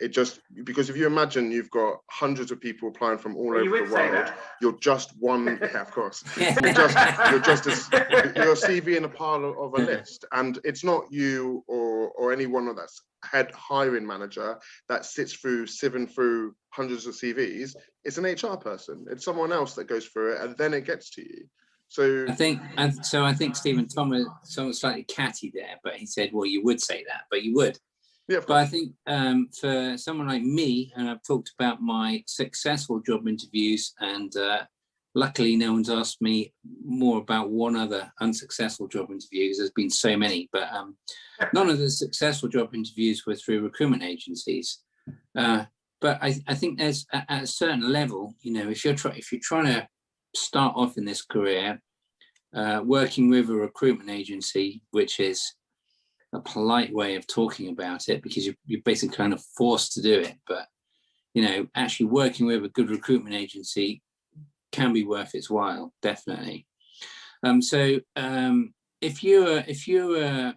if you imagine you've got hundreds of people applying from all over the world, you're just one. Yeah, of course. You're a CV in a pile of a list, and it's not you or anyone that's head hiring manager that sits through sieving through hundreds of CVs. It's an HR person. It's someone else that goes through it, and then it gets to you. So I think Stephen Thomas slightly catty there, but he said, well, you would say that, but you would. Yeah, but I think for someone like me, and I've talked about my successful job interviews, and luckily no one's asked me more about one other unsuccessful job interviews. There's been so many, but none of the successful job interviews were through recruitment agencies. But I think there's at a certain level, you know, if you're trying to start off in this career, working with a recruitment agency, which is a polite way of talking about it, because you're basically kind of forced to do it, but you know, actually working with a good recruitment agency can be worth its while, definitely. So if you're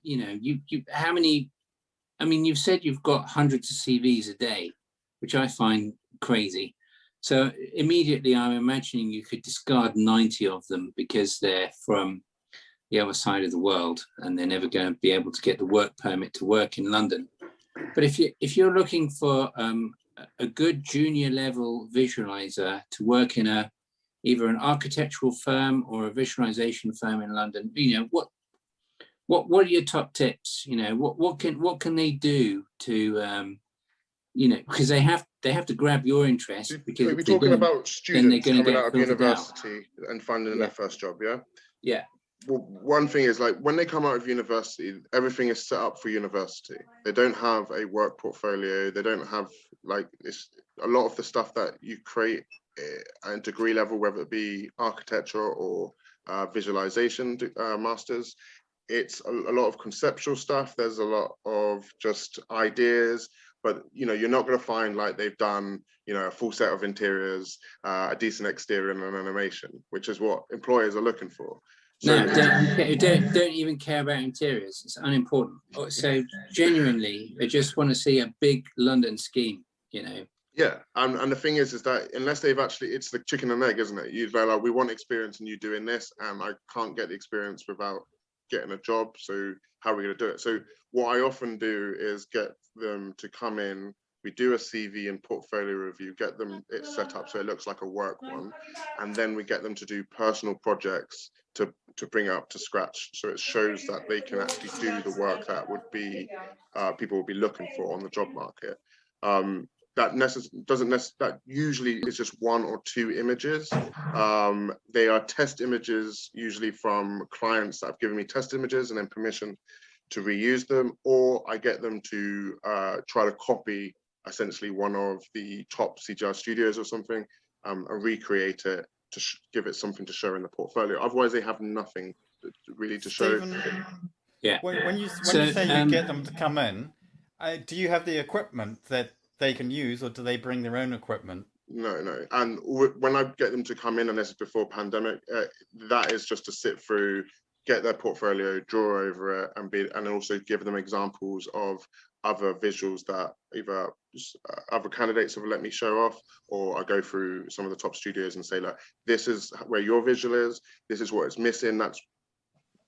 you know, you how many, I mean, you've said you've got hundreds of CVs a day, which I find crazy. So immediately I'm imagining you could discard 90 of them because they're from the other side of the world and they're never going to be able to get the work permit to work in London. But if you're looking for a good junior level visualizer to work in either an architectural firm or a visualization firm in London, you know, what are your top tips? You know, what can they do to you know, because they have to grab your interest, because we're talking about students coming out of university and finding their first job. Yeah. Well, one thing is, like, when they come out of university, everything is set up for university. They don't have a work portfolio. They don't have, like, it's a lot of the stuff that you create at degree level, whether it be architecture or visualization masters. it's a lot of conceptual stuff. There's a lot of just ideas, but you're not going to find like they've done a full set of interiors, a decent exterior, and an animation, which is what employers are looking for. So, no, don't even care about interiors. It's unimportant. So genuinely, I just want to see a big London scheme. Yeah, and the thing is that unless they've actually, it's the chicken and egg, isn't it? They're like, we want experience in you doing this, and I can't get the experience without getting a job. So how are we going to do it? So what I often do is get them to come in. We do a CV and portfolio review, get them it set up so it looks like a work one, and then we get them to do personal projects to bring it up to scratch. So it shows that they can actually do the work that would be people will be looking for on the job market. That usually is just 1 or 2 images. They are test images, usually from clients that have given me test images and then permission to reuse them, or I get them to try to copy essentially one of the top CGI studios or something, and recreate it to give it something to show in the portfolio. Otherwise, they have nothing really to show. Stephen, Yeah. When you say you get them to come in, do you have the equipment that they can use, or do they bring their own equipment? No. And when I get them to come in, and this is before pandemic, that is just to sit through, get their portfolio, draw over it, and also give them examples of other visuals that either other candidates have let me show off, or I go through some of the top studios and say, like, this is where your visual is, this is what it's missing, that's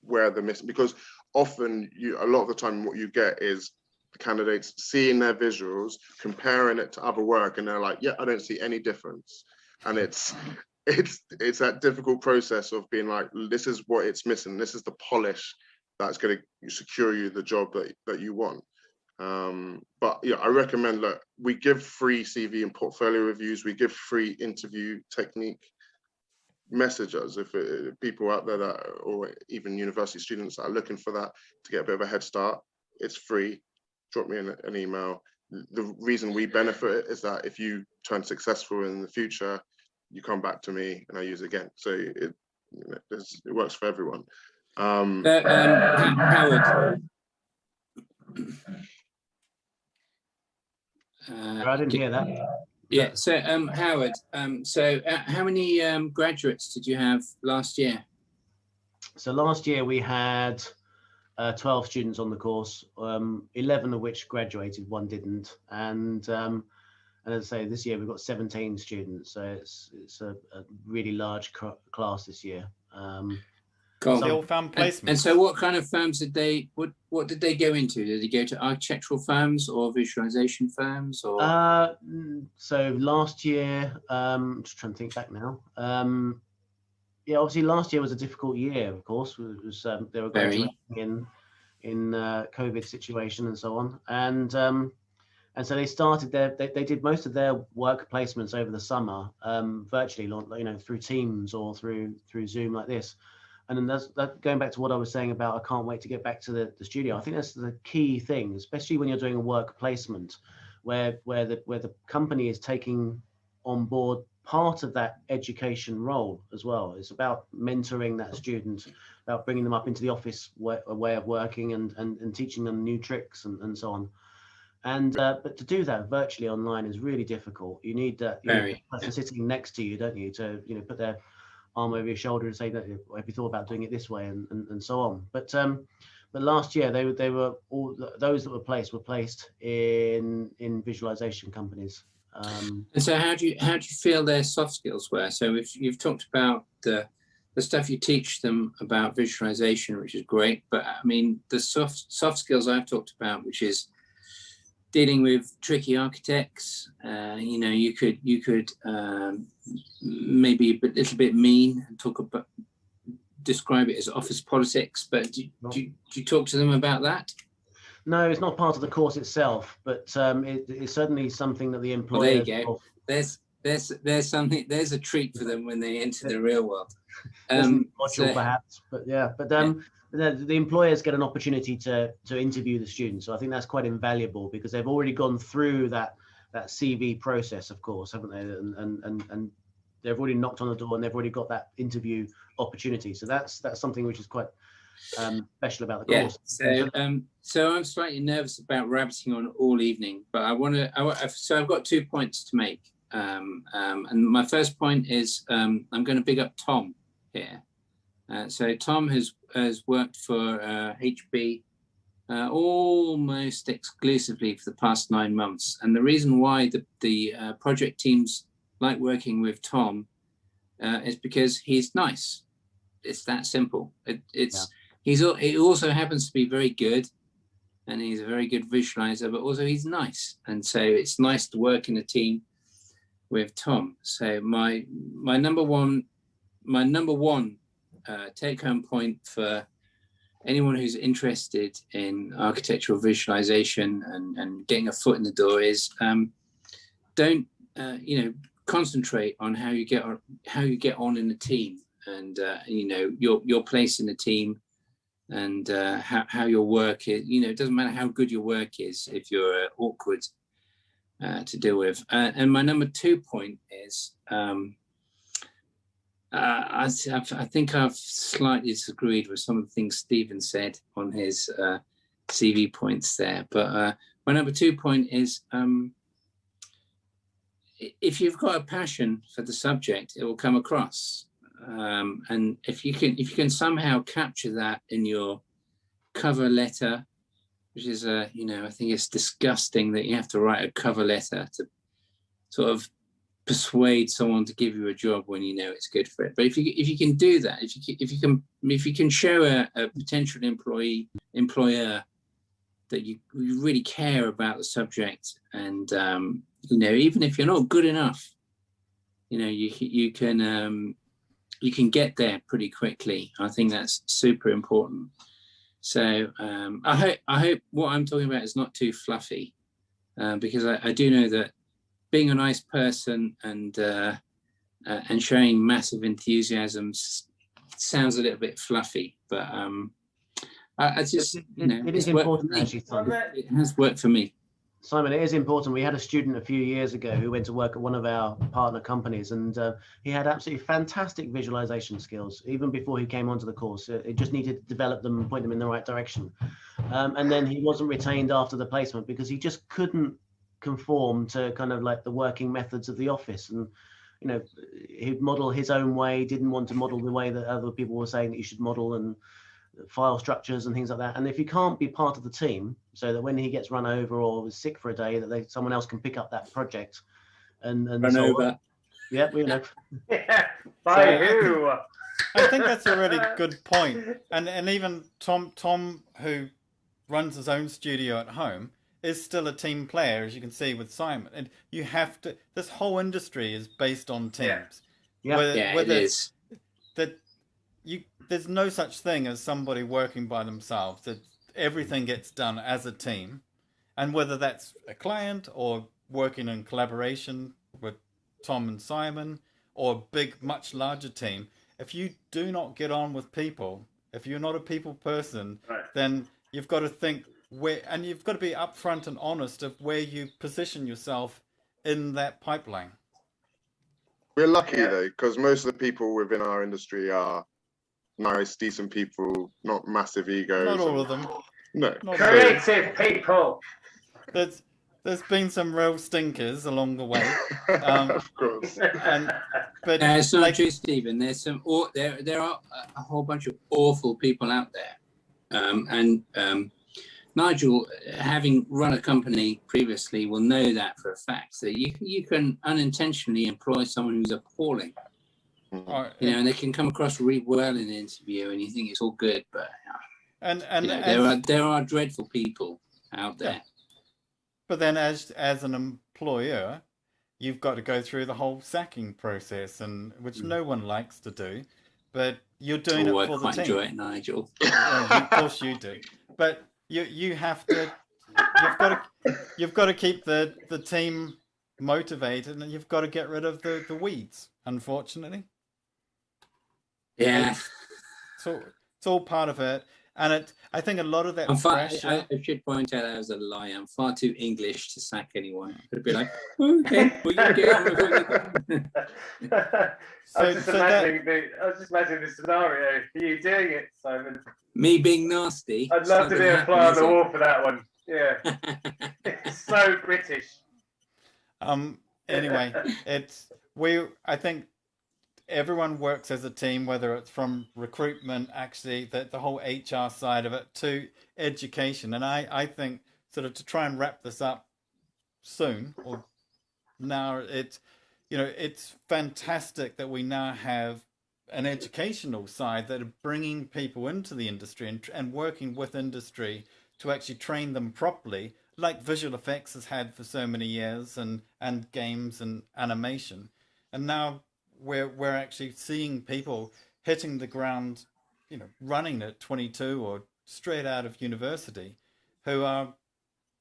where they're missing. Because often, a lot of the time, what you get is the candidates seeing their visuals, comparing it to other work, and they're like, yeah, I don't see any difference. And it's that difficult process of being like, this is what it's missing, this is the polish that's going to secure you the job that you want. But yeah, I recommend, look, we give free CV and portfolio reviews, we give free interview technique. Message us if people out there or even university students that are looking for that to get a bit of a head start. It's free. Drop me an email. The reason we benefit is that if you turn successful in the future, you come back to me and I use it again. So it works for everyone. Howard. I didn't hear that. Yeah. So Howard. So how many graduates did you have last year? So last year we had 12 students on the course, 11 of which graduated, 1 didn't, and as I say, this year we've got 17 students, so it's a really large class this year. Cool. They all found placements. And so, what kind of firms did they? What did they go into? Did they go to architectural firms or visualization firms? Or so last year, I'm just trying to think back now. Yeah, obviously last year was a difficult year. Of course, it was they were graduating in COVID situation and so on, and so they started they did most of their work placements over the summer virtually, through Teams or through Zoom like this. And then that going back to what I was saying about I can't wait to get back to the studio. I think that's the key thing, especially when you're doing a work placement, where the company is taking on board part of that education role as well. It's about mentoring that student, about bringing them up into the office way of working and teaching them new tricks and so on. And but to do that virtually online is really difficult. You need that person sitting next to you, don't you, to put their arm over your shoulder and say that have you thought about doing it this way and so on. But last year they were all those that were placed in visualization companies. And so how do you feel their soft skills were? So if you've talked about the stuff you teach them about visualization, which is great, but I mean the soft skills I've talked about, which is dealing with tricky architects, you could maybe a little bit mean and describe it as office politics, but do you talk to them about that? No, it's not part of the course itself, but it's certainly something that the employer. Well, there you go. There's something. There's a treat for them when they enter the real world. Module perhaps, but yeah, but the employers get an opportunity to interview the students. So I think that's quite invaluable because they've already gone through that CV process, of course, haven't they? And they've already knocked on the door and they've already got that interview opportunity. So that's something which is quite special about the Yeah. course. So I'm slightly nervous about rabbiting on all evening, but so I've got 2 points to make. And my first point is I'm going to big up Tom here. So Tom has worked for HB almost exclusively for the past 9 months. And the reason why the project teams like working with Tom is because he's nice. It's that simple. He also happens to be very good, and he's a very good visualizer, but also he's nice. And so it's nice to work in a team with Tom. So my number one take home point for anyone who's interested in architectural visualization and getting a foot in the door is don't concentrate on how you get on in the team, and your place in the team, and how your work is. It doesn't matter how good your work is if you're awkward to deal with. And my number 2 point is I think I've slightly disagreed with some of the things Stephen said on his CV points there. But my number 2 point is if you've got a passion for the subject, it will come across. And if you can somehow capture that in your cover letter, which is I think it's disgusting that you have to write a cover letter to sort of persuade someone to give you a job when you know it's good for it. But if you can do that, if you can show a potential employer that you really care about the subject, and even if you're not good enough, you can get there pretty quickly. I think that's super important. So I hope what I'm talking about is not too fluffy, because I do know that being a nice person and showing massive enthusiasm sounds a little bit fluffy, but I just it is important, actually, Simon. It has worked for me. Simon, it is important. We had a student a few years ago who went to work at one of our partner companies, and he had absolutely fantastic visualization skills even before he came onto the course. It just needed to develop them and point them in the right direction. And then he wasn't retained after the placement because he just couldn't conform to kind of like the working methods of the office. And he'd model his own way, didn't want to model the way that other people were saying that you should model, and file structures and things like that. And if you can't be part of the team, so that when he gets run over or is sick for a day, that someone else can pick up that project and run over. Yeah, we know. Yeah, by who? I think that's a really good point. And even Tom, who runs his own studio at home, is still a team player, as you can see with Simon. And you have to. This whole industry is based on teams. Yeah, it is. There's no such thing as somebody working by themselves. That everything gets done as a team, and whether that's a client or working in collaboration with Tom and Simon, or a big, much larger team. If you do not get on with people, if you're not a people person, Right. then you've got to think and you've got to be upfront and honest of where you position yourself in that pipeline. We're lucky though, because most of the people within our industry are nice, decent people, not massive egos. Not all of them. No. Not Creative people. There's been some real stinkers along the way. Of course. But It's not true, Stephen. There's some. There are a whole bunch of awful people out there, Nigel, having run a company previously, will know that for a fact. So you can unintentionally employ someone who's appalling, and they can come across really well in an interview, and you think it's all good, but there are dreadful people out there. Yeah. But then, as an employer, you've got to go through the whole sacking process, and which no one likes to do. But you're doing it for the team. I quite enjoy it, Nigel. Of course you do. But you have to. You've got to keep the team motivated, and you've got to get rid of the weeds. Unfortunately. Yeah. So it's all part of it. And I think a lot of that I should point out that was a lie. I'm far too English to sack anyone. It'd be like, okay, well, you get on with what you're doing. I was just imagining the scenario. Are you doing it, Simon? Me being nasty. I'd love to be a fly on the wall for that one. Yeah. It's so British. Anyway, I think everyone works as a team, whether it's from recruitment, actually, the whole HR side of it, to education. And I think, sort of, to try and wrap this up soon, or now, it's fantastic that we now have an educational side that are bringing people into the industry and working with industry to actually train them properly, like visual effects has had for so many years, and games and animation. And now we're actually seeing people hitting the ground, running at 22 or straight out of university, who are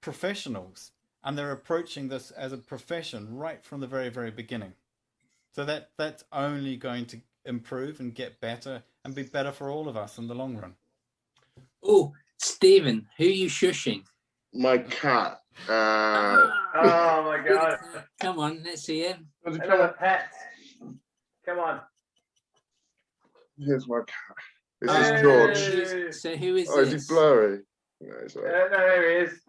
professionals, and they're approaching this as a profession right from the very, very beginning. So that's only going to improve and get better and be better for all of us in the long run. Oh, Stephen, who are you shushing? My cat. Oh my God! Come on, let's see him. Another pet. Come on. Here's my cat. This is George. So who is this? Is he blurry? No, no, there he is.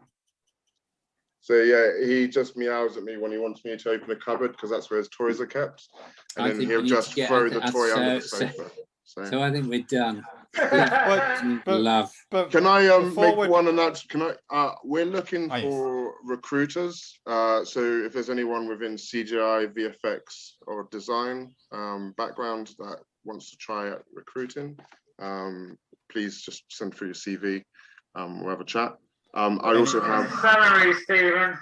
So yeah, he just meows at me when he wants me to open a cupboard, because that's where his toys are kept, and then he'll just throw the toy under the sofa. So I think we're done. But can I make one announcement? We're looking for recruiters. So if there's anyone within CGI, VFX, or design background that wants to try out recruiting, please just send through your CV. We'll have a chat. I also have salary, Stephen.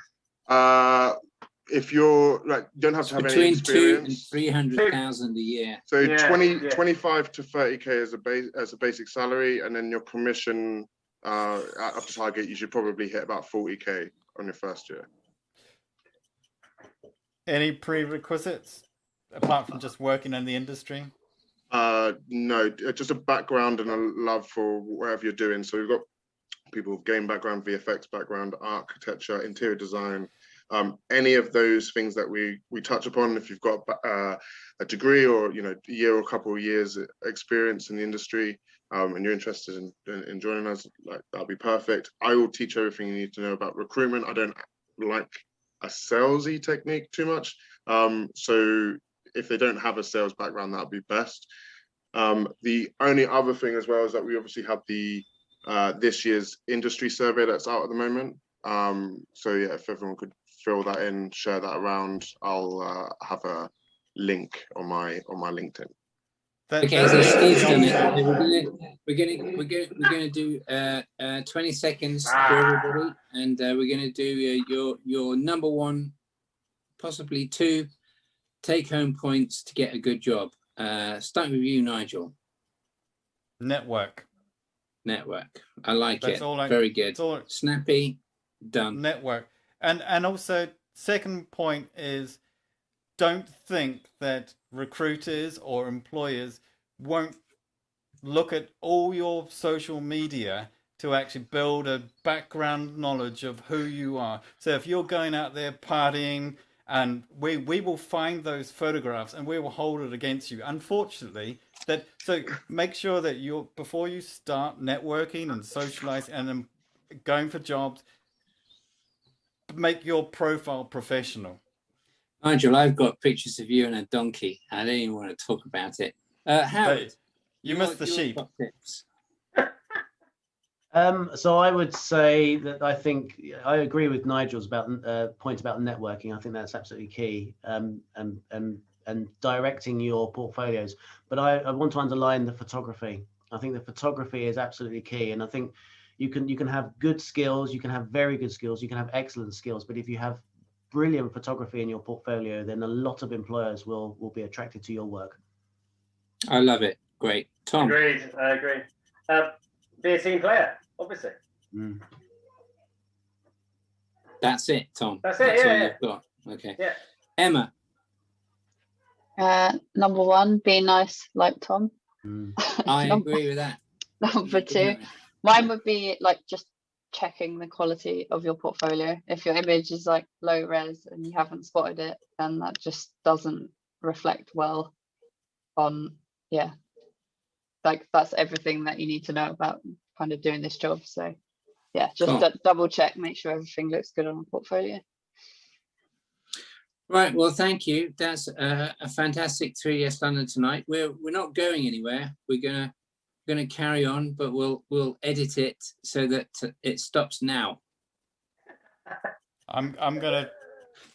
If you're don't have to have any experience. Between 200,000 and 300,000 a year. So 25 to 30k as a basic salary, and then your commission up to target, you should probably hit about 40k on your first year. Any prerequisites apart from just working in the industry? No, just a background and a love for whatever you're doing. So we've got people with game background, VFX background, architecture, interior design, any of those things that we touch upon. If you've got a degree or a year or a couple of years experience in the industry, and you're interested in joining us, that'll be perfect. I will teach everything you need to know about recruitment. I don't like a salesy technique too much, so if they don't have a sales background, that'll be best. The only other thing as well is that we obviously have the this year's industry survey that's out at the moment. So yeah, if everyone could fill that in, share that around, I'll have a link on my LinkedIn. Okay, so Steve's done it. We're gonna do 20 seconds for everybody, and we're gonna do your number one, possibly two, take-home points to get a good job. Starting with you, Nigel. Network. I like it. Very good. Snappy. Done. Network. And also, second point is, don't think that recruiters or employers won't look at all your social media to actually build a background knowledge of who you are. So if you're going out there partying, and we will find those photographs and we will hold it against you. Unfortunately, so make sure that before you start networking and socializing and going for jobs, make your profile professional. Nigel, I've got pictures of you and a donkey. I don't even want to talk about it. Howard, you missed the sheep. Tips. So I would say that I think I agree with Nigel's point about networking. I think that's absolutely key, and directing your portfolios. But I want to underline the photography. I think the photography is absolutely key, and I think you can have good skills, you can have very good skills, you can have excellent skills. But if you have brilliant photography in your portfolio, then a lot of employers will be attracted to your work. I love it. Great, Tom. Agreed. I agree. Be a team player, obviously. That's it, Tom. That's it. All Yeah. you've got. Okay. Yeah. Emma. Number one, be nice like Tom. I agree with that. Number two, Mine would be like just checking the quality of your portfolio. If your image is like low res and you haven't spotted it, then that just doesn't reflect well on, yeah, like that's everything that you need to know about kind of doing this job. So yeah, just Cool. double check, make sure everything looks good on the portfolio. Right. Well, thank you. That's a fantastic 3DS London tonight. We're not going anywhere. We're gonna carry on, but we'll edit it so that it stops now. I'm gonna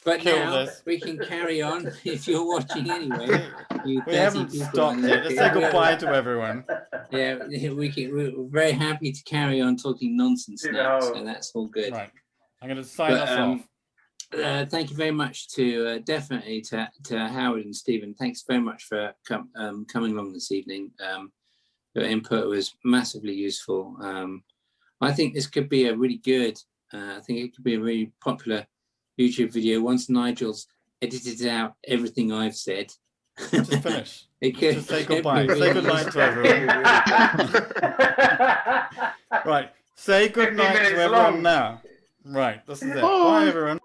But kill now this. we can carry on if you're watching anyway. You We 30 haven't people stopped on yet. there. Let's say goodbye to everyone. Yeah, we're very happy to carry on talking nonsense now, so that's all good. Right. I'm gonna sign us off. Thank you very much to definitely to Howard and Stephen. Thanks very much for coming along this evening. Your input was massively useful. I think this could be a really good. I think it could be a really popular YouTube video once Nigel's edited out everything I've said. Just finish. It could, Just say goodbye. Say goodnight to everyone. Right. Say goodnight to everyone now. Right. This is it. Bye everyone.